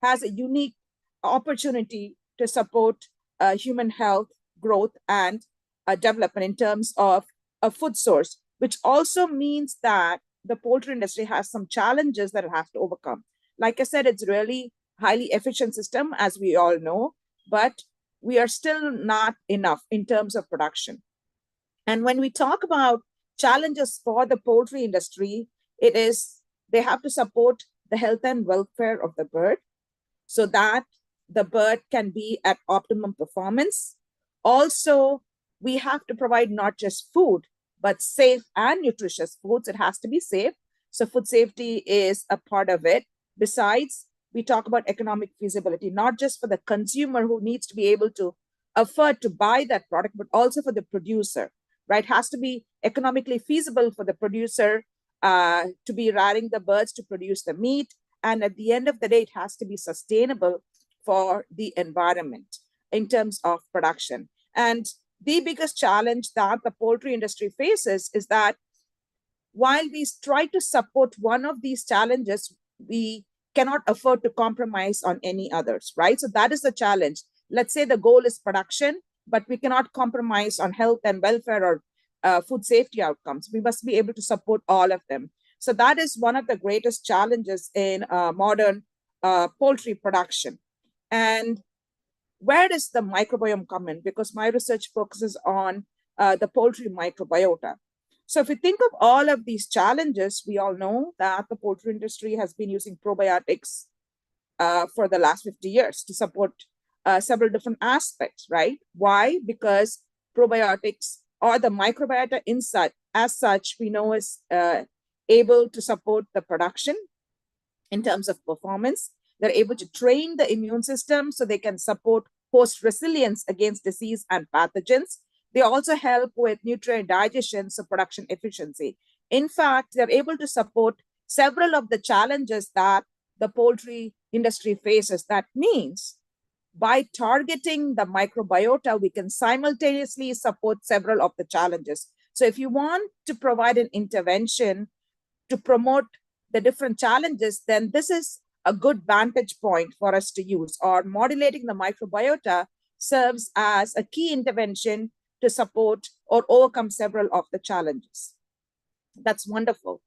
has a unique opportunity to support human health, growth, and development in terms of a food source, which also means that the poultry industry has some challenges that it has to overcome. Like I said, it's really highly efficient system, as we all know, but we are still not enough in terms of production. And when we talk about challenges for the poultry industry, it is they have to support the health and welfare of the bird so that the bird can be at optimum performance. Also, we have to provide not just food, but safe and nutritious foods. It has to be safe. So food safety is a part of it. Besides, we talk about economic feasibility, not just for the consumer who needs to be able to afford to buy that product, but also for the producer, right? It has to be economically feasible for the producer to be rearing the birds to produce the meat. And at the end of the day, it has to be sustainable for the environment in terms of production. And the biggest challenge that the poultry industry faces is that while we try to support one of these challenges, we cannot afford to compromise on any others, right? So that is the challenge. Let's say the goal is production, but we cannot compromise on health and welfare or food safety outcomes. We must be able to support all of them. So that is one of the greatest challenges in modern poultry production. And where does the microbiome come in? Because my research focuses on the poultry microbiota. So if we think of all of these challenges, we all know that the poultry industry has been using probiotics for the last 50 years to support several different aspects, right? Why? Because probiotics or the microbiota inside, as such, we know is able to support the production in terms of performance. They're able to train the immune system so they can support host resilience against disease and pathogens. They also help with nutrient digestion, so production efficiency. In fact, they're able to support several of the challenges that the poultry industry faces. That means by targeting the microbiota, we can simultaneously support several of the challenges. So if you want to provide an intervention to promote the different challenges, then this is a good vantage point for us to use. Or modulating the microbiota serves as a key intervention to support or overcome several of the challenges. That's wonderful.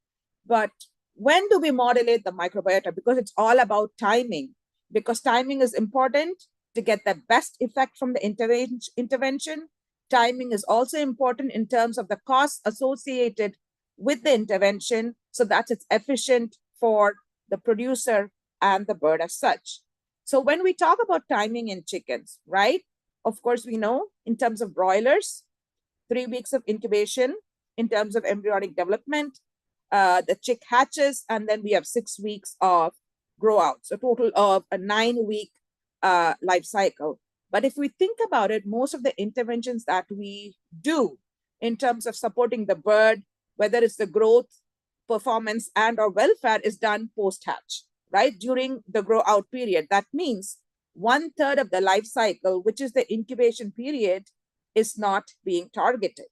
But when do we modulate the microbiota? Because it's all about timing, because timing is important to get the best effect from the intervention. Timing is also important in terms of the costs associated with the intervention so that it's efficient for the producer and the bird as such. So when we talk about timing in chickens, right? Of course, we know in terms of broilers, 3 weeks of incubation. In terms of embryonic development, the chick hatches, and then we have 6 weeks of grow out. So total of a 9-week life cycle. But if we think about it, most of the interventions that we do in terms of supporting the bird, whether it's the growth, performance, and or welfare, is done post-hatch, right? During the grow out period. That means 1/3 of the life cycle, which is the incubation period, is not being targeted.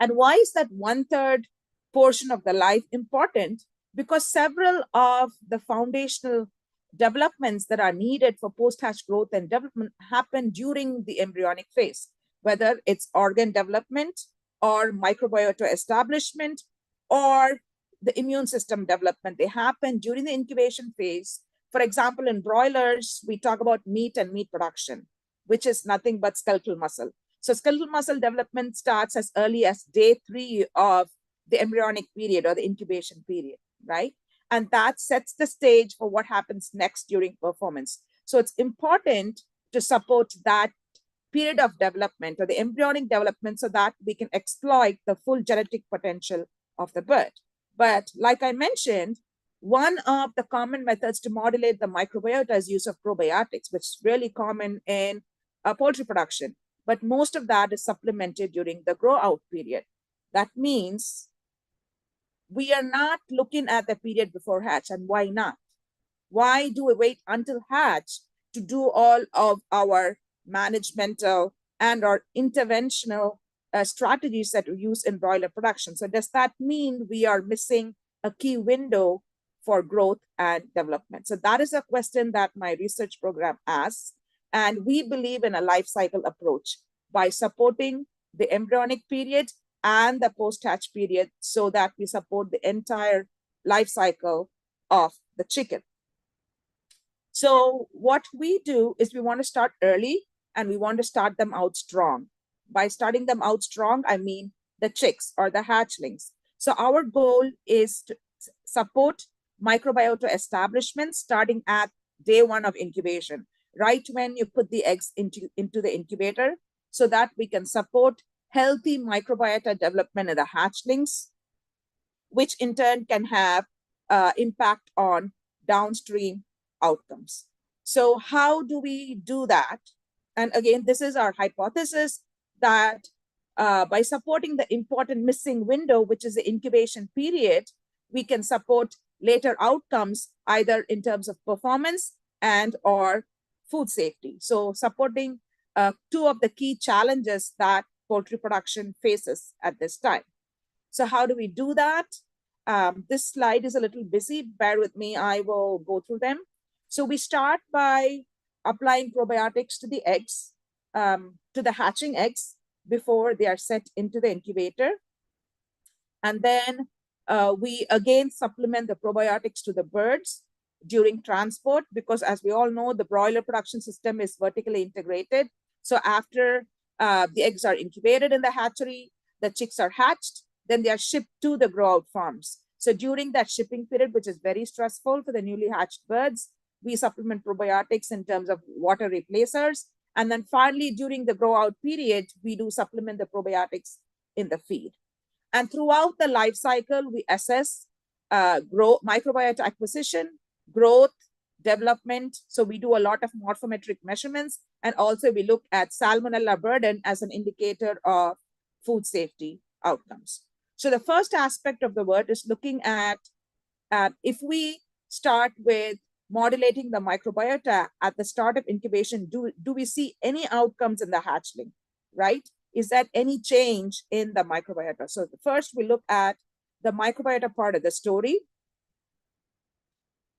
And why is that 1/3 portion of the life important? Because several of the foundational developments that are needed for post-hatch growth and development happen during the embryonic phase, whether it's organ development or microbiota establishment or the immune system development. They happen during the incubation phase. For example, in broilers, we talk about meat and meat production, which is nothing but skeletal muscle. So skeletal muscle development starts as early as day 3 of the embryonic period or the incubation period, right? And that sets the stage for what happens next during performance. So it's important to support that period of development or the embryonic development so that we can exploit the full genetic potential of the bird. But like I mentioned, one of the common methods to modulate the microbiota is use of probiotics, which is really common in poultry production. But most of that is supplemented during the grow out period. That means we are not looking at the period before hatch. And why not? Why do we wait until hatch to do all of our managemental and or interventional strategies that we use in broiler production? So does that mean we are missing a key window for growth and development? So that is a question that my research program asks. And we believe in a life cycle approach by supporting the embryonic period and the post-hatch period so that we support the entire life cycle of the chicken. So what we do is we want to start early and we want to start them out strong. By starting them out strong, I mean the chicks or the hatchlings. So our goal is to support microbiota establishment starting at day one of incubation, right when you put the eggs into the incubator, so that we can support healthy microbiota development in the hatchlings, which in turn can have impact on downstream outcomes. So how do we do that? And again, this is our hypothesis that by supporting the important missing window, which is the incubation period, we can support later outcomes, either in terms of performance and or food safety. So supporting two of the key challenges that poultry production faces at this time. So how do we do that? This slide is a little busy. Bear with me. I will go through them. So we start by applying probiotics to the eggs, to the hatching eggs before they are set into the incubator. And then we again supplement the probiotics to the birds during transport, because as we all know, the broiler production system is vertically integrated. So after the eggs are incubated in the hatchery, the chicks are hatched, then they are shipped to the grow out farms. So during that shipping period, which is very stressful for the newly hatched birds, we supplement probiotics in terms of water replacers. And then finally, during the grow out period, we do supplement the probiotics in the feed. And throughout the life cycle, we assess microbiota acquisition, growth, development. So we do a lot of morphometric measurements. And also we look at salmonella burden as an indicator of food safety outcomes. So the first aspect of the work is looking at if we start with modulating the microbiota at the start of incubation, do we see any outcomes in the hatchling, right? Is that any change in the microbiota? So first we look at the microbiota part of the story.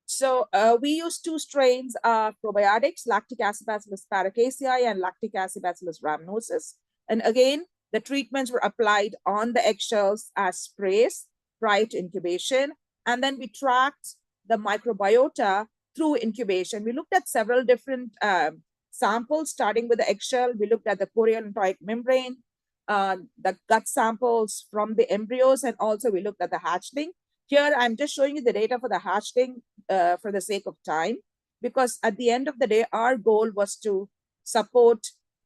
So we use two strains of probiotics, lactic acid-bacillus paracasei and lactic acid-bacillus rhamnosus. And again, the treatments were applied on the eggshells as sprays prior to incubation. And then we tracked the microbiota through incubation. We looked at several different samples, starting with the eggshell. We looked at the choriolentoic membrane, the gut samples from the embryos, and also we looked at the hatchling. Here, I'm just showing you the data for the hatchling for the sake of time, because at the end of the day, our goal was to support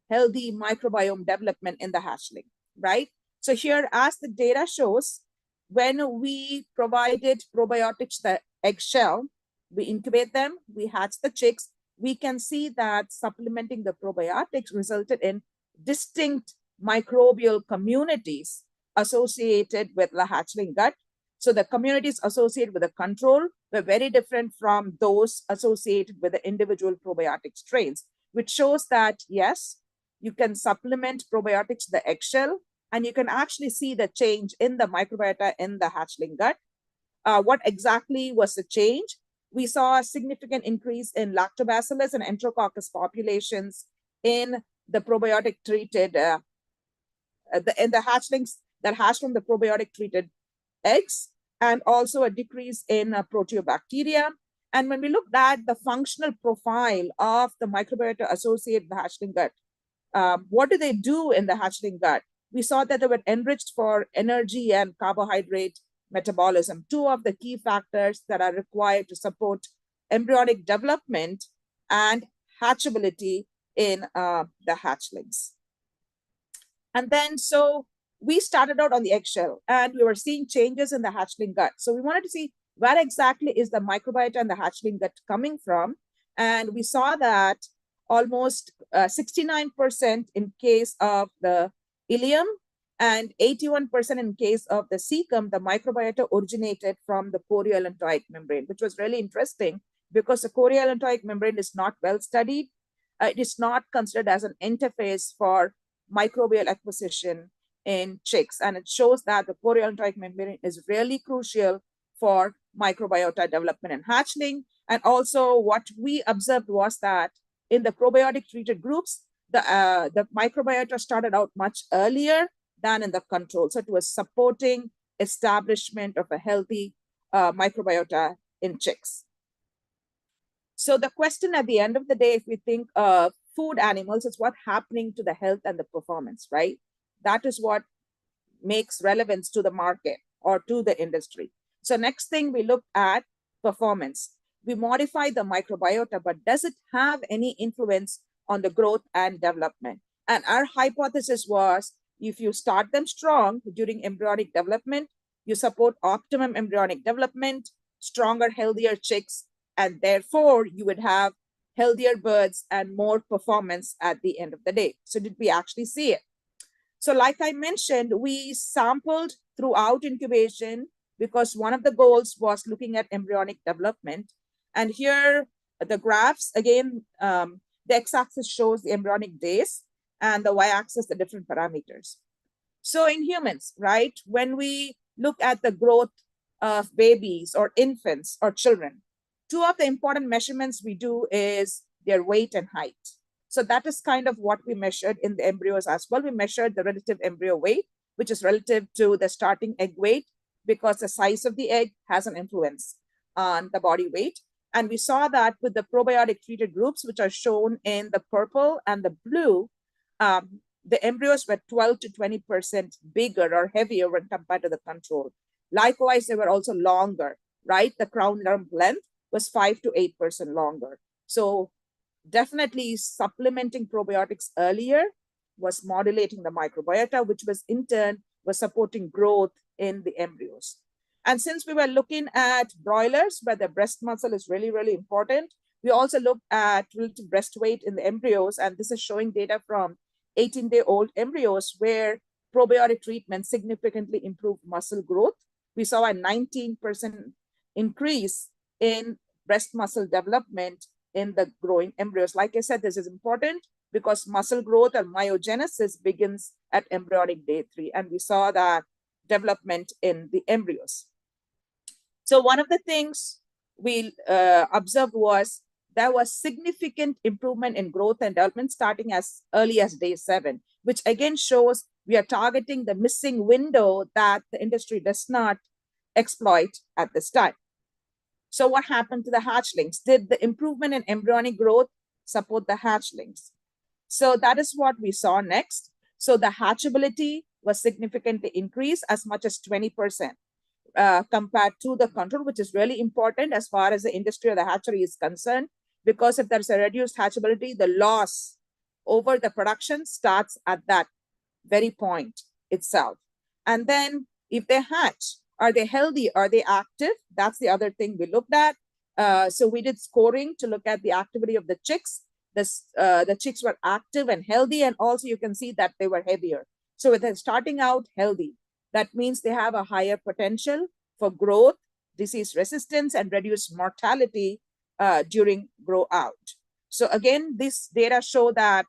healthy microbiome development in the hatchling, right? So here, as the data shows, when we provided probiotics to the eggshell, we incubate them, we hatch the chicks, we can see that supplementing the probiotics resulted in distinct microbial communities associated with the hatchling gut. So the communities associated with the control were very different from those associated with the individual probiotic strains, which shows that, yes, you can supplement probiotics to the eggshell, and you can actually see the change in the microbiota in the hatchling gut. What exactly was the change? We saw a significant increase in lactobacillus and enterococcus populations in the probiotic treated, in the hatchlings that hatched from the probiotic treated eggs, and also a decrease in proteobacteria. And when we looked at the functional profile of the microbiota associated with the hatchling gut, what do they do in the hatchling gut? We saw that they were enriched for energy and carbohydrate metabolism, two of the key factors that are required to support embryonic development and hatchability in the hatchlings. And then, so we started out on the eggshell and we were seeing changes in the hatchling gut. So we wanted to see where exactly is the microbiota and the hatchling gut coming from. And we saw that almost 69% in case of the ileum and 81% in case of the cecum, the microbiota originated from the choriolentoic membrane, which was really interesting because the choriolentoic membrane is not well studied. It is not considered as an interface for microbial acquisition in chicks. And it shows that the choriolentoic membrane is really crucial for microbiota development and hatchling. And also what we observed was that in the probiotic treated groups, the microbiota started out much earlier than in the control. So it was supporting establishment of a healthy microbiota in chicks. So the question at the end of the day, if we think of food animals, is what's happening to the health and the performance, right? That is what makes relevance to the market or to the industry. So next thing we look at performance. We modify the microbiota, but does it have any influence on the growth and development? And our hypothesis was, if you start them strong during embryonic development, you support optimum embryonic development, stronger, healthier chicks, and therefore you would have healthier birds and more performance at the end of the day. So did we actually see it? So like I mentioned, we sampled throughout incubation because one of the goals was looking at embryonic development. And here the graphs, again, the x-axis shows the embryonic days and the y-axis, the different parameters. So in humans, right, when we look at the growth of babies or infants or children, two of the important measurements we do is their weight and height. So that is kind of what we measured in the embryos as well. We measured the relative embryo weight, which is relative to the starting egg weight, because the size of the egg has an influence on the body weight. And we saw that with the probiotic treated groups, which are shown in the purple and the blue, the embryos were 12 to 20% bigger or heavier when compared to the control. Likewise, they were also longer, right? The crown lump length was 5 to 8% longer. So definitely supplementing probiotics earlier was modulating the microbiota, which was in turn was supporting growth in the embryos. And since we were looking at broilers, where the breast muscle is really, really important, we also looked at relative breast weight in the embryos. And this is showing data from 18-day-old embryos where probiotic treatment significantly improved muscle growth. We saw a 19% increase in breast muscle development in the growing embryos. Like I said, this is important because muscle growth or myogenesis begins at embryonic day 3. And we saw that development in the embryos. So one of the things we observed was there was significant improvement in growth and development starting as early as day 7, which again shows we are targeting the missing window that the industry does not exploit at this time. So what happened to the hatchlings? Did the improvement in embryonic growth support the hatchlings? So that is what we saw next. So the hatchability was significantly increased as much as 20% compared to the control, which is really important as far as the industry or the hatchery is concerned, because if there's a reduced hatchability, the loss over the production starts at that very point itself. And then if they hatch, are they healthy? Are they active? That's the other thing we looked at. So we did scoring to look at the activity of the chicks. The chicks were active and healthy, and also you can see that they were heavier. So with them starting out healthy, that means they have a higher potential for growth, disease resistance, and reduced mortality during grow out. So again, this data show that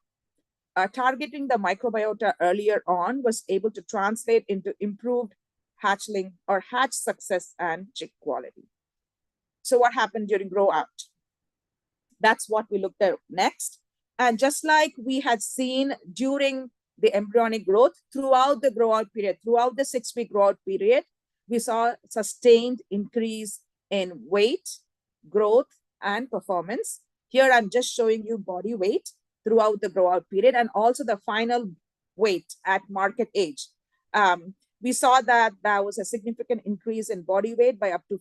targeting the microbiota earlier on was able to translate into improved hatchling or hatch success and chick quality. So what happened during grow out? That's what we looked at next. And just like we had seen during the embryonic growth, throughout the grow out period, throughout the 6-week grow out period, we saw sustained increase in weight, growth, and performance. Here I'm just showing you body weight throughout the grow out period and also the final weight at market age. We saw that there was a significant increase in body weight by up to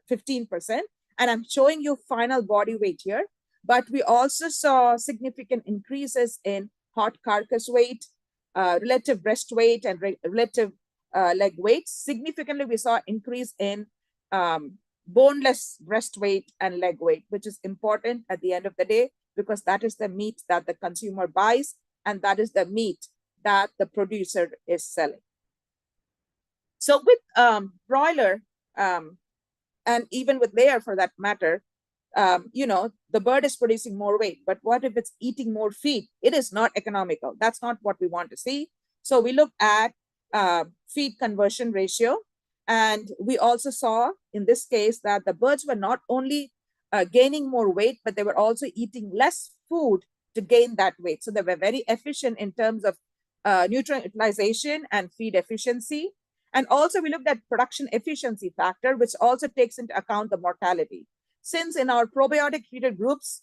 15%. And I'm showing you final body weight here. But we also saw significant increases in hot carcass weight, relative breast weight, and relative leg weight. Significantly, we saw increase in boneless breast weight and leg weight, which is important at the end of the day, because that is the meat that the consumer buys, and that is the meat that the producer is selling. So with broiler, and even with layer for that matter, the bird is producing more weight, but what if it's eating more feed? It is not economical. That's not what we want to see. So we looked at feed conversion ratio, and we also saw in this case that the birds were not only gaining more weight, but they were also eating less food to gain that weight. So they were very efficient in terms of nutrient utilization and feed efficiency. And also we looked at production efficiency factor, which also takes into account the mortality. since in our probiotic treated groups,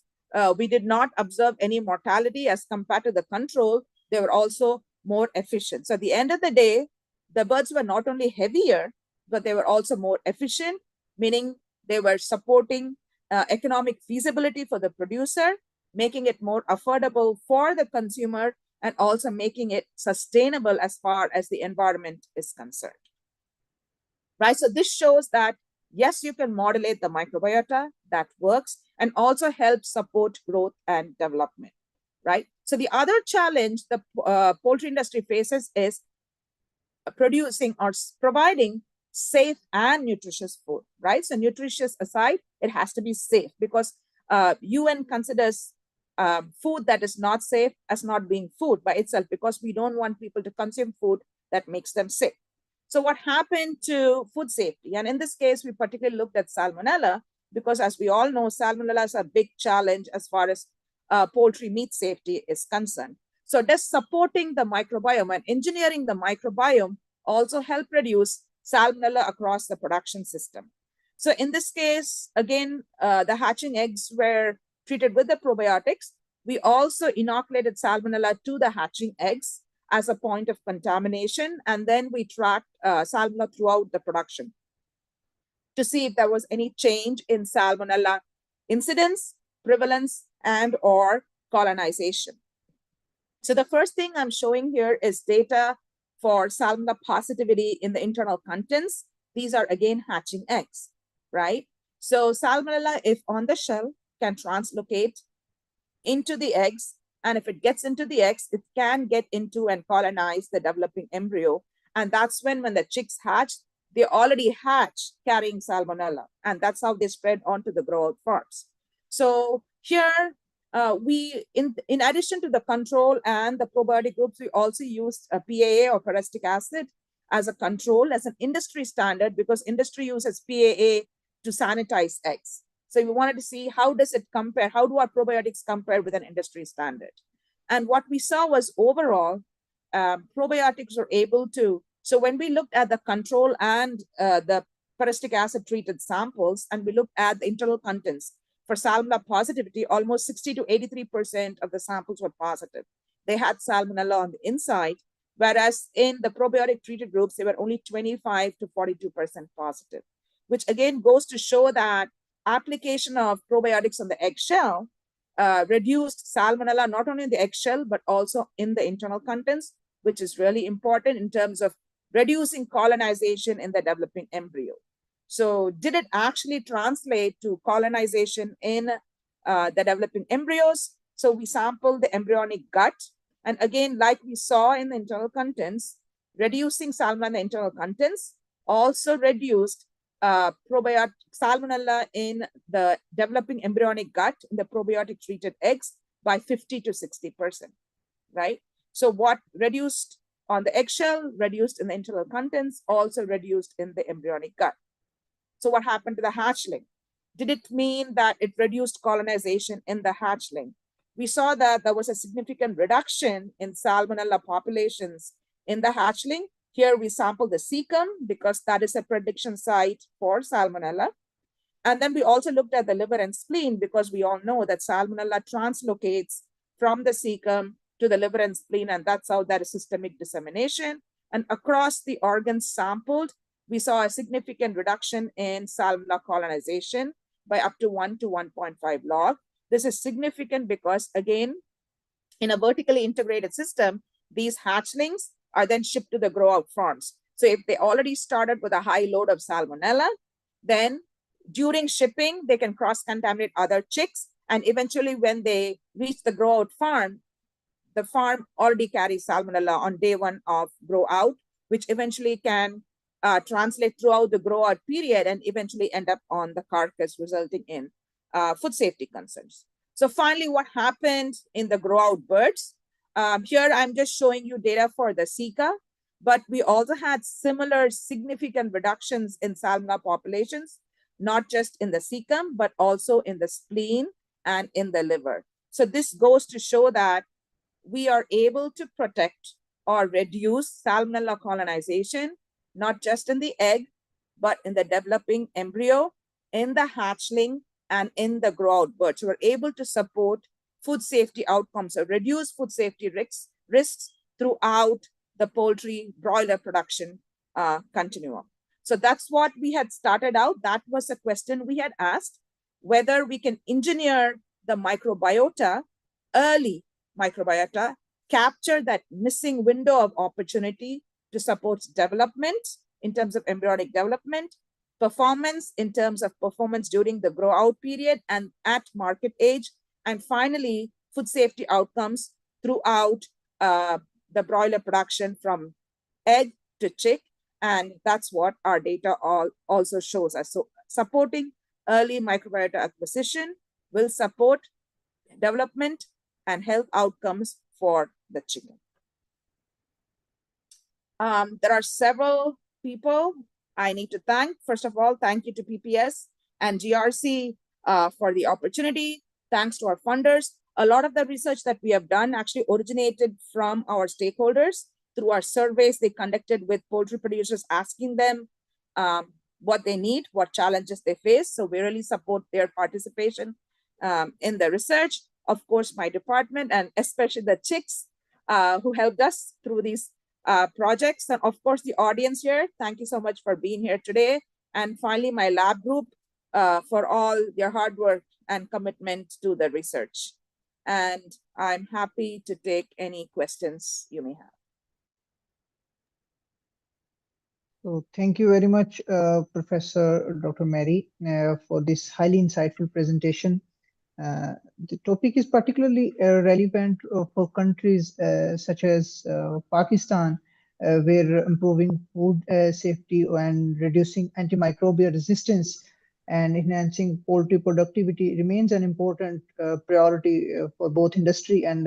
we did not observe any mortality as compared to the control, they were also more efficient. So at the end of the day, the birds were not only heavier, but they were also more efficient, meaning they were supporting economic feasibility for the producer, making it more affordable for the consumer, and also making it sustainable as far as the environment is concerned. Right? So this shows that, yes, you can modulate the microbiota, that works, and also help support growth and development, right? So the other challenge the poultry industry faces is producing or providing safe and nutritious food, right? So nutritious aside, it has to be safe, because UN considers food that is not safe as not being food by itself, because we don't want people to consume food that makes them sick. So what happened to food safety? And in this case, we particularly looked at salmonella, because as we all know, salmonella is a big challenge as far as poultry meat safety is concerned. So does supporting the microbiome and engineering the microbiome also help reduce salmonella across the production system? So in this case, again, the hatching eggs were treated with the probiotics. We also inoculated salmonella to the hatching eggs as a point of contamination, and then we tracked salmonella throughout the production to see if there was any change in salmonella incidence, prevalence, and or colonization. So the first thing I'm showing here is data for salmonella positivity in the internal contents. These are again hatching eggs, right? So salmonella, if on the shell, can translocate into the eggs. And if it gets into the eggs, it can get into and colonize the developing embryo. And that's when the chicks hatch, they already hatch carrying salmonella. And that's how they spread onto the grow-out farms. So here, we, in addition to the control and the probiotic groups, we also used a PAA or parasitic acid as a control, as an industry standard, because industry uses PAA to sanitize eggs. So we wanted to see how does it compare, how do our probiotics compare with an industry standard? And what we saw was overall, probiotics were able to, so when we looked at the control and the parasitic acid treated samples, and we looked at the internal contents for salmonella positivity, almost 60 to 83% of the samples were positive. They had salmonella on the inside, whereas in the probiotic treated groups, they were only 25 to 42% positive, which again goes to show that application of probiotics on the eggshell reduced salmonella, not only in the eggshell, but also in the internal contents, which is really important in terms of reducing colonization in the developing embryo. So did it actually translate to colonization in the developing embryos? So we sampled the embryonic gut. And again, like we saw in the internal contents, reducing salmonella in the internal contents also reduced probiotic salmonella in the developing embryonic gut in the probiotic treated eggs by 50 to 60%, right? So what reduced on the eggshell, reduced in the internal contents, also reduced in the embryonic gut. So what happened to the hatchling? Did it mean that it reduced colonization in the hatchling? We saw that there was a significant reduction in salmonella populations in the hatchling. Here we sampled the cecum because that is a prediction site for salmonella. And then we also looked at the liver and spleen because we all know that salmonella translocates from the cecum to the liver and spleen, and that's how there is systemic dissemination. And across the organs sampled, we saw a significant reduction in salmonella colonization by up to 1 to 1.5 log. This is significant because, again, in a vertically integrated system, these hatchlings are then shipped to the grow-out farms. So if they already started with a high load of salmonella, then during shipping, they can cross-contaminate other chicks. And eventually when they reach the grow-out farm, the farm already carries salmonella on day one of grow-out, which eventually can translate throughout the grow-out period and eventually end up on the carcass, resulting in food safety concerns. So finally, what happened in the grow-out birds? Here, I'm just showing you data for the Zika, but we also had similar significant reductions in salmonella populations, not just in the cecum, but also in the spleen and in the liver. So this goes to show that we are able to protect or reduce salmonella colonization, not just in the egg, but in the developing embryo, in the hatchling, and in the grow-out bird. So we're able to support food safety outcomes or reduce food safety risks throughout the poultry broiler production continuum. So that's what we had started out. That was a question we had asked, whether we can engineer the microbiota, early microbiota, capture that missing window of opportunity to support development in terms of embryonic development, performance in terms of performance during the grow out period and at market age, and finally, food safety outcomes throughout the broiler production from egg to chick. And that's what our data also shows us. So supporting early microbiota acquisition will support development and health outcomes for the chicken. There are several people I need to thank. First of all, thank you to PPS and GRC for the opportunity. Thanks to our funders. A lot of the research that we have done actually originated from our stakeholders through our surveys they conducted with poultry producers, asking them what they need, what challenges they face. So we really support their participation in the research. Of course, my department and especially the chicks who helped us through these projects. And of course, the audience here, thank you so much for being here today. And finally, my lab group for all their hard work and commitment to the research. And I'm happy to take any questions you may have. So thank you very much, Professor Dr. Mary, for this highly insightful presentation. The topic is particularly relevant for countries such as Pakistan, where improving food safety and reducing antimicrobial resistance and enhancing poultry productivity remains an important priority for both industry and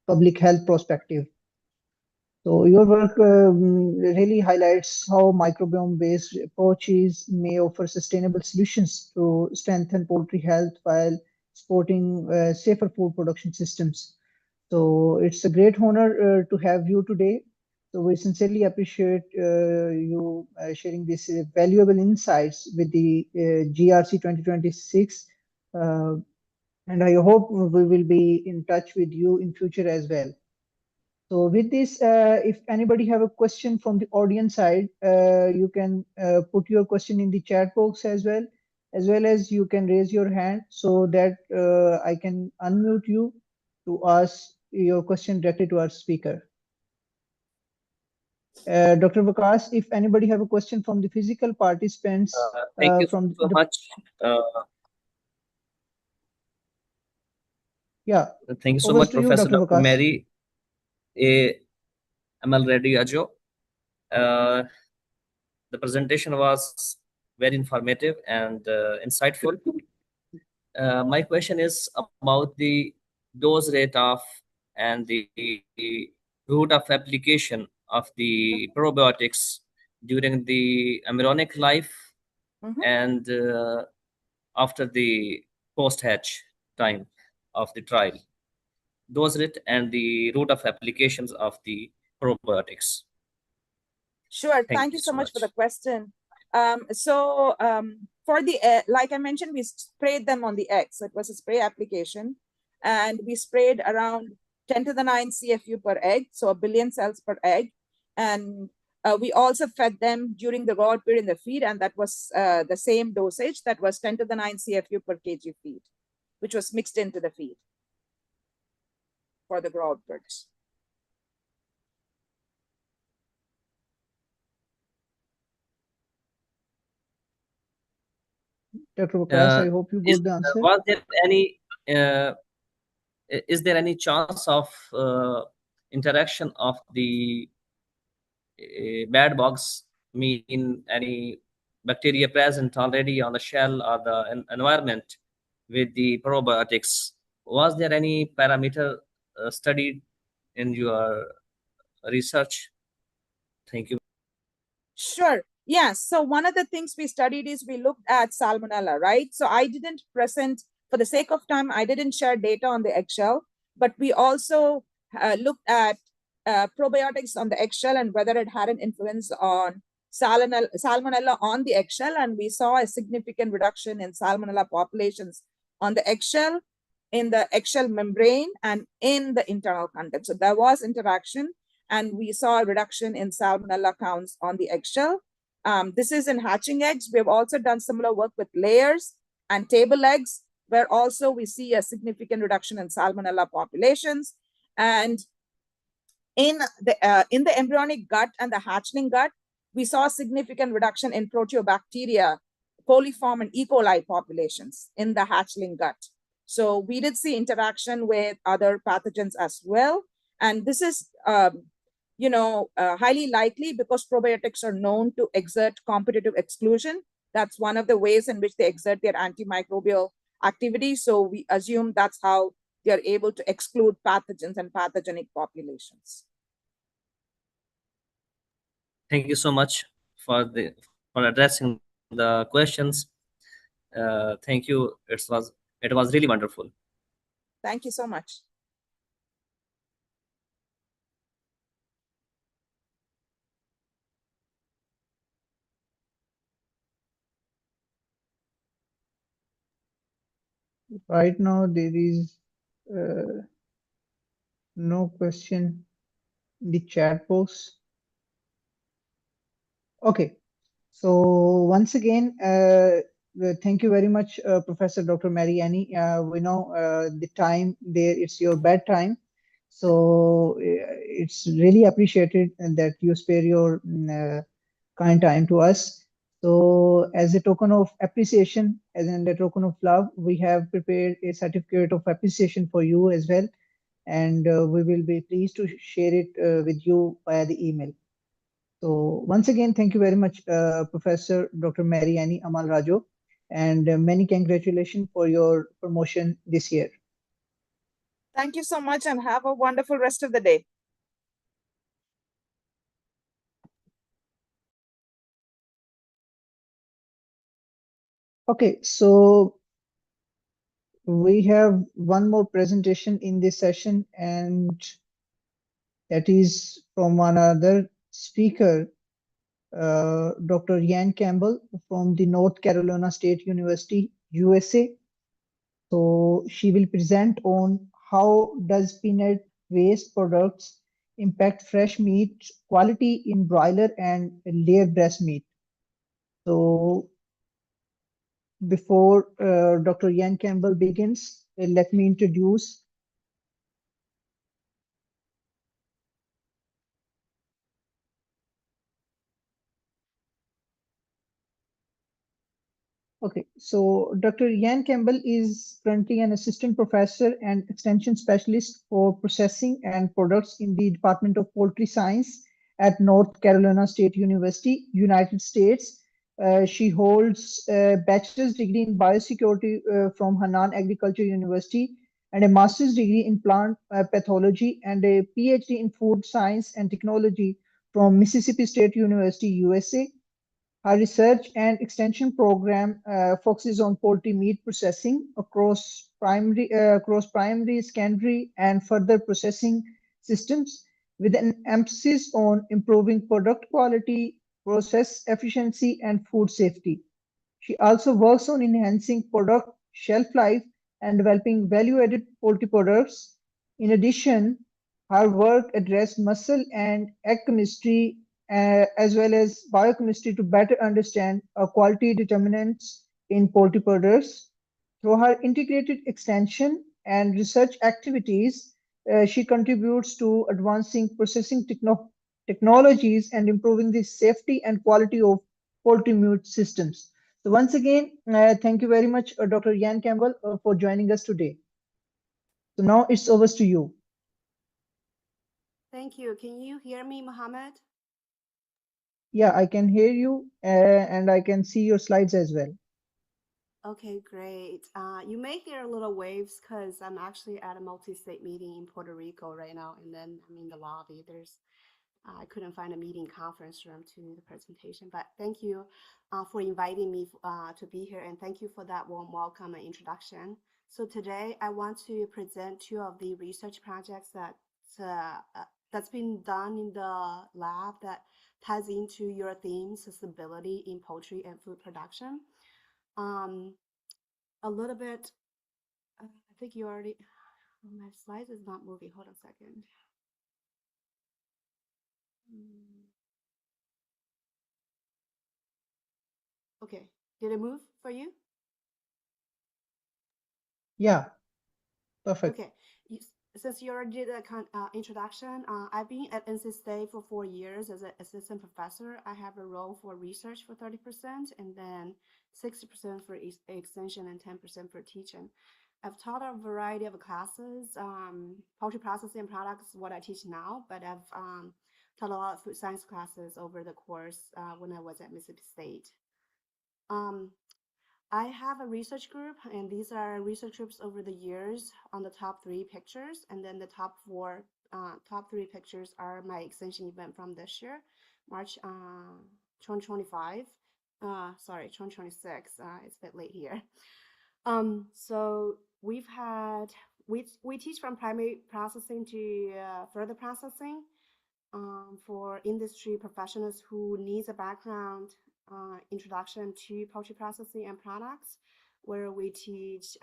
public health perspective. So your work really highlights how microbiome-based approaches may offer sustainable solutions to strengthen poultry health while supporting safer food production systems. So it's a great honor to have you today. So we sincerely appreciate you sharing these valuable insights with the GRC 2026. And I hope we will be in touch with you in future as well. So with this, if anybody have a question from the audience side, you can put your question in the chat box as well as you can raise your hand so that I can unmute you to ask your question directly to our speaker. Dr. Vikas, if anybody have a question from the physical participants, thank you so much. Yeah. Thank you so much, Professor Dr. Mary Amal Reddy Ajo. The presentation was very informative and insightful. My question is about the dose rate of and the route of application of the probiotics during the embryonic life and after the post-hatch time of the trial. Dose rate and the route of applications of the probiotics. Sure. Thank you so much for the question. For the like I mentioned, we sprayed them on the eggs. So it was a spray application, and we sprayed around 10 to the 9 CFU per egg, so 1 billion cells per egg. And we also fed them during the raw period in the feed, and that was the same dosage. That was 10 to the 9 CFU per kg feed, which was mixed into the feed for the grow out birds. Dr. Vikas, I hope you got the answer. Was there any, is there any chance of interaction of the bad bugs, mean any bacteria present already on the shell or the environment with the probiotics? Was there any parameter studied in your research? Thank you. Sure. Yes. So one of the things we studied is we looked at salmonella, right? So I didn't present, for the sake of time, I didn't share data on the eggshell, but we also looked at probiotics on the eggshell and whether it had an influence on salmonella on the eggshell, and we saw a significant reduction in salmonella populations on the eggshell, in the eggshell membrane, and in the internal content. So there was interaction, and we saw a reduction in salmonella counts on the eggshell. This is in hatching eggs. We have also done similar work with layers and table eggs, where also we see a significant reduction in salmonella populations. And in the embryonic gut and the hatchling gut, we saw a significant reduction in proteobacteria, coliform and E. coli populations in the hatchling gut. So we did see interaction with other pathogens as well. And this is highly likely because probiotics are known to exert competitive exclusion. That's one of the ways in which they exert their antimicrobial activity. So we assume that's how they are able to exclude pathogens and pathogenic populations. Thank you so much for addressing the questions. Thank you. It was really wonderful. Thank you so much. Right now, there is no question in the chat box. Okay, so once again, thank you very much, Professor Dr. Mariani. We know the time there, it's your bedtime. So it's really appreciated that you spare your kind time to us. So as a token of appreciation, as in a token of love, we have prepared a certificate of appreciation for you as well. And we will be pleased to share it with you via the email. So once again, thank you very much, Professor Dr. Mariani Amal Rajo, and many congratulations for your promotion this year. Thank you so much and have a wonderful rest of the day. Okay, so we have one more presentation in this session, and that is from another speaker, Dr. Yan Campbell from the North Carolina State University, USA. So she will present on how does peanut waste products impact fresh meat quality in broiler and layer breast meat. So before Dr. Yan Campbell begins, let me introduce Okay, so Dr. Yan Campbell is currently an assistant professor and extension specialist for processing and products in the Department of Poultry Science at North Carolina State University, United States. She holds a bachelor's degree in biosecurity from Hanan Agriculture University and a master's degree in plant pathology and a PhD in food science and technology from Mississippi State University, USA. Our research and extension program focuses on poultry meat processing across primary, secondary, and further processing systems, with an emphasis on improving product quality, process efficiency, and food safety. She also works on enhancing product shelf life and developing value-added poultry products. In addition, her work addressed muscle and egg chemistry as well as biochemistry to better understand quality determinants in poultry products. Through her integrated extension and research activities, she contributes to advancing processing technologies and improving the safety and quality of poultry meat systems. So once again, thank you very much, Dr. Yan Campbell, for joining us today. So now it's over to you. Thank you. Can you hear me, Mohammed? Yeah, I can hear you and I can see your slides as well. Okay, great. You may hear little waves because I'm actually at a multi-state meeting in Puerto Rico right now, and then I'm in the lobby. I couldn't find a meeting conference room to do the presentation, but thank you for inviting me to be here, and thank you for that warm welcome and introduction. So today I want to present two of the research projects that that's been done in the lab that ties into your theme, sustainability in poultry and food production. A little bit, I think you already, oh, my slides is not moving. Hold on a second. Okay, did it move for you? Yeah, perfect. Okay, since you already did the introduction, I've been at NC State for 4 years as an assistant professor. I have a role for research for 30%, and then 60% for extension and 10% for teaching. I've taught a variety of classes. Poultry processing and products is what I teach now, but I've taught a lot of food science classes over the course when I was at Mississippi State. I have a research group, and these are research groups over the years on the top 3 pictures, and then the top 3 pictures are my extension event from this year, March 2025. Sorry, 2026. It's a bit late here. So we teach from primary processing to further processing for industry professionals who needs a background introduction to poultry processing and products, where we teach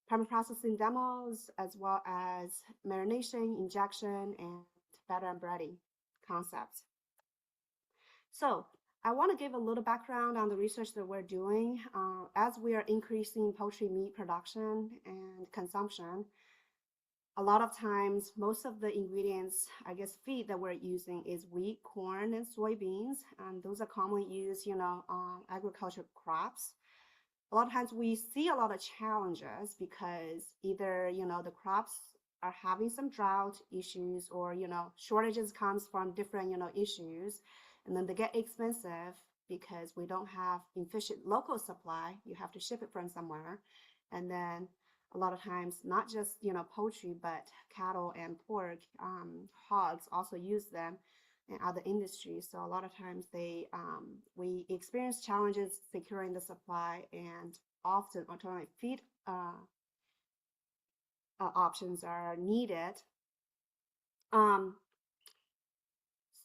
primary processing demos as well as marination, injection, and batter and breading concepts. So I want to give a little background on the research that we're doing. As we are increasing poultry meat production and consumption, a lot of times, most of the ingredients, I guess, feed that we're using is wheat, corn, and soybeans, and those are commonly used, on agricultural crops. A lot of times we see a lot of challenges because either, the crops are having some drought issues or, shortages comes from different, issues, and then they get expensive because we don't have efficient local supply. You have to ship it from somewhere, and then a lot of times, not just poultry, but cattle and pork, hogs also use them in other industries. So a lot of times we experience challenges securing the supply, and often alternative feed options are needed.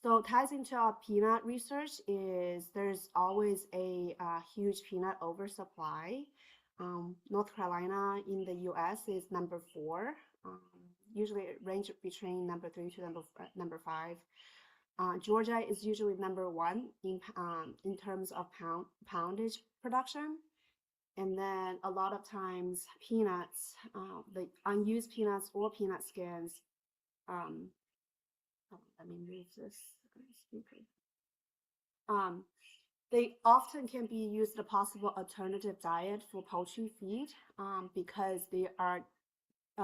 So ties into our peanut research is there's always a huge peanut oversupply. North Carolina in the U.S. is number 4. Usually it ranges between number 3 to number 5. Georgia is usually number 1 in terms of poundage production. And then a lot of times peanuts, the unused peanuts or peanut skins. Let me move this speaker. They often can be used as a possible alternative diet for poultry feed because they are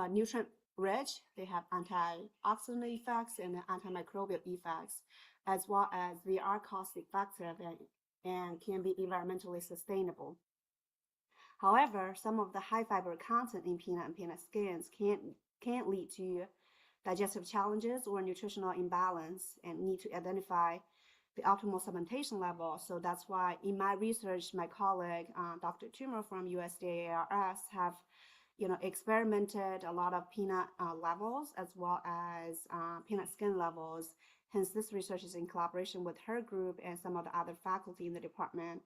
nutrient rich. They have antioxidant effects and antimicrobial effects, as well as they are cost effective and can be environmentally sustainable. However, some of the high fiber content in peanut and peanut skins can lead to digestive challenges or nutritional imbalance and need to identify the optimal supplementation level. So that's why in my research, my colleague, Dr. Toomer from USDA-ARS have, experimented a lot of peanut levels as well as peanut skin levels. Hence, this research is in collaboration with her group and some of the other faculty in the department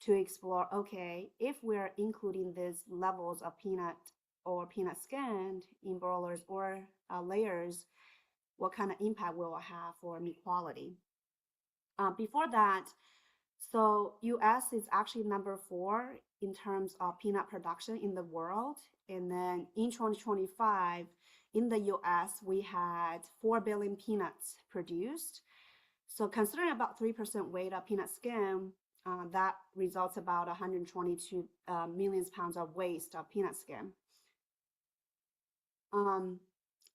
to explore, okay, if we're including these levels of peanut or peanut skin in broilers or layers, what kind of impact will it have for meat quality? Before that, so US is actually number 4 in terms of peanut production in the world. And then in 2025, in the US, we had 4 billion peanuts produced. So considering about 3% weight of peanut skin, that results about 122 million pounds of waste of peanut skin.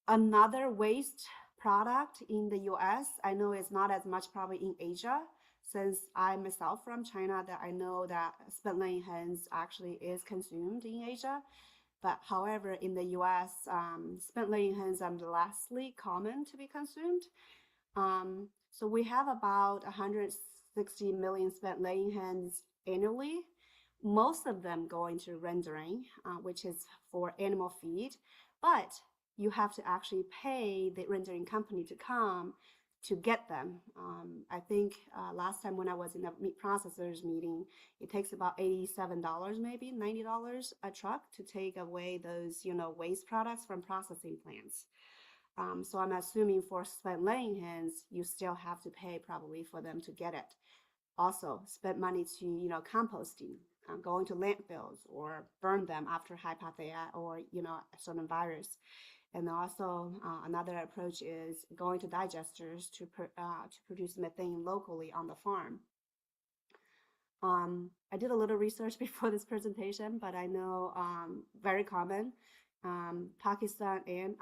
Another waste product in the US, I know it's not as much probably in Asia, since I myself from China, that I know that spent laying hens actually is consumed in Asia. But however, in the US, spent laying hens are lessly common to be consumed. So we have about 160 million spent laying hens annually, most of them going to rendering, which is for animal feed. But you have to actually pay the rendering company to come to get them. I think last time when I was in a meat processors meeting, it takes about $87, maybe $90 a truck to take away those, waste products from processing plants. So I'm assuming for spent laying hens, you still have to pay probably for them to get it. Also spend money to, composting, going to landfills or burn them after hypothea or, a certain virus. And also another approach is going to digesters to produce methane locally on the farm. I did a little research before this presentation, but I know very common. Pakistan and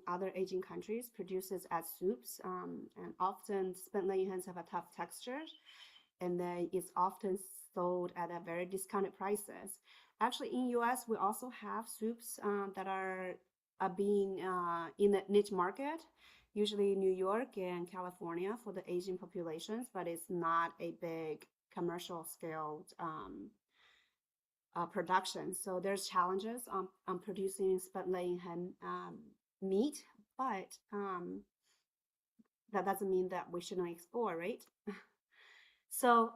other Asian countries produces as soups, and often spent laying hens have a tough texture, and then it's often sold at a very discounted prices. Actually, in US, we also have soups that are being in the niche market, usually New York and California for the Asian populations, but it's not a big commercial scale production. So there's challenges on producing spent laying hen meat, but that doesn't mean that we shouldn't explore, right? So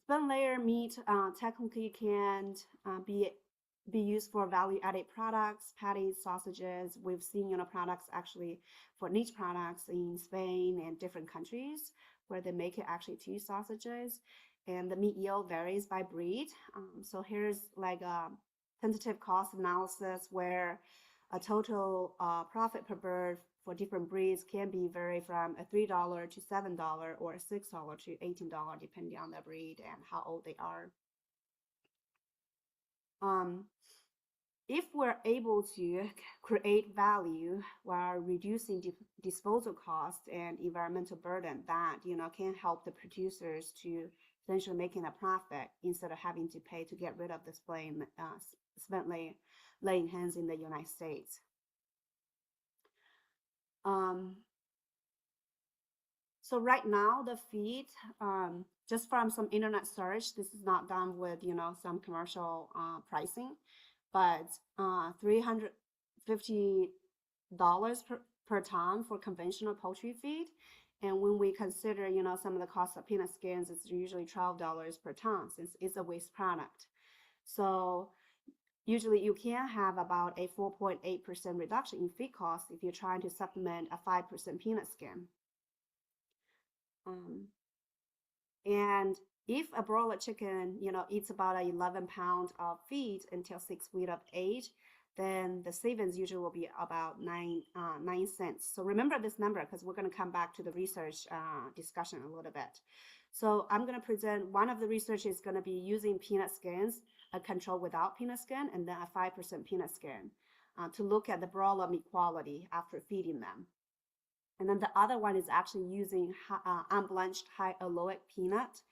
spent layer meat technically can be used for value-added products, patties, sausages. We've seen, products actually for niche products in Spain and different countries where they make it actually to sausages. And the meat yield varies by breed. So here's like a tentative cost analysis where a total profit per bird for different breeds can be vary from a $3 to $7 or $6 to $18, depending on the breed and how old they are. If we're able to create value while reducing disposal costs and environmental burden, that can help the producers to essentially making a profit instead of having to pay to get rid of the spent laying hens in the United States. So right now the feed, just from some internet search, this is not done with some commercial pricing, but $350 per ton for conventional poultry feed. And when we consider some of the cost of peanut skins, it's usually $12 per ton since it's a waste product. So usually you can have about a 4.8% reduction in feed costs if you're trying to supplement a 5% peanut skin. And if a broiler chicken, eats about 11 pounds of feed until 6 weeks of age, then the savings usually will be about 9 cents. So remember this number because we're going to come back to the research discussion a little bit. So I'm going to present one of the research is going to be using peanut skins, a control without peanut skin, and then a 5% peanut skin to look at the broiler meat quality after feeding them. And then the other one is actually using unblenched high alloic peanut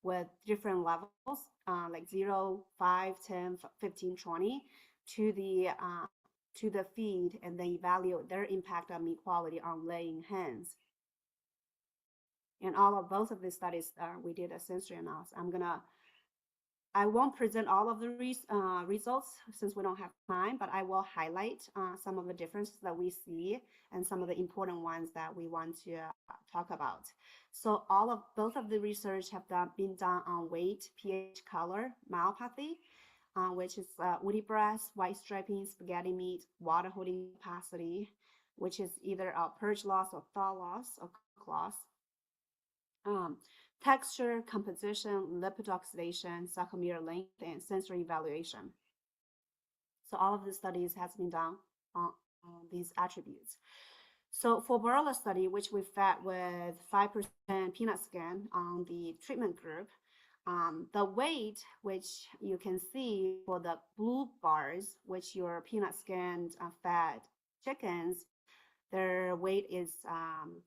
with different levels, like 0, 5, 10, 15, 20, to the feed, and then evaluate their impact on meat quality on laying hens. And both of these studies, we did a sensory analysis. I won't present all of the results since we don't have time, but I will highlight some of the differences that we see and some of the important ones that we want to talk about. So both of the research have been done on weight, pH, color, myopathy, which is woody breast, white striping, spaghetti meat, water holding capacity, which is either a purge loss or thaw loss or cook loss. Texture, composition, lipid oxidation, sarcomere length, and sensory evaluation. So all of the studies has been done on these attributes. So for broiler study, which we fed with 5% peanut skin on the treatment group, the weight, which you can see for the blue bars, which your peanut skinned fed chickens, their weight is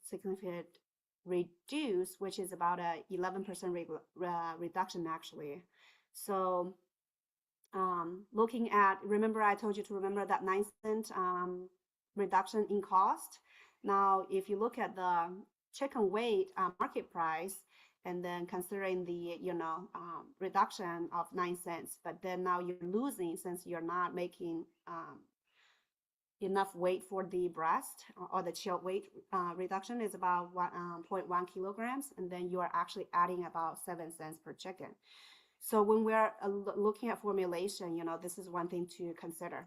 significantly reduced, which is about a 11% reduction actually. So looking at, remember I told you to remember that 9 cent reduction in cost. Now, if you look at the chicken weight market price, and then considering the reduction of 9 cents, but then now you're losing since you're not making enough weight for the breast or the child weight reduction is about 0.1 kilograms, and then you are actually adding about 7 cents per chicken. So when we're looking at formulation, you know, this is one thing to consider.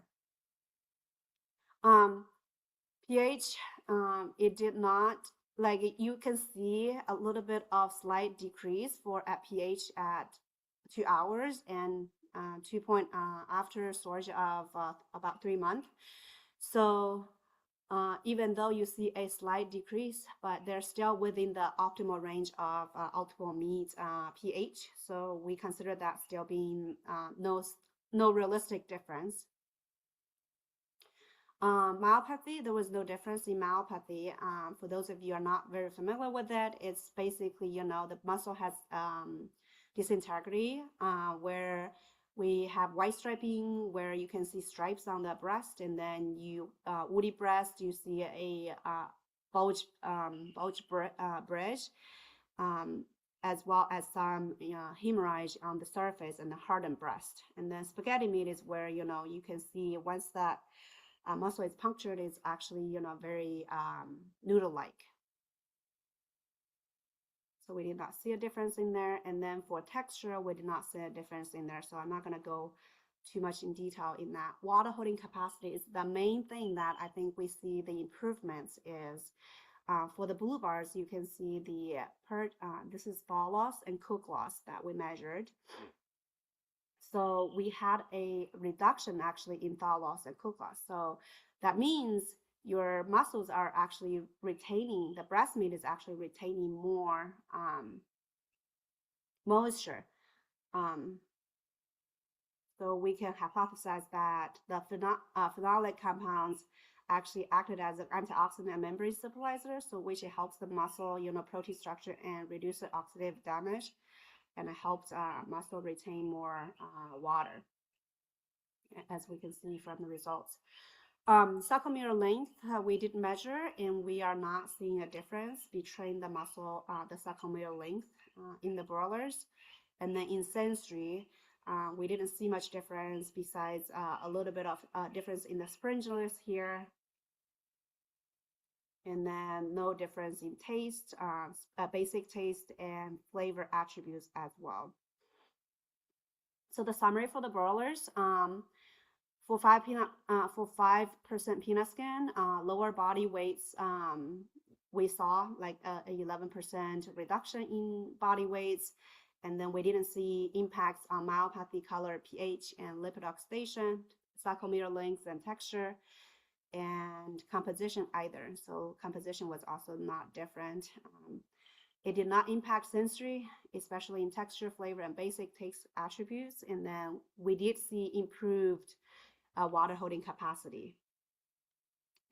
pH, it did not, like you can see a little bit of slight decrease for at pH at 2 hours and after storage of about 3 months. So even though you see a slight decrease, but they're still within the optimal range of optimal meat pH. So we consider that still being no realistic difference. Myopathy, there was no difference in myopathy. For those of you who are not very familiar with it, it's basically, you know, the muscle has disintegrity where we have white striping where you can see stripes on the breast, and then you woody breast, you see a bulge bridge, as well as some hemorrhage on the surface and the hardened breast. And then spaghetti meat is where, you know, you can see once that muscle is punctured, it's actually, you know, very noodle-like. So we did not see a difference in there. And then for texture, we did not see a difference in there. So I'm not going to go too much in detail in that. Water holding capacity is the main thing that I think we see the improvements is. For the blue bars, you can see the this is thaw loss and cook loss that we measured. So we had a reduction actually in thaw loss and cook loss. So that means your muscles are actually retaining, the breast meat is actually retaining more moisture. So we can hypothesize that the phenolic compounds actually acted as an antioxidant and membrane stabilizer, so which it helps the muscle, you know, protein structure and reduce the oxidative damage, and it helps muscle retain more water, as we can see from the results. Sarcomere length we did measure, and we are not seeing a difference between the muscle, the sarcomere length in the broilers. And then in sensory, we didn't see much difference besides a little bit of difference in the springlers here. And then no difference in taste, basic taste and flavor attributes as well. So the summary for the broilers, for 5% peanut skin, lower body weights, we saw like a 11% reduction in body weights, and then we didn't see impacts on myopathy, color, pH, and lipid oxidation, sarcomere length and texture, and composition either. So composition was also not different. It did not impact sensory, especially in texture, flavor, and basic taste attributes. And then we did see improved water holding capacity.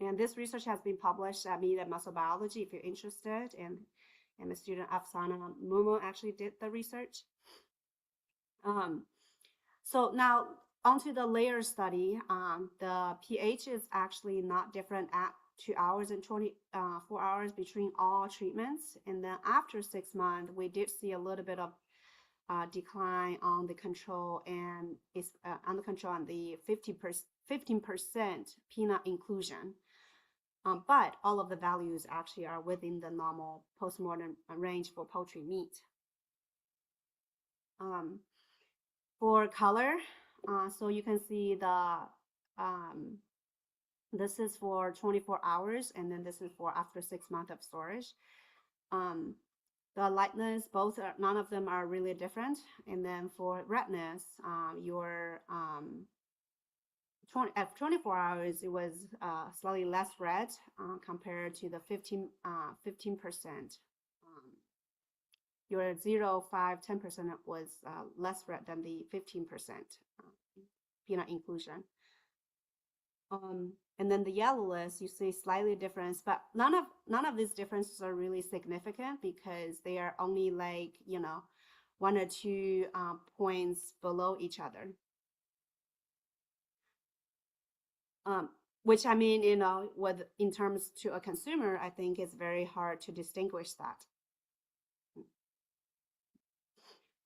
And this research has been published at Meat and Muscle Biology if you're interested. And a student, Afsana Mumo, actually did the research. So now onto the layer study. The pH is actually not different at 2 hours and 24 hours between all treatments. And then after 6 months, we did see a little bit of decline on the control, and on the 15% peanut inclusion. But all of the values actually are within the normal postmortem range for poultry meat. For color, so you can see the this is for 24 hours, and then this is for after 6 months of storage. The lightness, none of them are really different. And then for redness, at 24 hours, it was slightly less red compared to the 15%. Your 0, 5, 10% was less red than the 15% peanut inclusion. And then the yellowness, you see slightly difference, but none of these differences are really significant because they are only like, you know, 1 or 2 points below each other. Which I mean, you know, in terms to a consumer, I think it's very hard to distinguish that.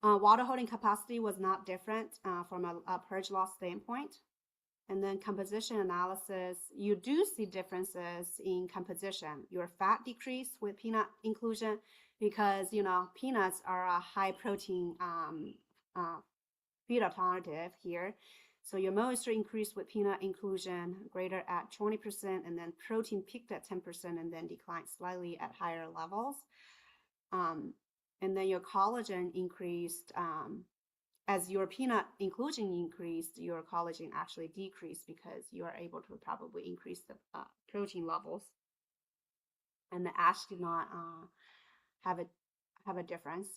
Water holding capacity was not different from a purge loss standpoint. And then composition analysis, you do see differences in composition. Your fat decrease with peanut inclusion because, peanuts are a high protein feed alternative here. So your moisture increased with peanut inclusion greater at 20%, and then protein peaked at 10% and then declined slightly at higher levels. And then your collagen increased as your peanut inclusion increased, your collagen actually decreased because you are able to probably increase the protein levels. And the ash did not have a difference.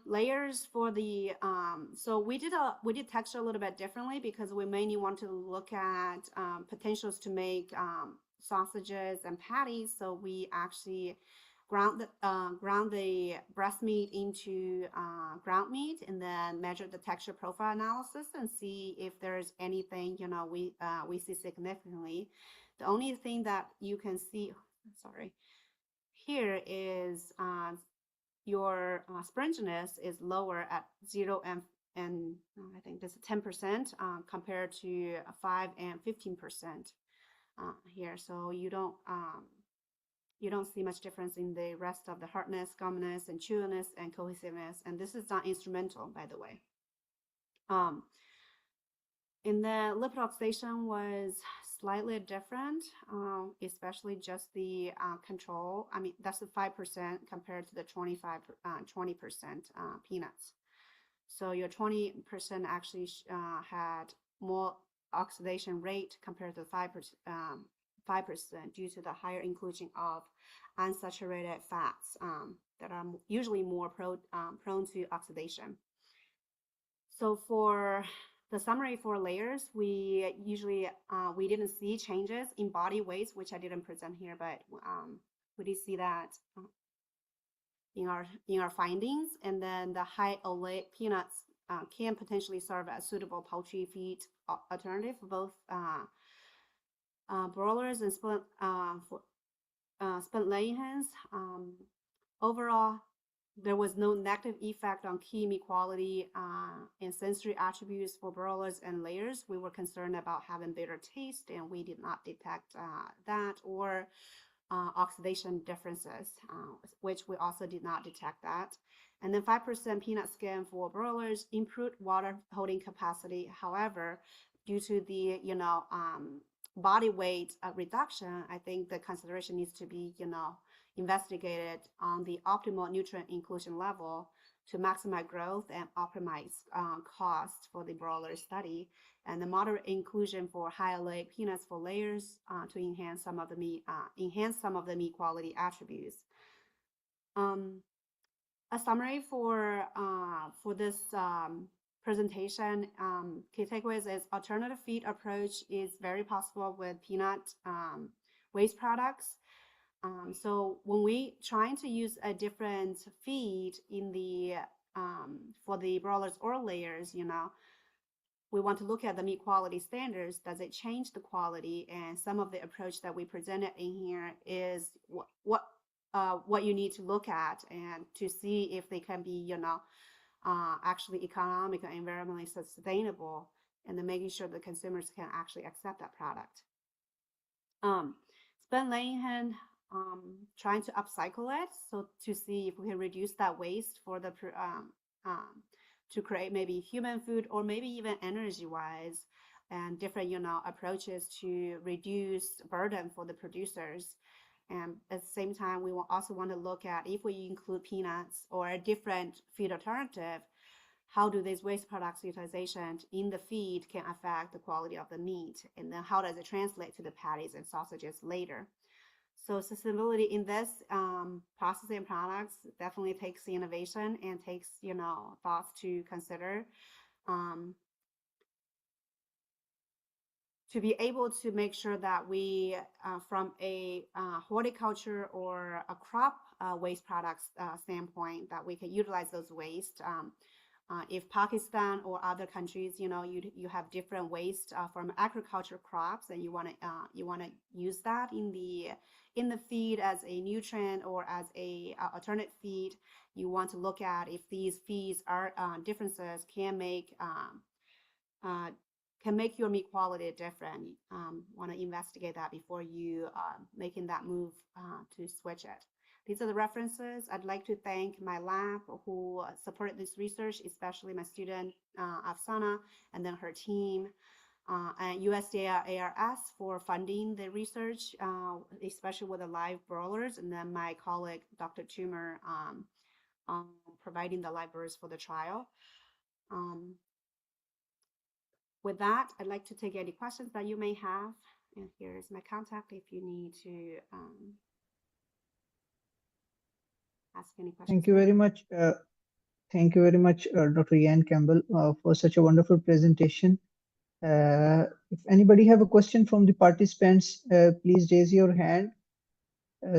Layers for the so we did texture a little bit differently because we mainly want to look at potentials to make sausages and patties. So we actually ground the breast meat into ground meat and then measure the texture profile analysis and see if there's anything we see significantly. The only thing that you can see, sorry, here is your springiness is lower at 0 and I think this is 10% compared to 5 and 15% here. So you don't see much difference in the rest of the hardness, gumminess, and chewiness and cohesiveness. And this is not instrumental, by the way. And the lipid oxidation was slightly different, especially just the control. I mean, that's the 5% compared to the 20% peanuts. So your 20% actually had more oxidation rate compared to 5% due to the higher inclusion of unsaturated fats that are usually more prone to oxidation. So for the summary for layers, we usually we didn't see changes in body weights, which I didn't present here, but we did see that in our findings. And then the high oleic peanuts can potentially serve as suitable poultry feed alternative for both broilers and split laying hens. Overall, there was no negative effect on key meat quality and sensory attributes for broilers and layers. We were concerned about having bitter taste, and we did not detect that, or oxidation differences, which we also did not detect that. And then 5% peanut skin for broilers improved water holding capacity. However, due to the body weight reduction, I think the consideration needs to be investigated on the optimal nutrient inclusion level to maximize growth and optimize cost for the broiler study, and the moderate inclusion for high oleic peanuts for layers to enhance some of the meat quality attributes. A summary for this presentation, key takeaways is alternative feed approach is very possible with peanut waste products. So when we trying to use a different feed in the for the broilers or layers, we want to look at the meat quality standards. Does it change the quality? And some of the approach that we presented in here is what you need to look at and to see if they can be, actually economic and environmentally sustainable, and then making sure the consumers can actually accept that product. Spent laying hen, trying to upcycle it, so to see if we can reduce that waste for the to create maybe human food or maybe even energy wise, and different approaches to reduce burden for the producers. And at the same time, we will also want to look at if we include peanuts or a different feed alternative, how do these waste products utilization in the feed can affect the quality of the meat, and then how does it translate to the patties and sausages later. So sustainability in this processing products definitely takes the innovation and takes thoughts to consider. To be able to make sure that we, from a horticulture or a crop waste products standpoint, that we can utilize those waste. If Pakistan or other countries, you have different waste from agriculture crops, and you want to use that in the feed as a nutrient or as a alternate feed. You want to look at if these feeds are differences can make can make your meat quality different. Want to investigate that before you making that move to switch it. These are the references. I'd like to thank my lab who supported this research, especially my student Afsana and then her team, and USDA ARS for funding the research, especially with the live broilers, and then my colleague Dr. Tumor providing the live birds for the trial. With that, I'd like to take any questions that you may have. And here's my contact if you need to ask any questions. Thank you very much. Thank you very much, Dr. Ian Campbell, for such a wonderful presentation. If anybody have a question from the participants, please raise your hand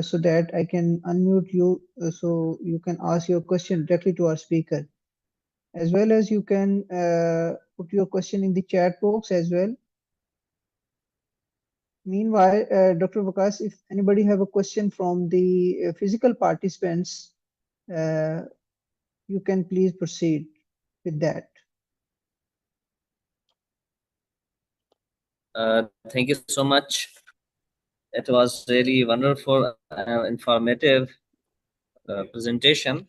so that I can unmute you so you can ask your question directly to our speaker. As well as you can put your question in the chat box as well. Meanwhile, Dr. Vikas, if anybody have a question from the physical participants, you can please proceed with that. Thank you so much. It was really wonderful, informative presentation.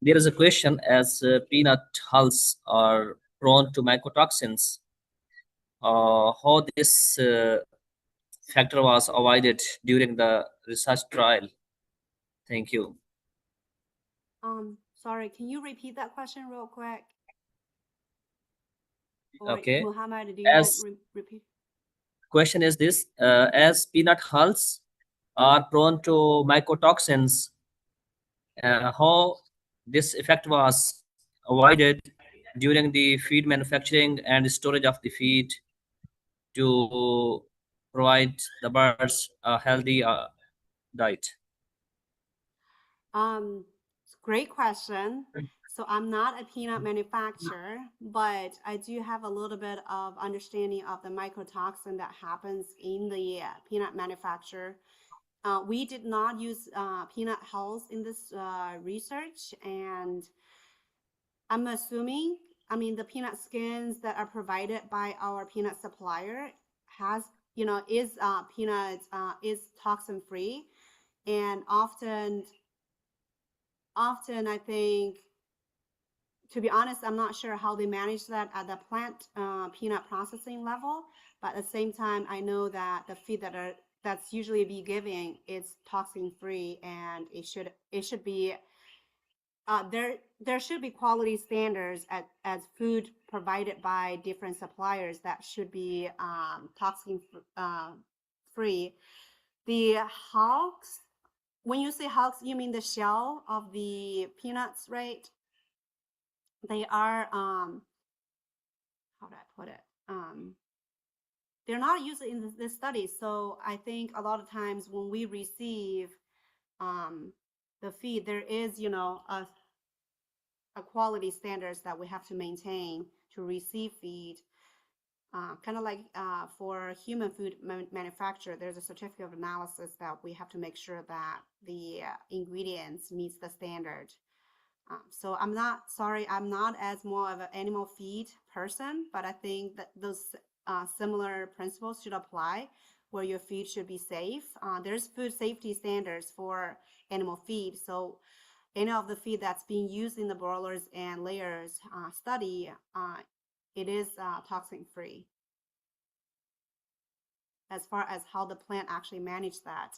There is a question as peanut hulls are prone to mycotoxins. How this factor was avoided during the research trial? Thank you. Sorry, can you repeat that question real quick? Okay. Muhammad, do you mind repeat? Question is this: as peanut hulls are prone to mycotoxins, how this effect was avoided during the feed manufacturing and storage of the feed to provide the birds a healthy diet? Great question. So I'm not a peanut manufacturer, but I do have a little bit of understanding of the mycotoxin that happens in the peanut manufacture. We did not use peanut hulls in this research, and I'm assuming, I mean, the peanut skins that are provided by our peanut supplier has, is toxin free, and often I think, to be honest, I'm not sure how they manage that at the plant peanut processing level, but at the same time, I know that the feed that's usually be given is toxin free, and it should be there should be quality standards as food provided by different suppliers that should be toxin free. The hulks, when you say hulks, you mean the shell of the peanuts, right? They are how do I put it? They're not used in this study, so I think a lot of times when we receive the feed, there is a quality standards that we have to maintain to receive feed. Kind of like for human food manufacture, there's a certificate of analysis that we have to make sure that the ingredients meets the standard. So I'm not as more of an animal feed person, but I think that those similar principles should apply where your feed should be safe. There's food safety standards for animal feed. So any of the feed that's being used in the broilers and layers study, it is toxin free. As far as how the plant actually manage that,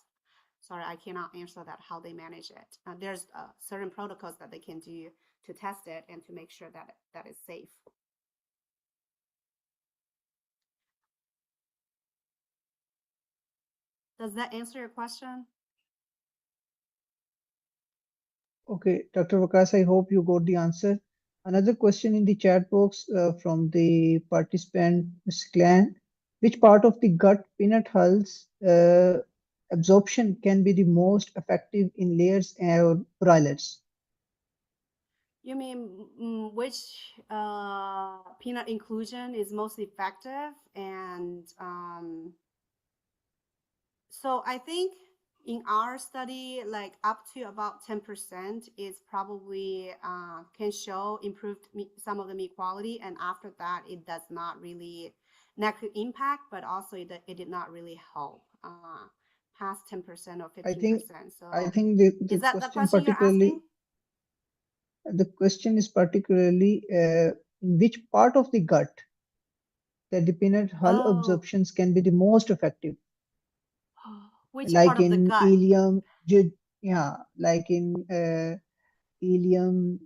sorry, I cannot answer that, how they manage it. There's certain protocols that they can do to test it and to make sure that that is safe. Does that answer your question? Okay, Dr. Vikas, I hope you got the answer. Another question in the chat box from the participant, Ms. Clan. Which part of the gut peanut hulls absorption can be the most effective in layers or broilers? You mean which peanut inclusion is most effective? And so I think in our study, like up to about 10% is probably can show improved some of the meat quality, and after that, it does not really negative impact, but also it did not really help past 10% or 15%. So I think is that the question you're asking? The question is particularly in which part of the gut that the peanut hull Oh, absorptions can be the most effective, which like part of the in gut? ileum, yeah, like in ileum,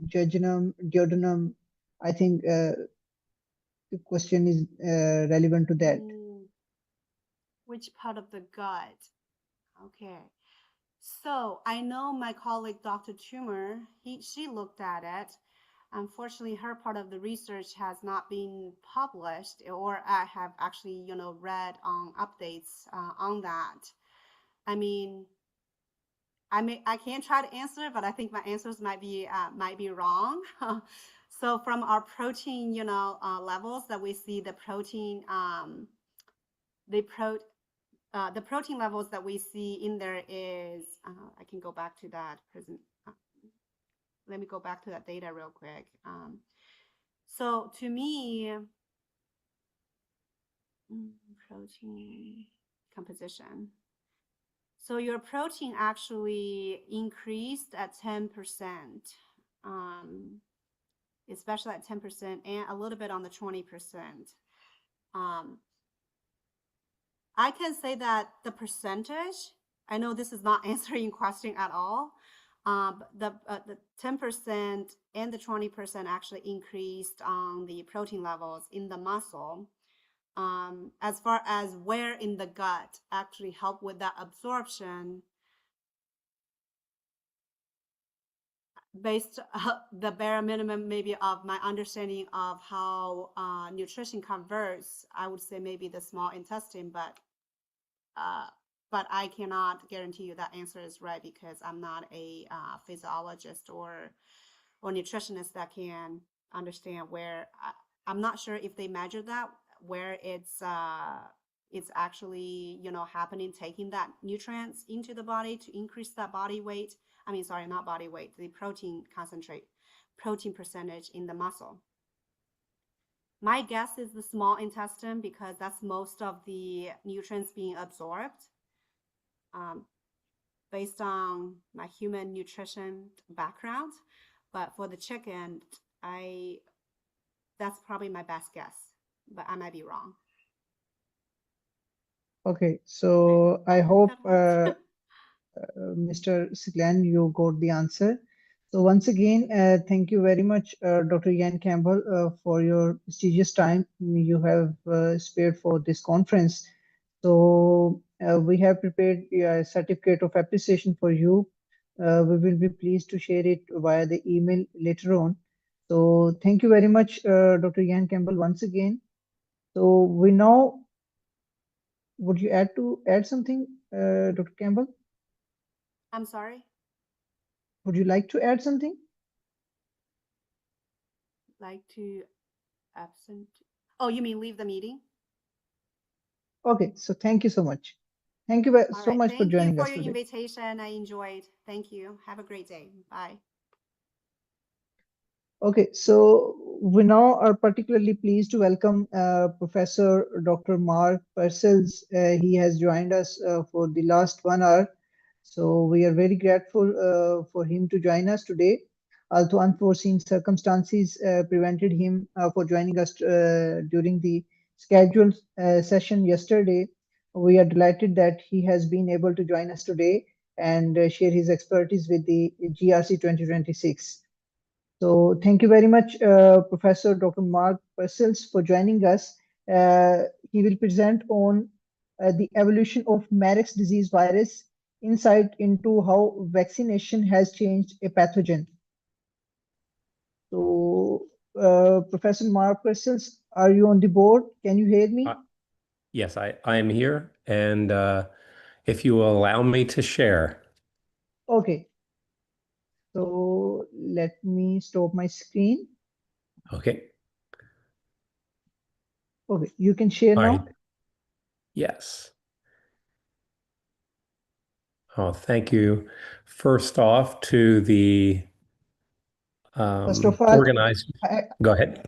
jejunum, duodenum. I think the question is relevant to that. Which part of the gut? Okay. So I know my colleague, Dr. Tumor, she looked at it. Unfortunately, her part of the research has not been published, or I have actually, read on updates on that. I mean, I can try to answer, but I think my answers might be wrong. So from our protein, levels that we see, the protein levels that we see in there is, I can go back to that present. Let me go back to that data real quick. So to me, protein composition. So your protein actually increased at 10%, especially at 10% and a little bit on the 20%. I can say that the percentage, I know this is not answering question at all. The 10% and the 20% actually increased on the protein levels in the muscle. As far as where in the gut actually help with that absorption, based the bare minimum maybe of my understanding of how nutrition converts, I would say maybe the small intestine, but I cannot guarantee you that answer is right because I'm not a physiologist or nutritionist that can understand where. I'm not sure if they measure that, where it's actually happening, taking that nutrients into the body to increase that body weight. I mean, sorry, not body weight, the protein percentage in the muscle. My guess is the small intestine because that's most of the nutrients being absorbed. Based on my human nutrition background, but for the chicken, that's probably my best guess, but I might be wrong. Okay, so I hope Mr. Siglan, you got the answer. So once again, thank you very much, Dr. Ian Campbell, for your prestigious time you have spared for this conference. So we have prepared a certificate of appreciation for you. We will be pleased to share it via the email later on. So thank you very much, Dr. Ian Campbell, once again. So we now, would you add something, Dr. Campbell? I'm sorry? Would you like to add something? Like to absent? Oh, you mean leave the meeting? Okay, so thank you so much. Thank you so much for joining us today. Thank you for your invitation. I enjoyed. Thank you. Have a great day. Bye. Okay, so we now are particularly pleased to welcome Professor Dr. Mark Purcell. He has joined us for the last 1 hour. So we are very grateful for him to join us today. Although unforeseen circumstances prevented him for joining us during the scheduled session yesterday, we are delighted that he has been able to join us today and share his expertise with the GRC 2026. So thank you very much, Professor Dr. Mark Purcell, for joining us. He will present on the evolution of Marek's disease virus, insight into how vaccination has changed a pathogen. So, Professor Mark Purcell, are you on the board? Can you hear me? Yes, I am here. And if you will allow me to share. Okay. So let me stop my screen. Okay. Okay, you can share now. Right. Yes. Oh, thank you. First off, to the First of all, organized. Go ahead.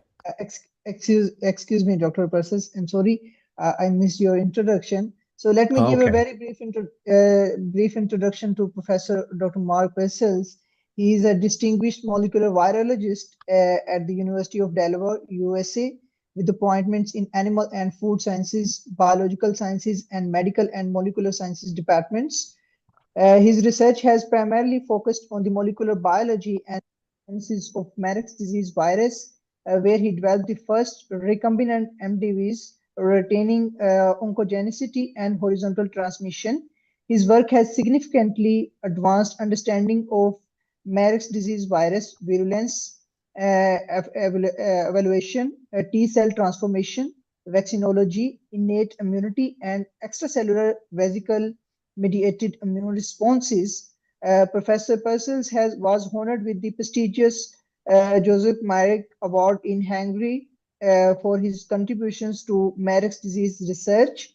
excuse me, Dr. Persis. I'm sorry, I missed your introduction. So let me give a Okay. very brief introduction to Professor Dr. Mark Persis. He is a distinguished molecular virologist at the University of Delaware, USA, with appointments in animal and food sciences, biological sciences, and medical and molecular sciences departments. His research has primarily focused on the molecular biology and analysis of Marek's disease virus, where he developed the first recombinant MDVs retaining oncogenicity and horizontal transmission. His work has significantly advanced understanding of Marek's disease virus virulence, evaluation, T cell transformation, vaccinology, innate immunity, and extracellular vesicle mediated immune responses. Professor Persils was honored with the prestigious Joseph Marek Award in Hungary for his contributions to Marek's disease research.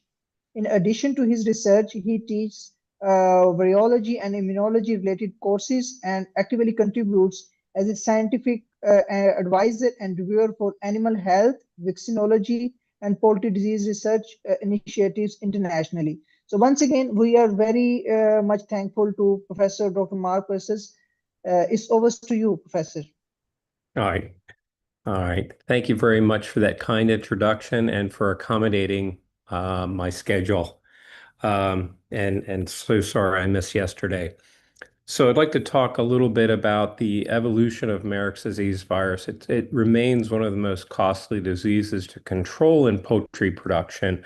In addition to his research, he teaches virology and immunology related courses and actively contributes as a scientific advisor and reviewer for animal health, vaccinology, and poultry disease research initiatives internationally. So once again, we are very much thankful to Professor Dr. Mark Persis. It's over to you, Professor. All right. All right. Thank you very much for that kind introduction and for accommodating my schedule. And so sorry I missed yesterday. So I'd like to talk a little bit about the evolution of Marek's disease virus. It remains one of the most costly diseases to control in poultry production,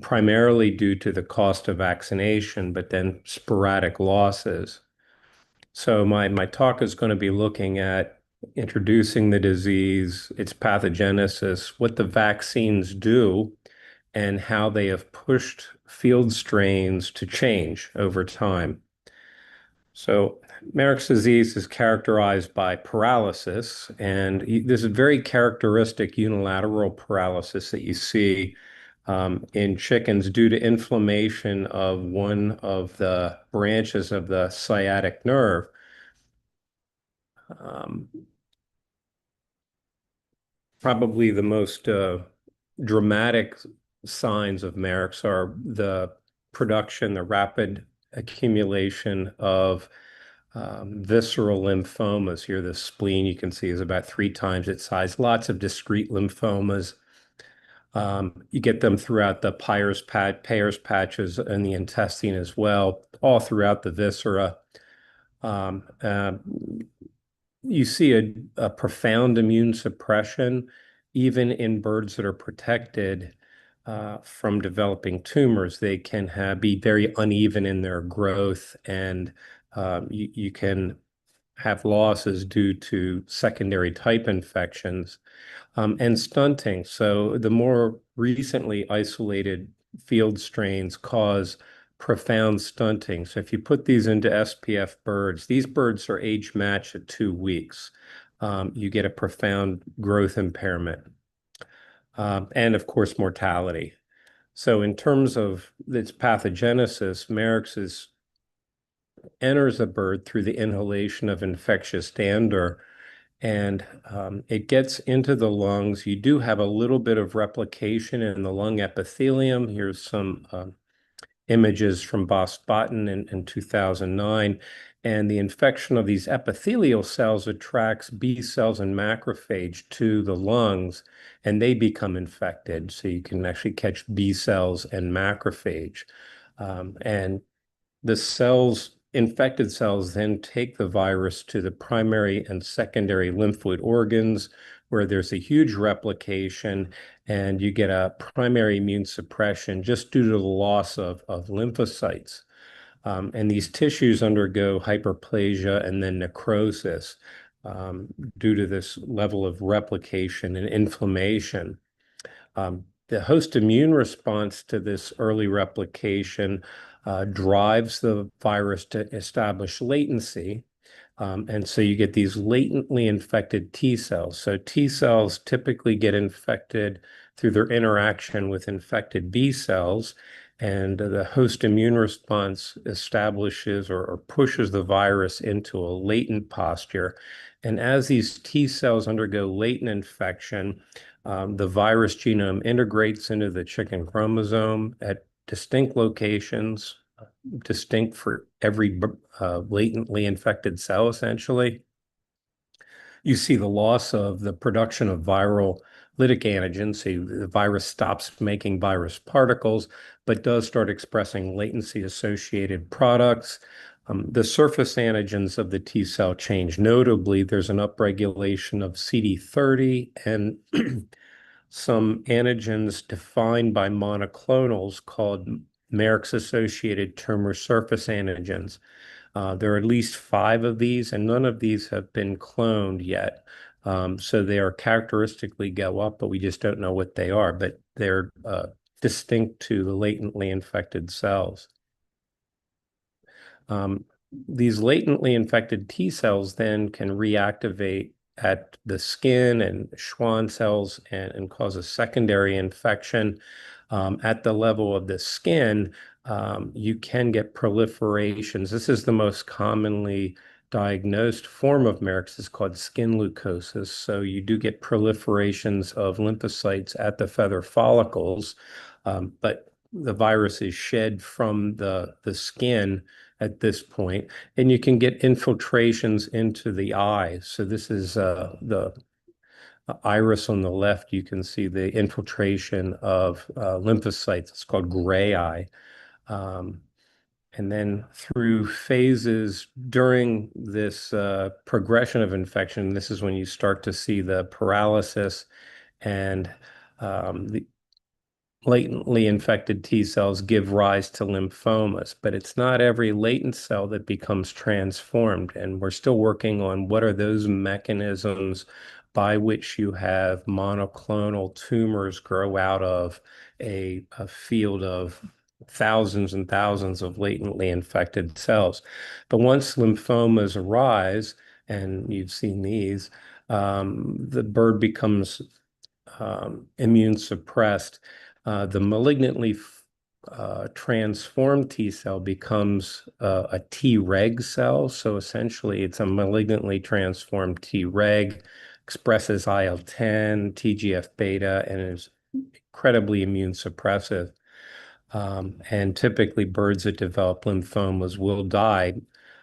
primarily due to the cost of vaccination, but then sporadic losses. So my talk is going to be looking at introducing the disease, its pathogenesis, what the vaccines do, and how they have pushed field strains to change over time. So Marek's disease is characterized by paralysis, and this is very characteristic unilateral paralysis that you see in chickens due to inflammation of one of the branches of the sciatic nerve. Probably the most dramatic signs of Marek's are the production, the rapid accumulation of visceral lymphomas. Here, the spleen you can see is about 3 times its size. Lots of discrete lymphomas. You get them throughout the Peyer's patches and the intestine as well, all throughout the viscera. You see a profound immune suppression, even in birds that are protected from developing tumors. They can be very uneven in their growth, and you can have losses due to secondary type infections and stunting. So the more recently isolated field strains cause profound stunting. So if you put these into SPF birds, these birds are age matched at 2 weeks. You get a profound growth impairment. And of course, mortality. So in terms of its pathogenesis, Marek's enters a bird through the inhalation of infectious dander, and it gets into the lungs. You do have a little bit of replication in the lung epithelium. Here's some images from Boston in 2009. And the infection of these epithelial cells attracts B cells and macrophage to the lungs, and they become infected. So you can actually catch B cells and macrophage. And the infected cells then take the virus to the primary and secondary lymphoid organs, where there's a huge replication, and you get a primary immune suppression just due to the loss of lymphocytes. And these tissues undergo hyperplasia and then necrosis due to this level of replication and inflammation. The host immune response to this early replication drives the virus to establish latency. And so you get these latently infected T cells. So T cells typically get infected through their interaction with infected B cells. and the host immune response establishes or pushes the virus into a latent posture. And as these T cells undergo latent infection, the virus genome integrates into the chicken chromosome at distinct locations, distinct for every latently infected cell, essentially. You see the loss of the production of viral lytic antigens. So the virus stops making virus particles, but does start expressing latency-associated products. The surface antigens of the T cell change. Notably, there's an upregulation of CD30 and some antigens defined by monoclonals called Merckx-associated tumor surface antigens. There are at least 5 of these, and none of these have been cloned yet. So they are characteristically go up, but we just don't know what they are. But they're distinct to the latently infected cells. These latently infected T cells then can reactivate at the skin and Schwann cells and cause a secondary infection. At the level of the skin, you can get proliferations. This is the most commonly diagnosed form of Merckx. It's called skin leukosis. So you do get proliferations of lymphocytes at the feather follicles, but the virus is shed from the skin at this point, and you can get infiltrations into the eye. So this is the iris on the left. You can see the infiltration of lymphocytes. It's called gray eye. And then through phases during this progression of infection, this is when you start to see the paralysis and the latently infected T cells give rise to lymphomas, but it's not every latent cell that becomes transformed. And we're still working on what are those mechanisms by which you have monoclonal tumors grow out of a field of thousands and thousands of latently infected cells. But once lymphomas arise, and you've seen these, the bird becomes immune suppressed. The malignantly transformed T cell becomes a Treg cell. So essentially, it's a malignantly transformed Treg, expresses IL-10, TGF-beta, and is incredibly immune suppressive. And typically, birds that develop lymphomas will die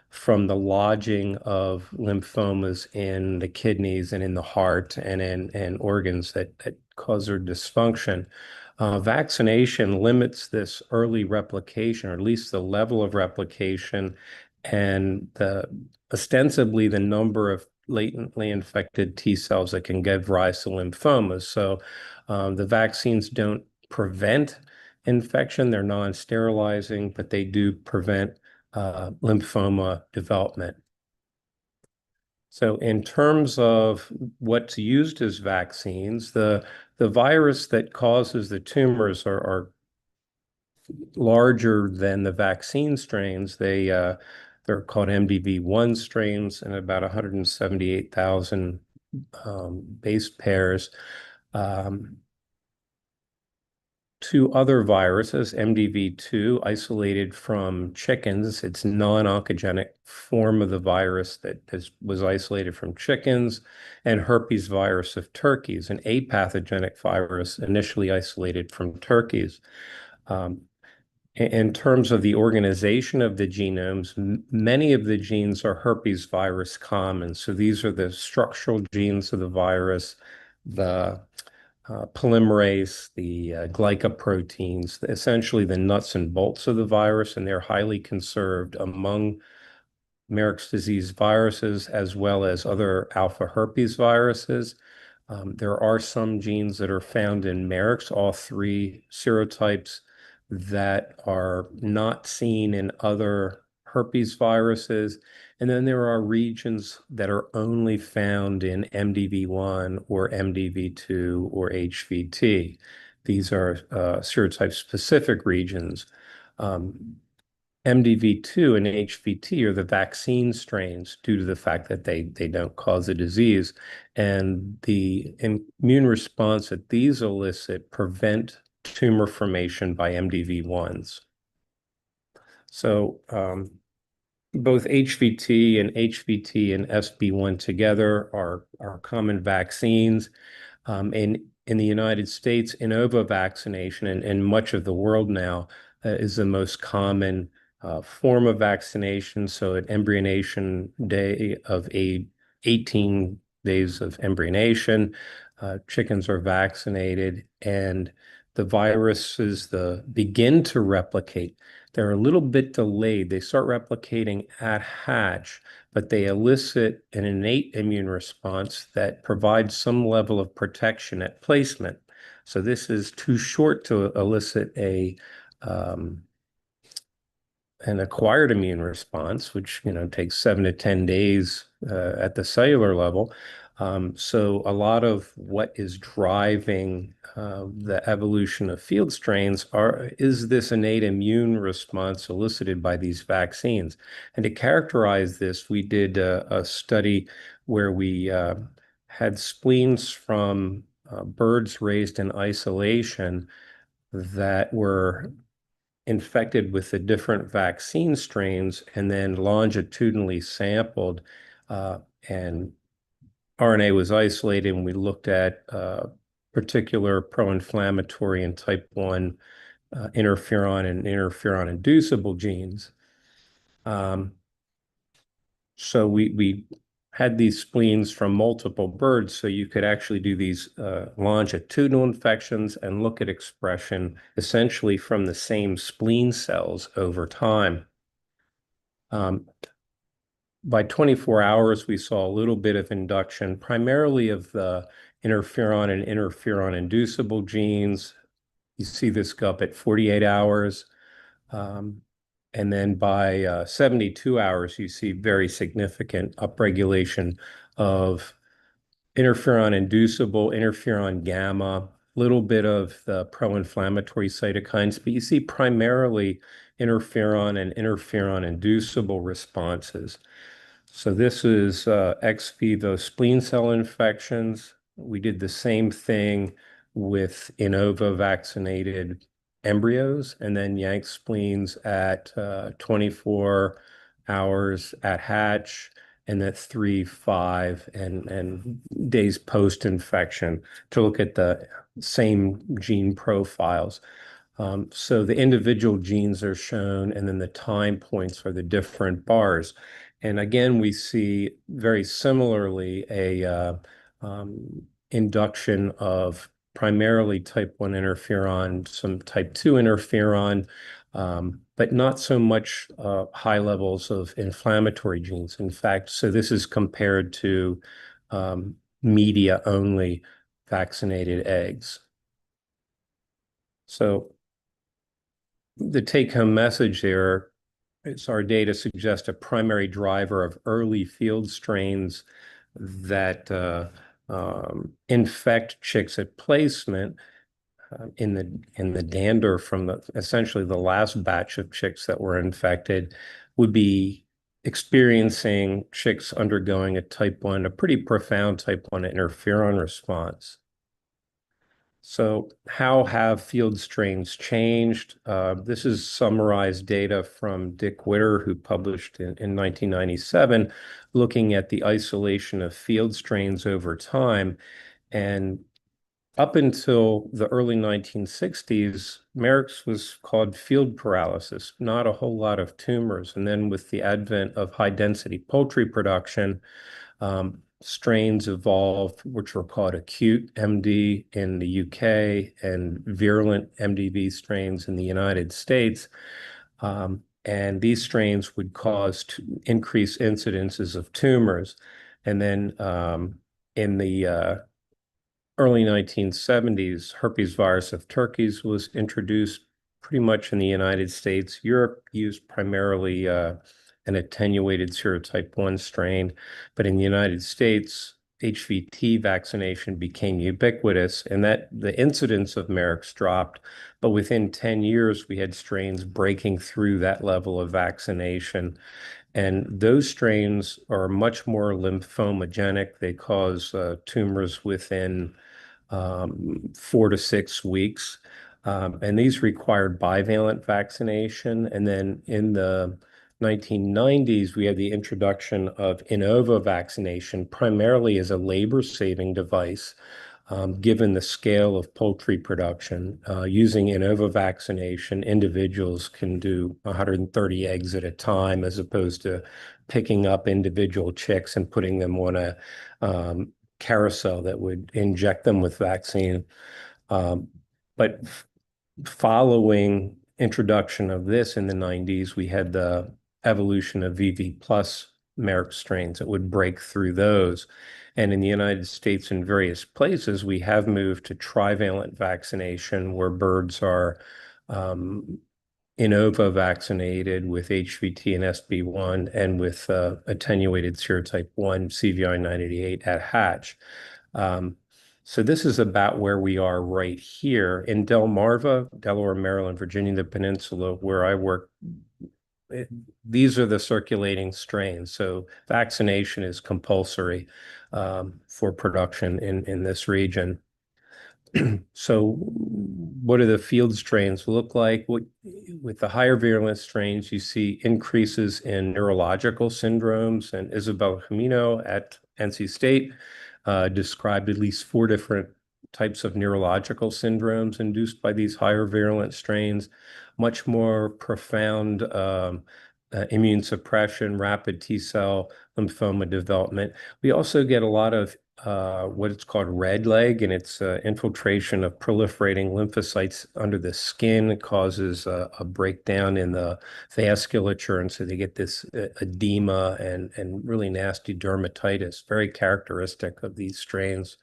from the lodging of lymphomas in the kidneys and in the heart and in organs that cause their dysfunction. Vaccination limits this early replication, or at least the level of replication, and ostensibly the number of latently infected T cells that can give rise to lymphomas. So the vaccines don't prevent infection, they're non-sterilizing, but they do prevent lymphoma development. So in terms of what's used as vaccines, the virus that causes the tumors are larger than the vaccine strains. They're called MDV1 strains, and about 178,000 base pairs. 2 other viruses, MDV2, isolated from chickens. It's non-oncogenic form of the virus that was isolated from chickens, and herpes virus of turkeys, an apathogenic virus initially isolated from turkeys. In terms of the organization of the genomes, many of the genes are herpes virus common. So these are the structural genes of the virus, the polymerase, the glycoproteins, essentially the nuts and bolts of the virus, and they're highly conserved among Merck's disease viruses as well as other alpha herpes viruses. There are some genes that are found in Merck's, all 3 serotypes that are not seen in other herpes viruses. And then there are regions that are only found in MDV1 or MDV2 or HVT. These are serotype-specific regions. MDV2 and HVT are the vaccine strains due to the fact that they don't cause a disease. And the immune response that these elicit prevent tumor formation by MDV1s. So both HVT and SB1 together are common vaccines. In the United States, Inova vaccination and much of the world now is the most common form of vaccination. So at embryonation day of 18 days of embryonation, chickens are vaccinated, and the viruses begin to replicate. They're a little bit delayed. They start replicating at hatch, but they elicit an innate immune response that provides some level of protection at placement. So this is too short to elicit an acquired immune response, which takes 7 to 10 days at the cellular level. So a lot of what is driving the evolution of field strains is this innate immune response elicited by these vaccines. And to characterize this, we did a study where we had spleens from birds raised in isolation that were infected with the different vaccine strains and then longitudinally sampled, and RNA was isolated, and we looked at particular pro-inflammatory and type 1 interferon and interferon inducible genes. So we had these spleens from multiple birds, so you could actually do these longitudinal infections and look at expression essentially from the same spleen cells over time. By 24 hours, we saw a little bit of induction, primarily of the interferon and interferon inducible genes. You see this go up at 48 hours. And then by 72 hours, you see very significant upregulation of interferon inducible, interferon gamma, little bit of the pro-inflammatory cytokines, but you see primarily interferon and interferon inducible responses. So this is ex vivo spleen cell infections. We did the same thing with Inova vaccinated embryos, and then yank spleens at 24 hours at hatch, and at 3, 5, and days post-infection to look at the same gene profiles. So the individual genes are shown, and then the time points are the different bars. And again, we see very similarly a induction of primarily type 1 interferon, some type 2 interferon, but not so much high levels of inflammatory genes. In fact, so this is compared to media-only vaccinated eggs. So the take-home message there is our data suggest a primary driver of early field strains that infect chicks at placement in the dander from essentially the last batch of chicks that were infected would be experiencing chicks undergoing a pretty profound type 1 interferon response. So how have field strains changed? This is summarized data from Dick Witter, who published in 1997, looking at the isolation of field strains over time. And up until the early 1960s, Merrick's was called field paralysis, not a whole lot of tumors. And then with the advent of high-density poultry production, strains evolved, which were called acute MD in the UK and virulent MDV strains in the United States. And these strains would cause increased incidences of tumors. And then in the early 1970s, herpes virus of turkeys was introduced pretty much in the United States. Europe used primarily an attenuated serotype 1 strain, but in the United States, HVT vaccination became ubiquitous, and that the incidence of Merrick's dropped, but within 10 years, we had strains breaking through that level of vaccination. And those strains are much more lymphomogenic. They cause tumors within 4 to 6 weeks. And these required bivalent vaccination. And then in the 1990s, we had the introduction of in vivo vaccination, primarily as a labor-saving device, given the scale of poultry production. Using in vivo vaccination, individuals can do 130 eggs at a time, as opposed to picking up individual chicks and putting them on a carousel that would inject them with vaccine. But following introduction of this in the 90s, we had the evolution of VV plus Merck strains that would break through those. And in the United States, in various places, we have moved to trivalent vaccination, where birds are in vivo vaccinated with HVT and SB1 and with attenuated serotype 1 CVI-988 at hatch. So this is about where we are right here. In Delmarva, Delaware, Maryland, Virginia, the Peninsula, where I work, these are the circulating strains. So vaccination is compulsory for production in this region. So what do the field strains look like? With the higher virulence strains, you see increases in neurological syndromes, and Isabel Jimeno at NC State described at least 4 different types of neurological syndromes induced by these higher virulent strains, much more profound immune suppression, rapid T-cell lymphoma development. We also get a lot of what it's called red leg, and it's infiltration of proliferating lymphocytes under the skin. It causes a breakdown in the vasculature, and so they get this edema and really nasty dermatitis, very characteristic of these strains.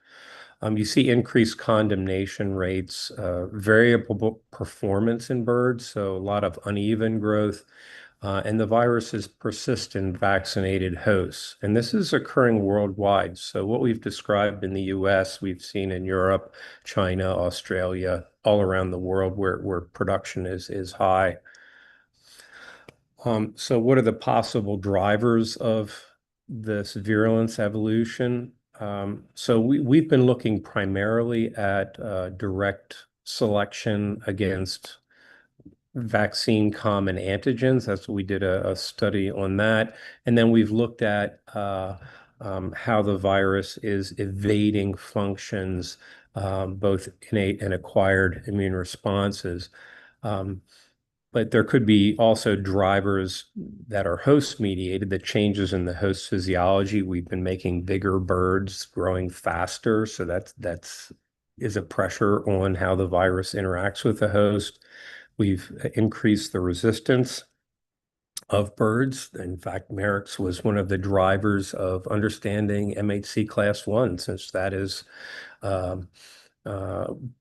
You see increased condemnation rates, variable performance in birds, so a lot of uneven growth. And the viruses persist in vaccinated hosts. And this is occurring worldwide. So what we've described in the US, we've seen in Europe, China, Australia, all around the world where production is high. So what are the possible drivers of this virulence evolution? So we've been looking primarily at direct selection against vaccine common antigens. That's what we did a study on that. And then we've looked at how the virus is evading functions, both innate and acquired immune responses. But there could be also drivers that are host mediated, the changes in the host physiology. We've been making bigger birds, growing faster. So that's is a pressure on how the virus interacts with the host. We've increased the resistance of birds. In fact, Merck's was one of the drivers of understanding MHC class 1, since that is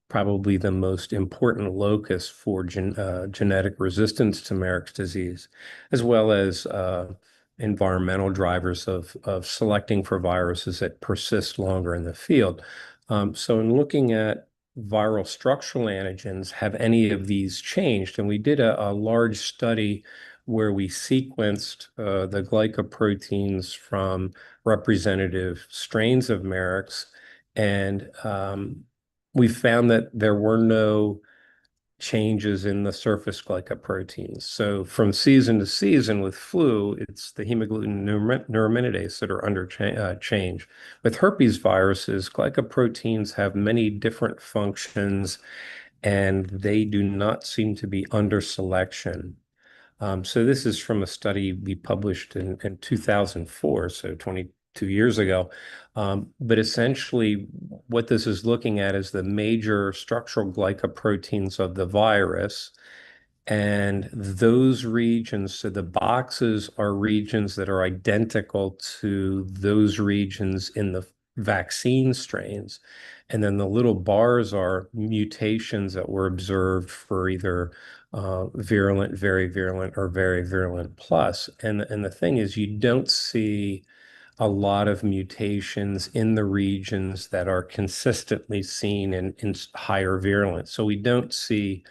probably the most important locus for genetic resistance to Merck's disease, as well as environmental drivers of selecting for viruses that persist longer in the field. So in looking at viral structural antigens, have any of these changed? And we did a large study where we sequenced the glycoproteins from representative strains of Merck's, and we found that there were no changes in the surface glycoproteins. So from season to season with flu, it's the hemagglutinin neuraminidase that are under change. With herpes viruses, glycoproteins have many different functions, and they do not seem to be under selection. So this is from a study we published in 2004, so 22 years ago. But essentially, what this is looking at is the major structural glycoproteins of the virus. And those regions, so the boxes are regions that are identical to those regions in the vaccine strains. And then the little bars are mutations that were observed for either virulent, very virulent, or very virulent plus. And the thing is, you don't see a lot of mutations in the regions that are consistently seen in higher virulence. So we don't see,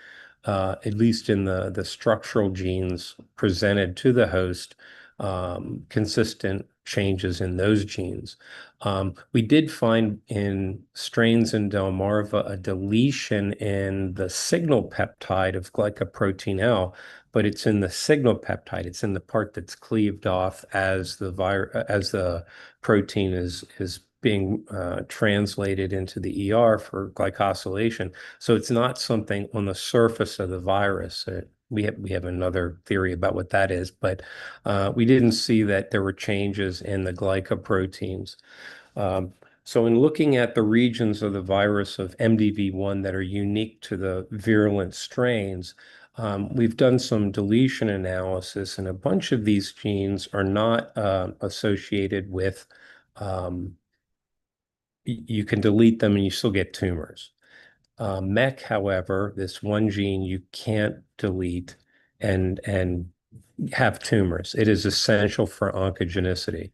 at least in the structural genes presented to the host, consistent changes in those genes. We did find in strains in Delmarva a deletion in the signal peptide of glycoprotein L, but it's in the signal peptide. It's in the part that's cleaved off as the protein is being translated into the ER for glycosylation. So it's not something on the surface of the virus. We have another theory about what that is, but we didn't see that there were changes in the glycoproteins. So in looking at the regions of the virus of MDV1 that are unique to the virulent strains, we've done some deletion analysis, and a bunch of these genes are not associated with, you can delete them and you still get tumors. MEC, however, this one gene you can't delete and have tumors. It is essential for oncogenicity.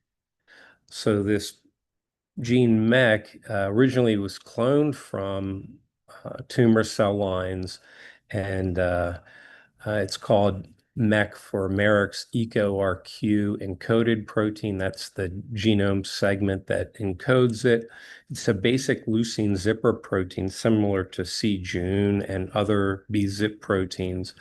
So this gene MEC originally was cloned from tumor cell lines, and it's called MEC for Merck's EcoRQ encoded protein. That's the genome segment that encodes it. It's a basic leucine zipper protein similar to c-Jun and other B-zip proteins.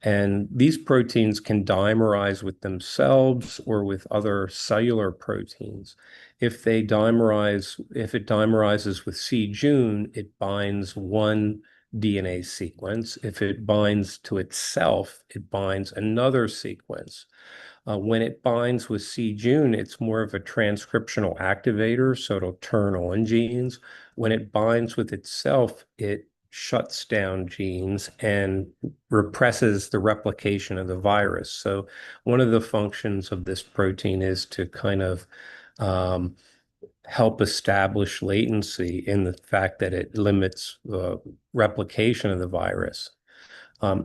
And these proteins can dimerize with themselves or with other cellular proteins. If it dimerizes with c-Jun, it binds one DNA sequence. If it binds to itself, it binds another sequence. When it binds with c-Jun, it's more of a transcriptional activator, so it'll turn on genes. When it binds with itself, it shuts down genes and represses the replication of the virus. So one of the functions of this protein is to kind of help establish latency in the fact that it limits the replication of the virus.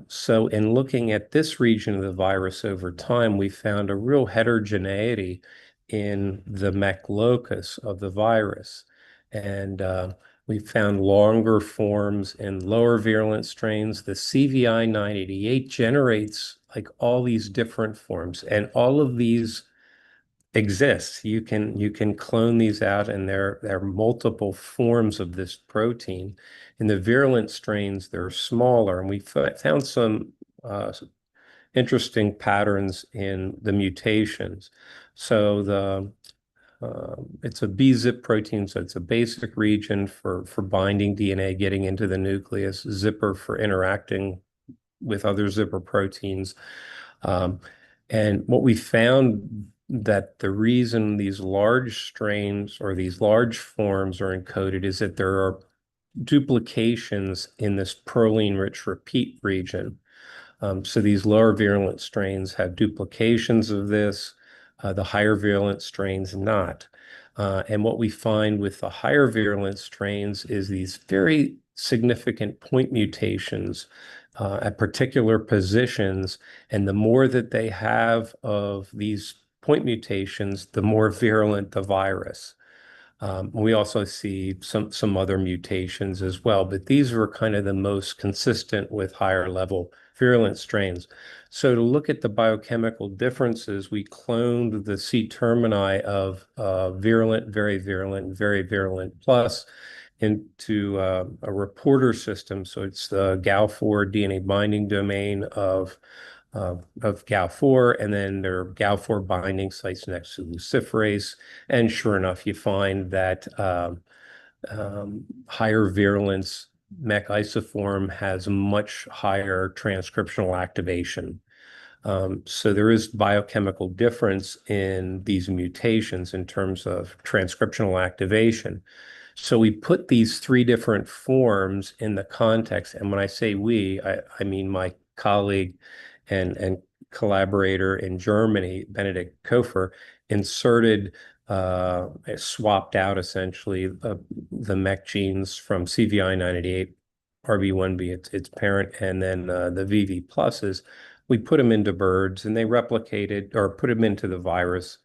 So in looking at this region of the virus over time, we found a real heterogeneity in the MEC locus of the virus. And we found longer forms in lower virulent strains. The CVI 988 generates like all these different forms, and all of these exists. You can clone these out, and there are multiple forms of this protein. In the virulent strains, they're smaller, and we found some interesting patterns in the mutations. So it's a B-zip protein, so it's a basic region for binding DNA, getting into the nucleus, zipper for interacting with other zipper proteins. And what we found that the reason these large strains or these large forms are encoded is that there are duplications in this proline-rich repeat region. So these lower virulent strains have duplications of this, the higher virulent strains not. And what we find with the higher virulent strains is these very significant point mutations at particular positions. And the more that they have of these point mutations, the more virulent the virus. We also see some other mutations as well, but these were kind of the most consistent with higher level virulent strains. So to look at the biochemical differences, we cloned the C-termini of virulent, very virulent plus into a reporter system. So it's the GAL4 DNA binding domain of GAL4, and then there are GAL4 binding sites next to luciferase. And sure enough, you find that higher virulence MEC isoform has much higher transcriptional activation. So there is biochemical difference in these mutations in terms of transcriptional activation. So we put these three different forms in the context, and when I say we, I mean my colleague and collaborator in Germany, Benedikt Kofer, inserted, swapped out essentially the MEC genes from CVI988, RB1B, its parent, and then the VV pluses. We put them into birds, and they replicated, or put them into the virus,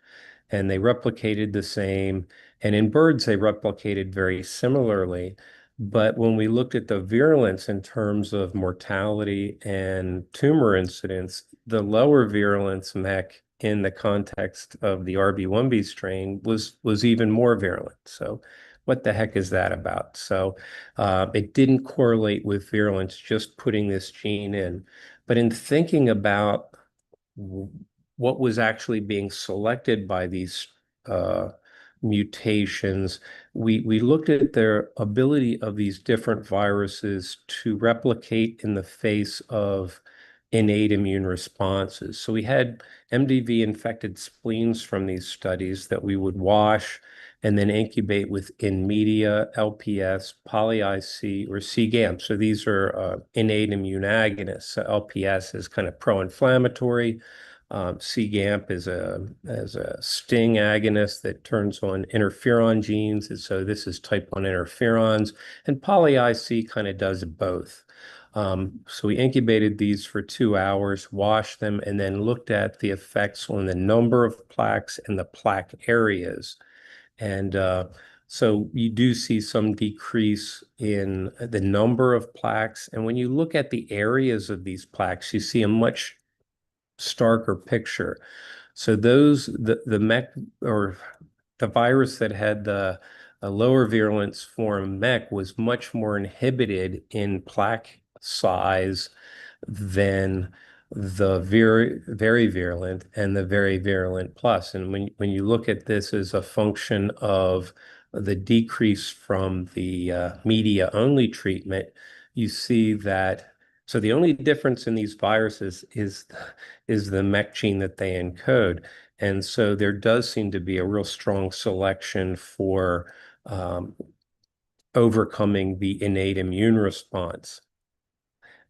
and they replicated the same. And in birds, they replicated very similarly. But when we looked at the virulence in terms of mortality and tumor incidence, the lower virulence MEC in the context of the RB1B strain was even more virulent. So what the heck is that about? So it didn't correlate with virulence, just putting this gene in. But in thinking about what was actually being selected by these mutations, we looked at their ability of these different viruses to replicate in the face of innate immune responses. So we had MDV infected spleens from these studies that we would wash and then incubate with in media, LPS, poly-IC, or CGAM. So these are innate immune agonists. So LPS is kind of pro-inflammatory. CGAMP is a sting agonist that turns on interferon genes. And so this is type 1 interferons. And poly-IC kind of does both. So we incubated these for 2 hours, washed them, and then looked at the effects on the number of plaques and the plaque areas. And so you do see some decrease in the number of plaques. And when you look at the areas of these plaques, you see a much starker picture. So the MEC, or the virus that had the lower virulence form MEC, was much more inhibited in plaque size than the very virulent and the very virulent plus. And when you look at this as a function of the decrease from the media only treatment, you see that. So the only difference in these viruses is the MEC gene that they encode. And so there does seem to be a real strong selection for overcoming the innate immune response.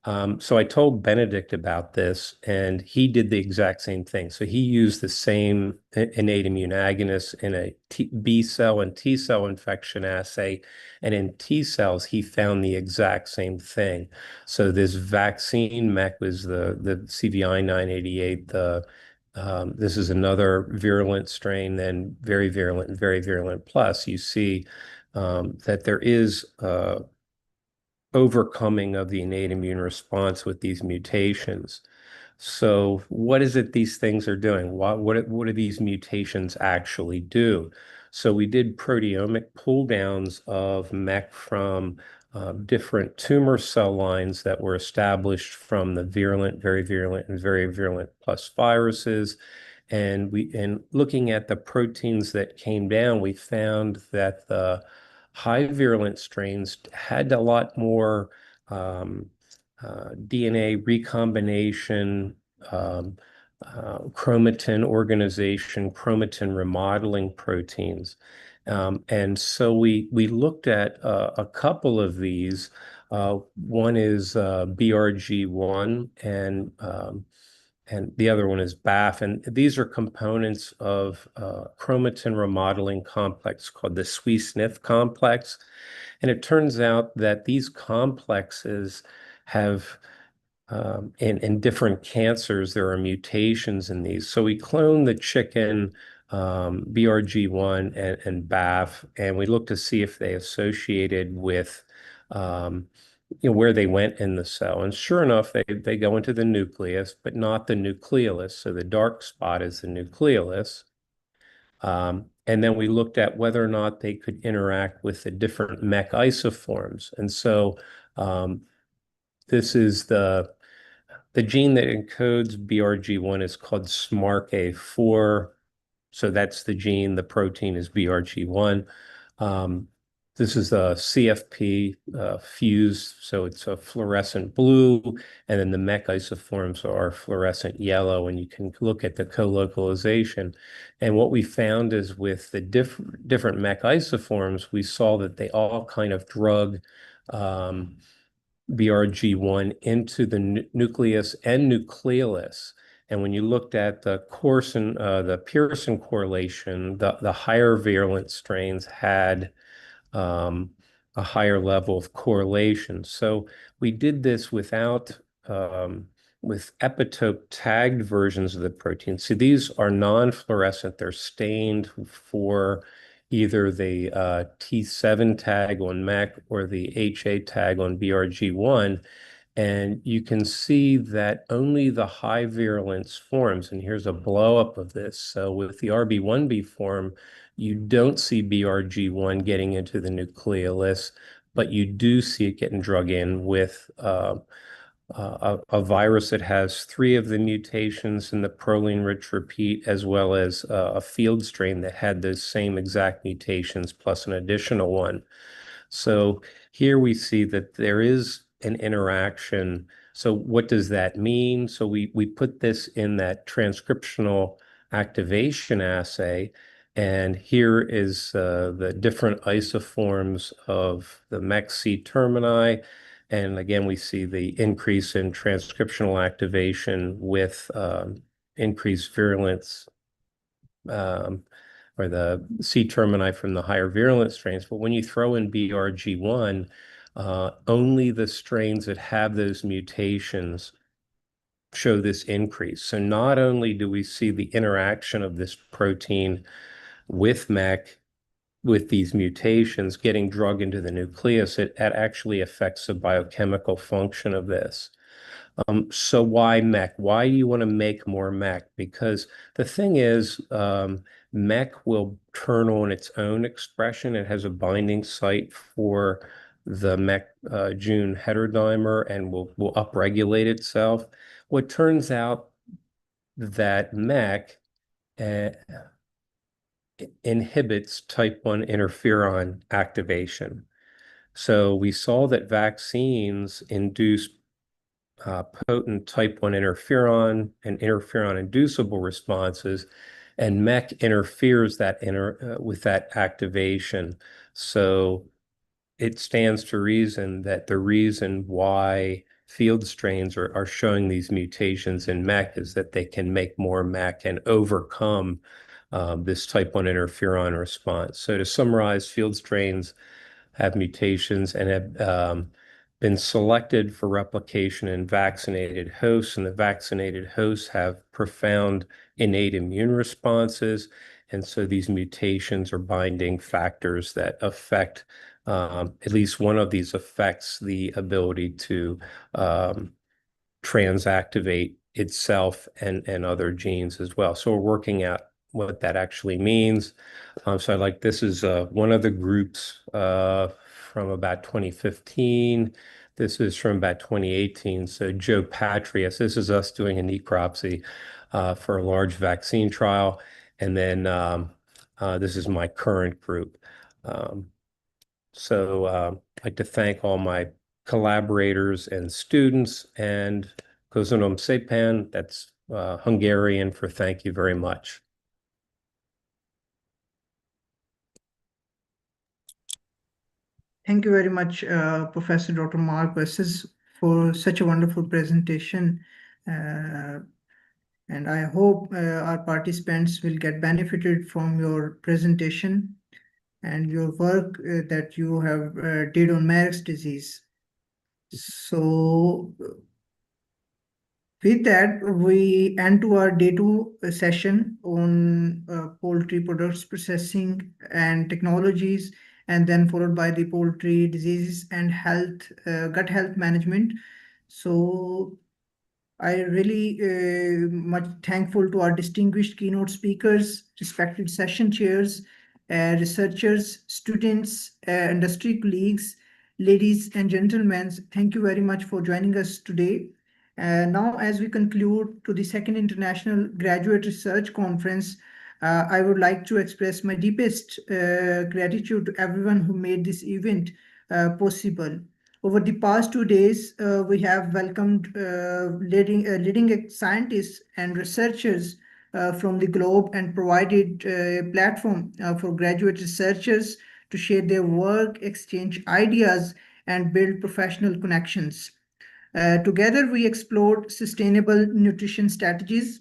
So I told Benedict about this, and he did the exact same thing. So he used the same innate immune agonist in a B cell and T cell infection assay. And in T cells, he found the exact same thing. So this vaccine MEC was the CVI 988. This is another virulent strain, then very virulent and very virulent plus. You see that there is overcoming of the innate immune response with these mutations. So what is it these things are doing? What do these mutations actually do? So we did proteomic pull downs of MEC from different tumor cell lines that were established from the virulent, very virulent, and very virulent plus viruses. And looking at the proteins that came down, we found that the high virulent strains had a lot more DNA recombination, chromatin organization, chromatin remodeling proteins. And so we looked at a couple of these. One is BRG1, and the other one is BAF. And these are components of chromatin remodeling complex called the SWI/SNF complex. And it turns out that these complexes have, in different cancers, there are mutations in these. So we cloned the chicken, BRG1 and BAF, and we looked to see if they associated with where they went in the cell. And sure enough, they go into the nucleus, but not the nucleolus. So the dark spot is the nucleolus. And then we looked at whether or not they could interact with the different MEC isoforms. And so this is the gene that encodes BRG1 is called SMARCA4. So that's the gene. The protein is BRG1. This is a CFP fused, so it's a fluorescent blue, and then the MEC isoforms are fluorescent yellow, and you can look at the co-localization. And what we found is with the different MEC isoforms, we saw that they all kind of drug BRG1 into the nucleus and nucleolus. And when you looked at the Pearson correlation, the higher virulent strains had a higher level of correlation. So we did this with epitope tagged versions of the protein. So these are non-fluorescent. They're stained for either the T7 tag on MEC or the HA tag on BRG1. And you can see that only the high virulence forms, and here's a blow up of this. So with the RB1B form, you don't see BRG1 getting into the nucleolus, but you do see it getting drug in with a virus that has 3 of the mutations in the proline-rich repeat, as well as a field strain that had those same exact mutations plus an additional one. So here we see that there is an interaction. So what does that mean? So we put this in that transcriptional activation assay, and here is the different isoforms of the MEC-C termini. And again, we see the increase in transcriptional activation with increased virulence or the C termini from the higher virulent strains. But when you throw in BRG1, only the strains that have those mutations show this increase. So not only do we see the interaction of this protein with MEC, with these mutations getting drug into the nucleus, it actually affects the biochemical function of this. So why MEC? Why do you want to make more MEC? Because the thing is, MEC will turn on its own expression. It has a binding site for the MEC June heterodimer and will upregulate itself. Well, it turns out that MEC inhibits type 1 interferon activation. So we saw that vaccines induce potent type 1 interferon and interferon-inducible responses, and MEC interferes with that activation. So it stands to reason that the reason why field strains are showing these mutations in MEC is that they can make more MEC and overcome this type 1 interferon response. So to summarize, field strains have mutations and have been selected for replication in vaccinated hosts, and the vaccinated hosts have profound innate immune responses. And so these mutations are binding factors that affect, at least one of these affects the ability to transactivate itself and other genes as well. So we're working out what that actually means. So this is one of the groups from about 2015. This is from about 2018. So Joe Patrias, this is us doing a necropsy for a large vaccine trial. And then this is my current group. I'd like to thank all my collaborators and students, and Köszönöm szépen, that's Hungarian for thank you very much. Thank you very much, Professor Dr. Mark Wesses, for such a wonderful presentation. And I hope our participants will get benefited from your presentation and your work that you have did on Marek's disease. So with that, we end to our day 2 session on poultry products processing and technologies, and then followed by the poultry diseases and health, gut health management. So I really much thankful to our distinguished keynote speakers, respected session chairs, researchers, students, industry colleagues, ladies and gentlemen. Thank you very much for joining us today. Now, as we conclude to the second International Graduate Research Conference, I would like to express my deepest gratitude to everyone who made this event possible. Over the past 2 days, we have welcomed leading scientists and researchers from the globe and provided a platform for graduate researchers to share their work, exchange ideas, and build professional connections. Together, we explored sustainable nutrition strategies,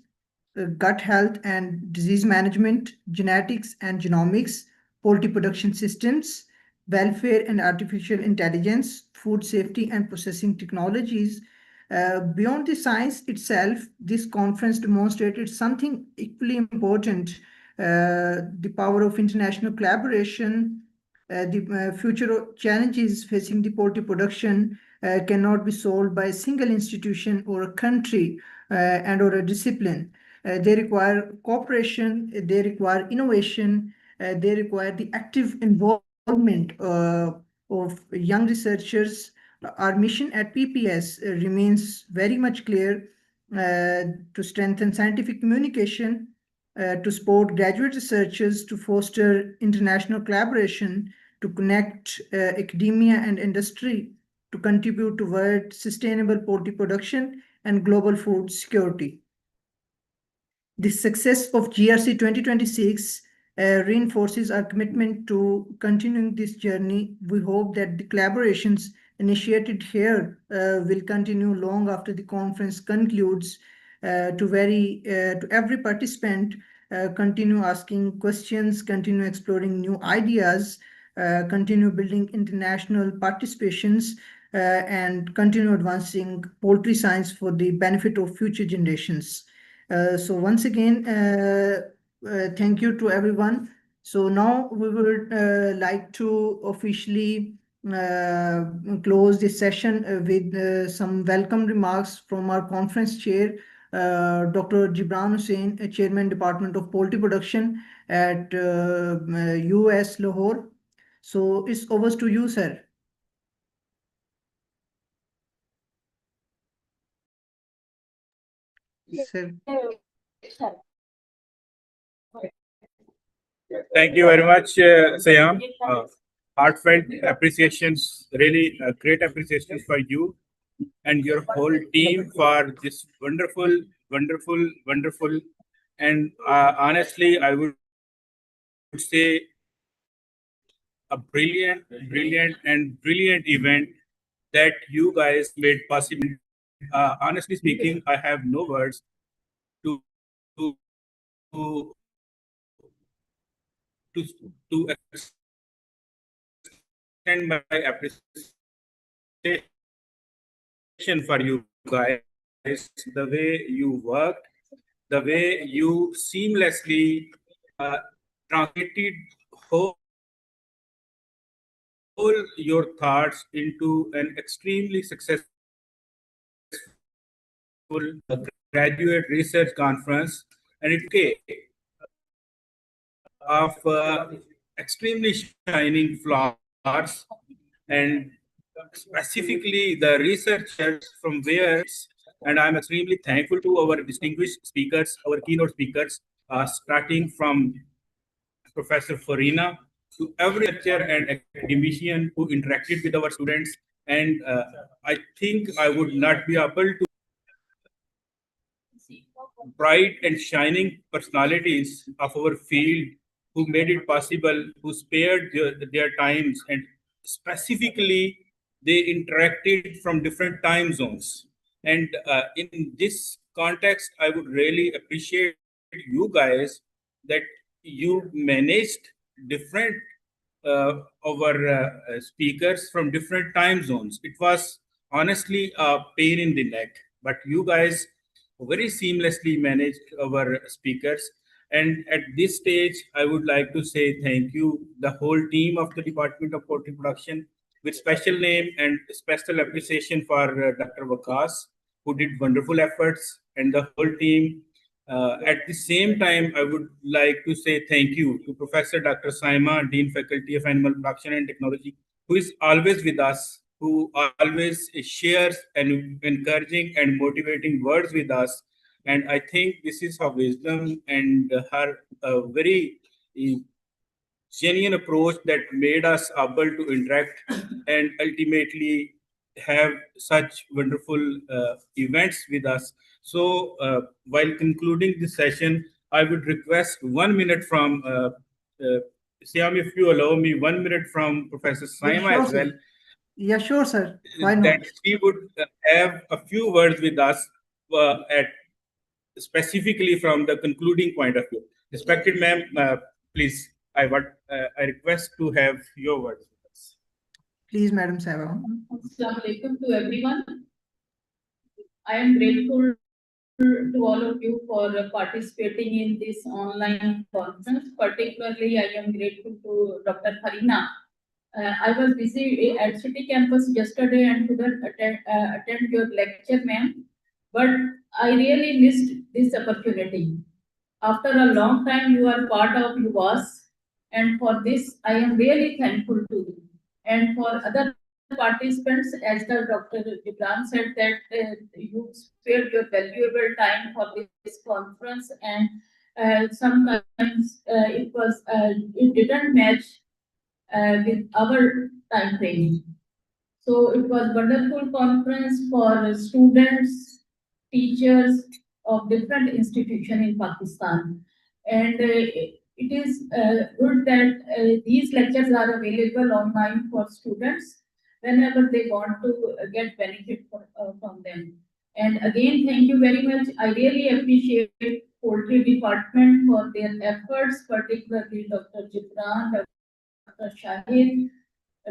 gut health and disease management, genetics and genomics, poultry production systems, welfare and artificial intelligence, food safety and processing technologies. Beyond the science itself, this conference demonstrated something equally important, the power of international collaboration, the future challenges facing the poultry production, cannot be solved by a single institution or a country and or a discipline. They require cooperation, they require innovation, they require the active involvement of young researchers. Our mission at PPS remains very much clear: to strengthen scientific communication, to support graduate researchers, to foster international collaboration, to connect academia and industry, to contribute toward sustainable poultry production and global food security. The success of GRC 2026 reinforces our commitment to continuing this journey. We hope that the collaborations initiated here will continue long after the conference concludes. To every participant, continue asking questions, continue exploring new ideas, continue building international participations, and continue advancing poultry science for the benefit of future generations. So once again, thank you to everyone. So now we would like to officially close this session with some welcome remarks from our conference chair, Dr. Gibran Hussain, Chairman, Department of Poultry Production at US Lahore. So it's over to you, sir. Sir. Thank you very much, Sayam. Heartfelt appreciations, really great appreciations for you and your whole team for this wonderful, and honestly, I would say a brilliant event that you guys made possible. Honestly speaking, I have no words to to extend my appreciation for you guys, the way you worked, the way you seamlessly translated whole your thoughts into an extremely successful graduate research conference, and it's okay of extremely shining flowers, and specifically the researchers from where, and I'm extremely thankful to our distinguished speakers, our keynote speakers, starting from Professor Farina to every lecturer and academician who interacted with our students. And I think I would not be able to bright and shining personalities of our field who made it possible, who spared their times, and specifically they interacted from different time zones. And in this context, I would really appreciate you guys that you managed different our speakers from different time zones. It was honestly a pain in the neck, but you guys very seamlessly managed our speakers. And at this stage, I would like to say thank you, the whole team of the Department of Poultry Production, with special name and special appreciation for Dr. Wakas, who did wonderful efforts, and the whole team. At the same time, I would like to say thank you to Professor Dr. Saima, Dean Faculty of Animal Production and Technology, who is always with us, who always shares and encouraging and motivating words with us. And I think this is her wisdom and her very genuine approach that made us able to interact and ultimately have such wonderful events with us. So while concluding this session, I would request 1 minute from Siam, if you allow me 1 minute from Professor Saima as well. Yeah, sure, sir. Why not? That she would have a few words with us at specifically from the concluding point of view. Respected ma'am, please, I request to have your words with us. Please, Madam Saima. Assalamu alaikum to everyone. I am grateful to all of you for participating in this online conference. Particularly, I am grateful to Dr. Harina I was busy at City Campus yesterday and couldn't attend your lecture, ma'am. But I really missed this opportunity. After a long time, you are part of UAS, and for this, I am really thankful to you. And for other participants, as the Dr. Gibran said, that you spared your valuable time for this conference, and sometimes it didn't match with our time frame. So it was wonderful conference for students, teachers of different institutions in Pakistan. And it is good that these lectures are available online for students whenever they want to get benefit from them. And again, thank you very much. I really appreciate poultry department for their efforts, particularly Dr. Gibran, Dr. Shahid,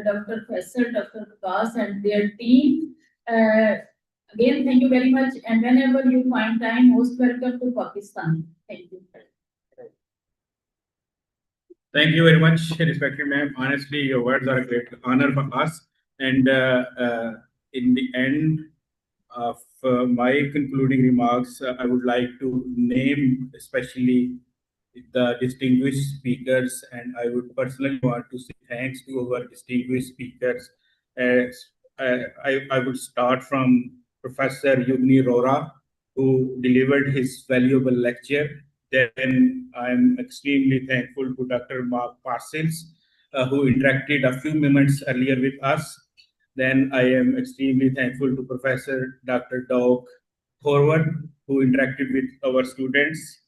Dr. Faisal, Dr. Vikas, and their team. Again, thank you very much. And whenever you find time, most welcome to Pakistan. Thank you. Thank you very much, respected ma'am. Honestly, your words are a great honor for us. And in the end of my concluding remarks, I would like to name especially the distinguished speakers, and I would personally want to say thanks to our distinguished speakers. I would start from Professor Yugni Rora, who delivered his valuable lecture. Then I'm extremely thankful to Dr. Mark Parsons, who interacted a few moments earlier with us. Then I am extremely thankful to Professor Dr. Doug Horvath, who interacted with our students.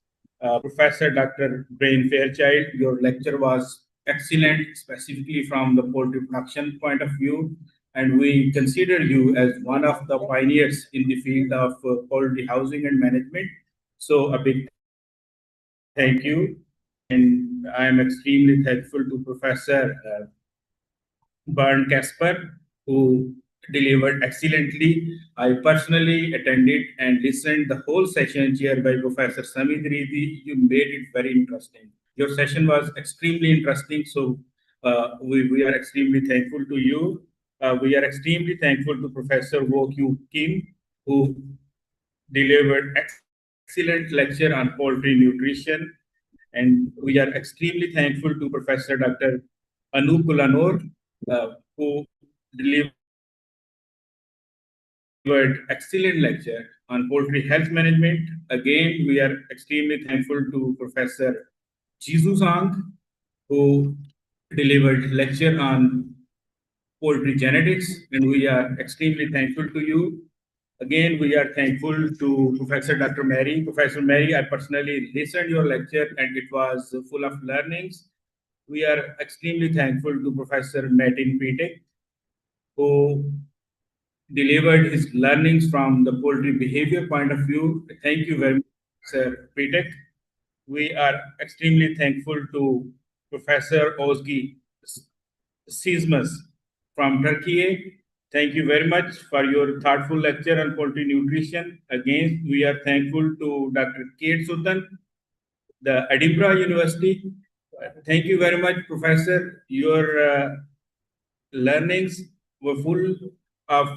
Professor Dr. Brain Fairchild, your lecture was excellent, specifically from the poultry production point of view. And we consider you as one of the pioneers in the field of poultry housing and management. So a big thank you. And I am extremely thankful to Professor Bernd Casper, who delivered excellently. I personally attended and listened the whole session chaired by Professor Samit Ridi. You made it very interesting. Your session was extremely interesting, so we are extremely thankful to you. We are extremely thankful to Professor Wo Kyu Kim, who delivered excellent lecture on poultry nutrition. And we are extremely thankful to Professor Dr. Anu Kulanor, who delivered excellent lecture on poultry health management. Again, we are extremely thankful to Professor Jizu Zhang, who delivered lecture on poultry genetics, and we are extremely thankful to you. Again, we are thankful to Professor Dr. Mary. Professor Mary, I personally listened your lecture and it was full of learnings. We are extremely thankful to Professor Martin Pitek, who delivered his learnings from the poultry behavior point of view. Thank you very much, Sir Pitek. We are extremely thankful to Professor Ozgi Sismas from Turkey. Thank you very much for your thoughtful lecture on poultry nutrition. Again, we are thankful to Dr. Kate Sultan, the Edinburgh University. Thank you very much, Professor. Your learnings were full of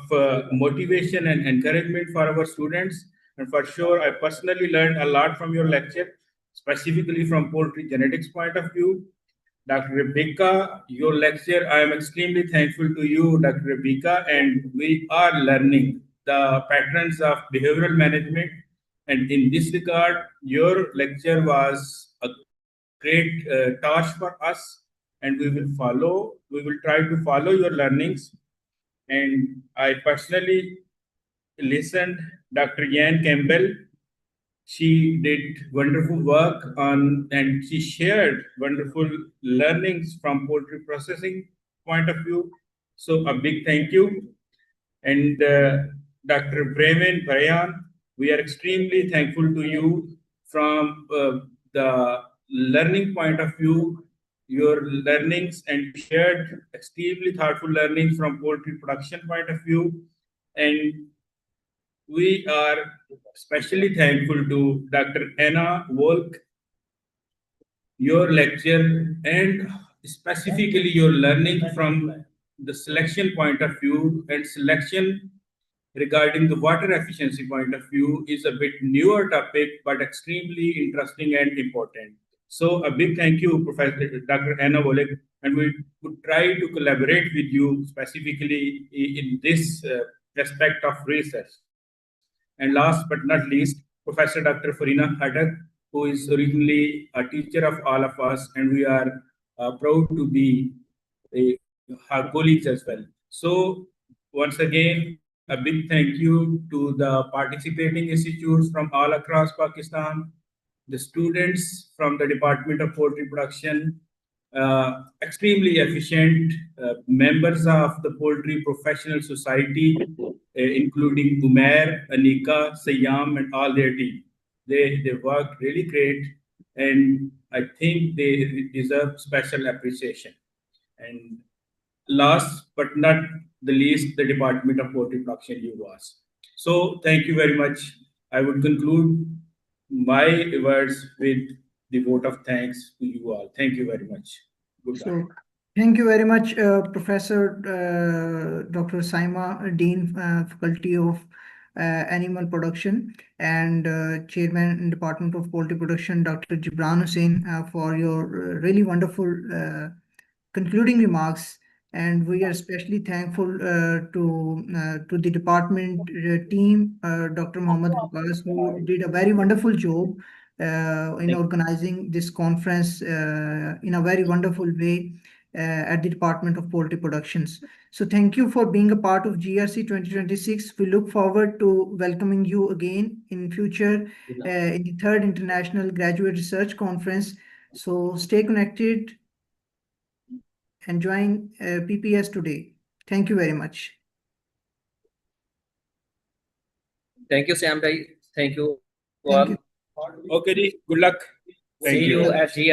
motivation and encouragement for our students. And for sure, I personally learned a lot from your lecture, specifically from poultry genetics point of view. Dr. Rebecca, your lecture, I am extremely thankful to you, Dr. Rebecca, and we are learning the patterns of behavioral management. And in this regard, your lecture was a great task for us, and we will try to follow your learnings. And I personally listened Dr. Yan Campbell. She did wonderful work on, and she shared wonderful learnings from poultry processing point of view. So a big thank you. And Dr. Bremen Barayan, we are extremely thankful to you from the learning point of view. Your learnings and shared extremely thoughtful learnings from poultry production point of view. And we are especially thankful to Dr. Anna Wolk. Your lecture and specifically you're learning from the selection point of view, and selection regarding the water efficiency point of view is a bit newer topic, but extremely interesting and important. So a big thank you, Professor Dr. Anna Volek, and we would try to collaborate with you specifically in this aspect of research. And last but not least, Professor Dr. Farina Hadak, who is originally a teacher of all of us, and we are proud to be her colleagues as well. So once again, a big thank you to the participating institutes from all across Pakistan, the students from the Department of Poultry Production, extremely efficient members of the Poultry Professional Society, including Umair, Anika, Sayyam, and all their team. They worked really great, and I think they deserve special appreciation. And last but not the least, the Department of Poultry Production, UWAS. So thank you very much. I would conclude my words with the vote of thanks to you all. Thank you very much. Goodbye. So, thank you very much, Professor Dr. Saima, Dean, Faculty of Animal Production, and Chairman in Department of Poultry Production, Dr. Gibran Hussain, for your really wonderful concluding remarks. And we are especially thankful to the department team, Dr. Mohammad Abbas, who did a very wonderful job in organizing this conference in a very wonderful way at the Department of Poultry Productions. So thank you for being a part of GRC 2026. We look forward to welcoming you again in future in the 3rd International Graduate Research Conference. So stay connected and join PPS today. Thank you very much. Thank you, Sam. Thank you Thank all. you. Okay, good luck. See you at GRC.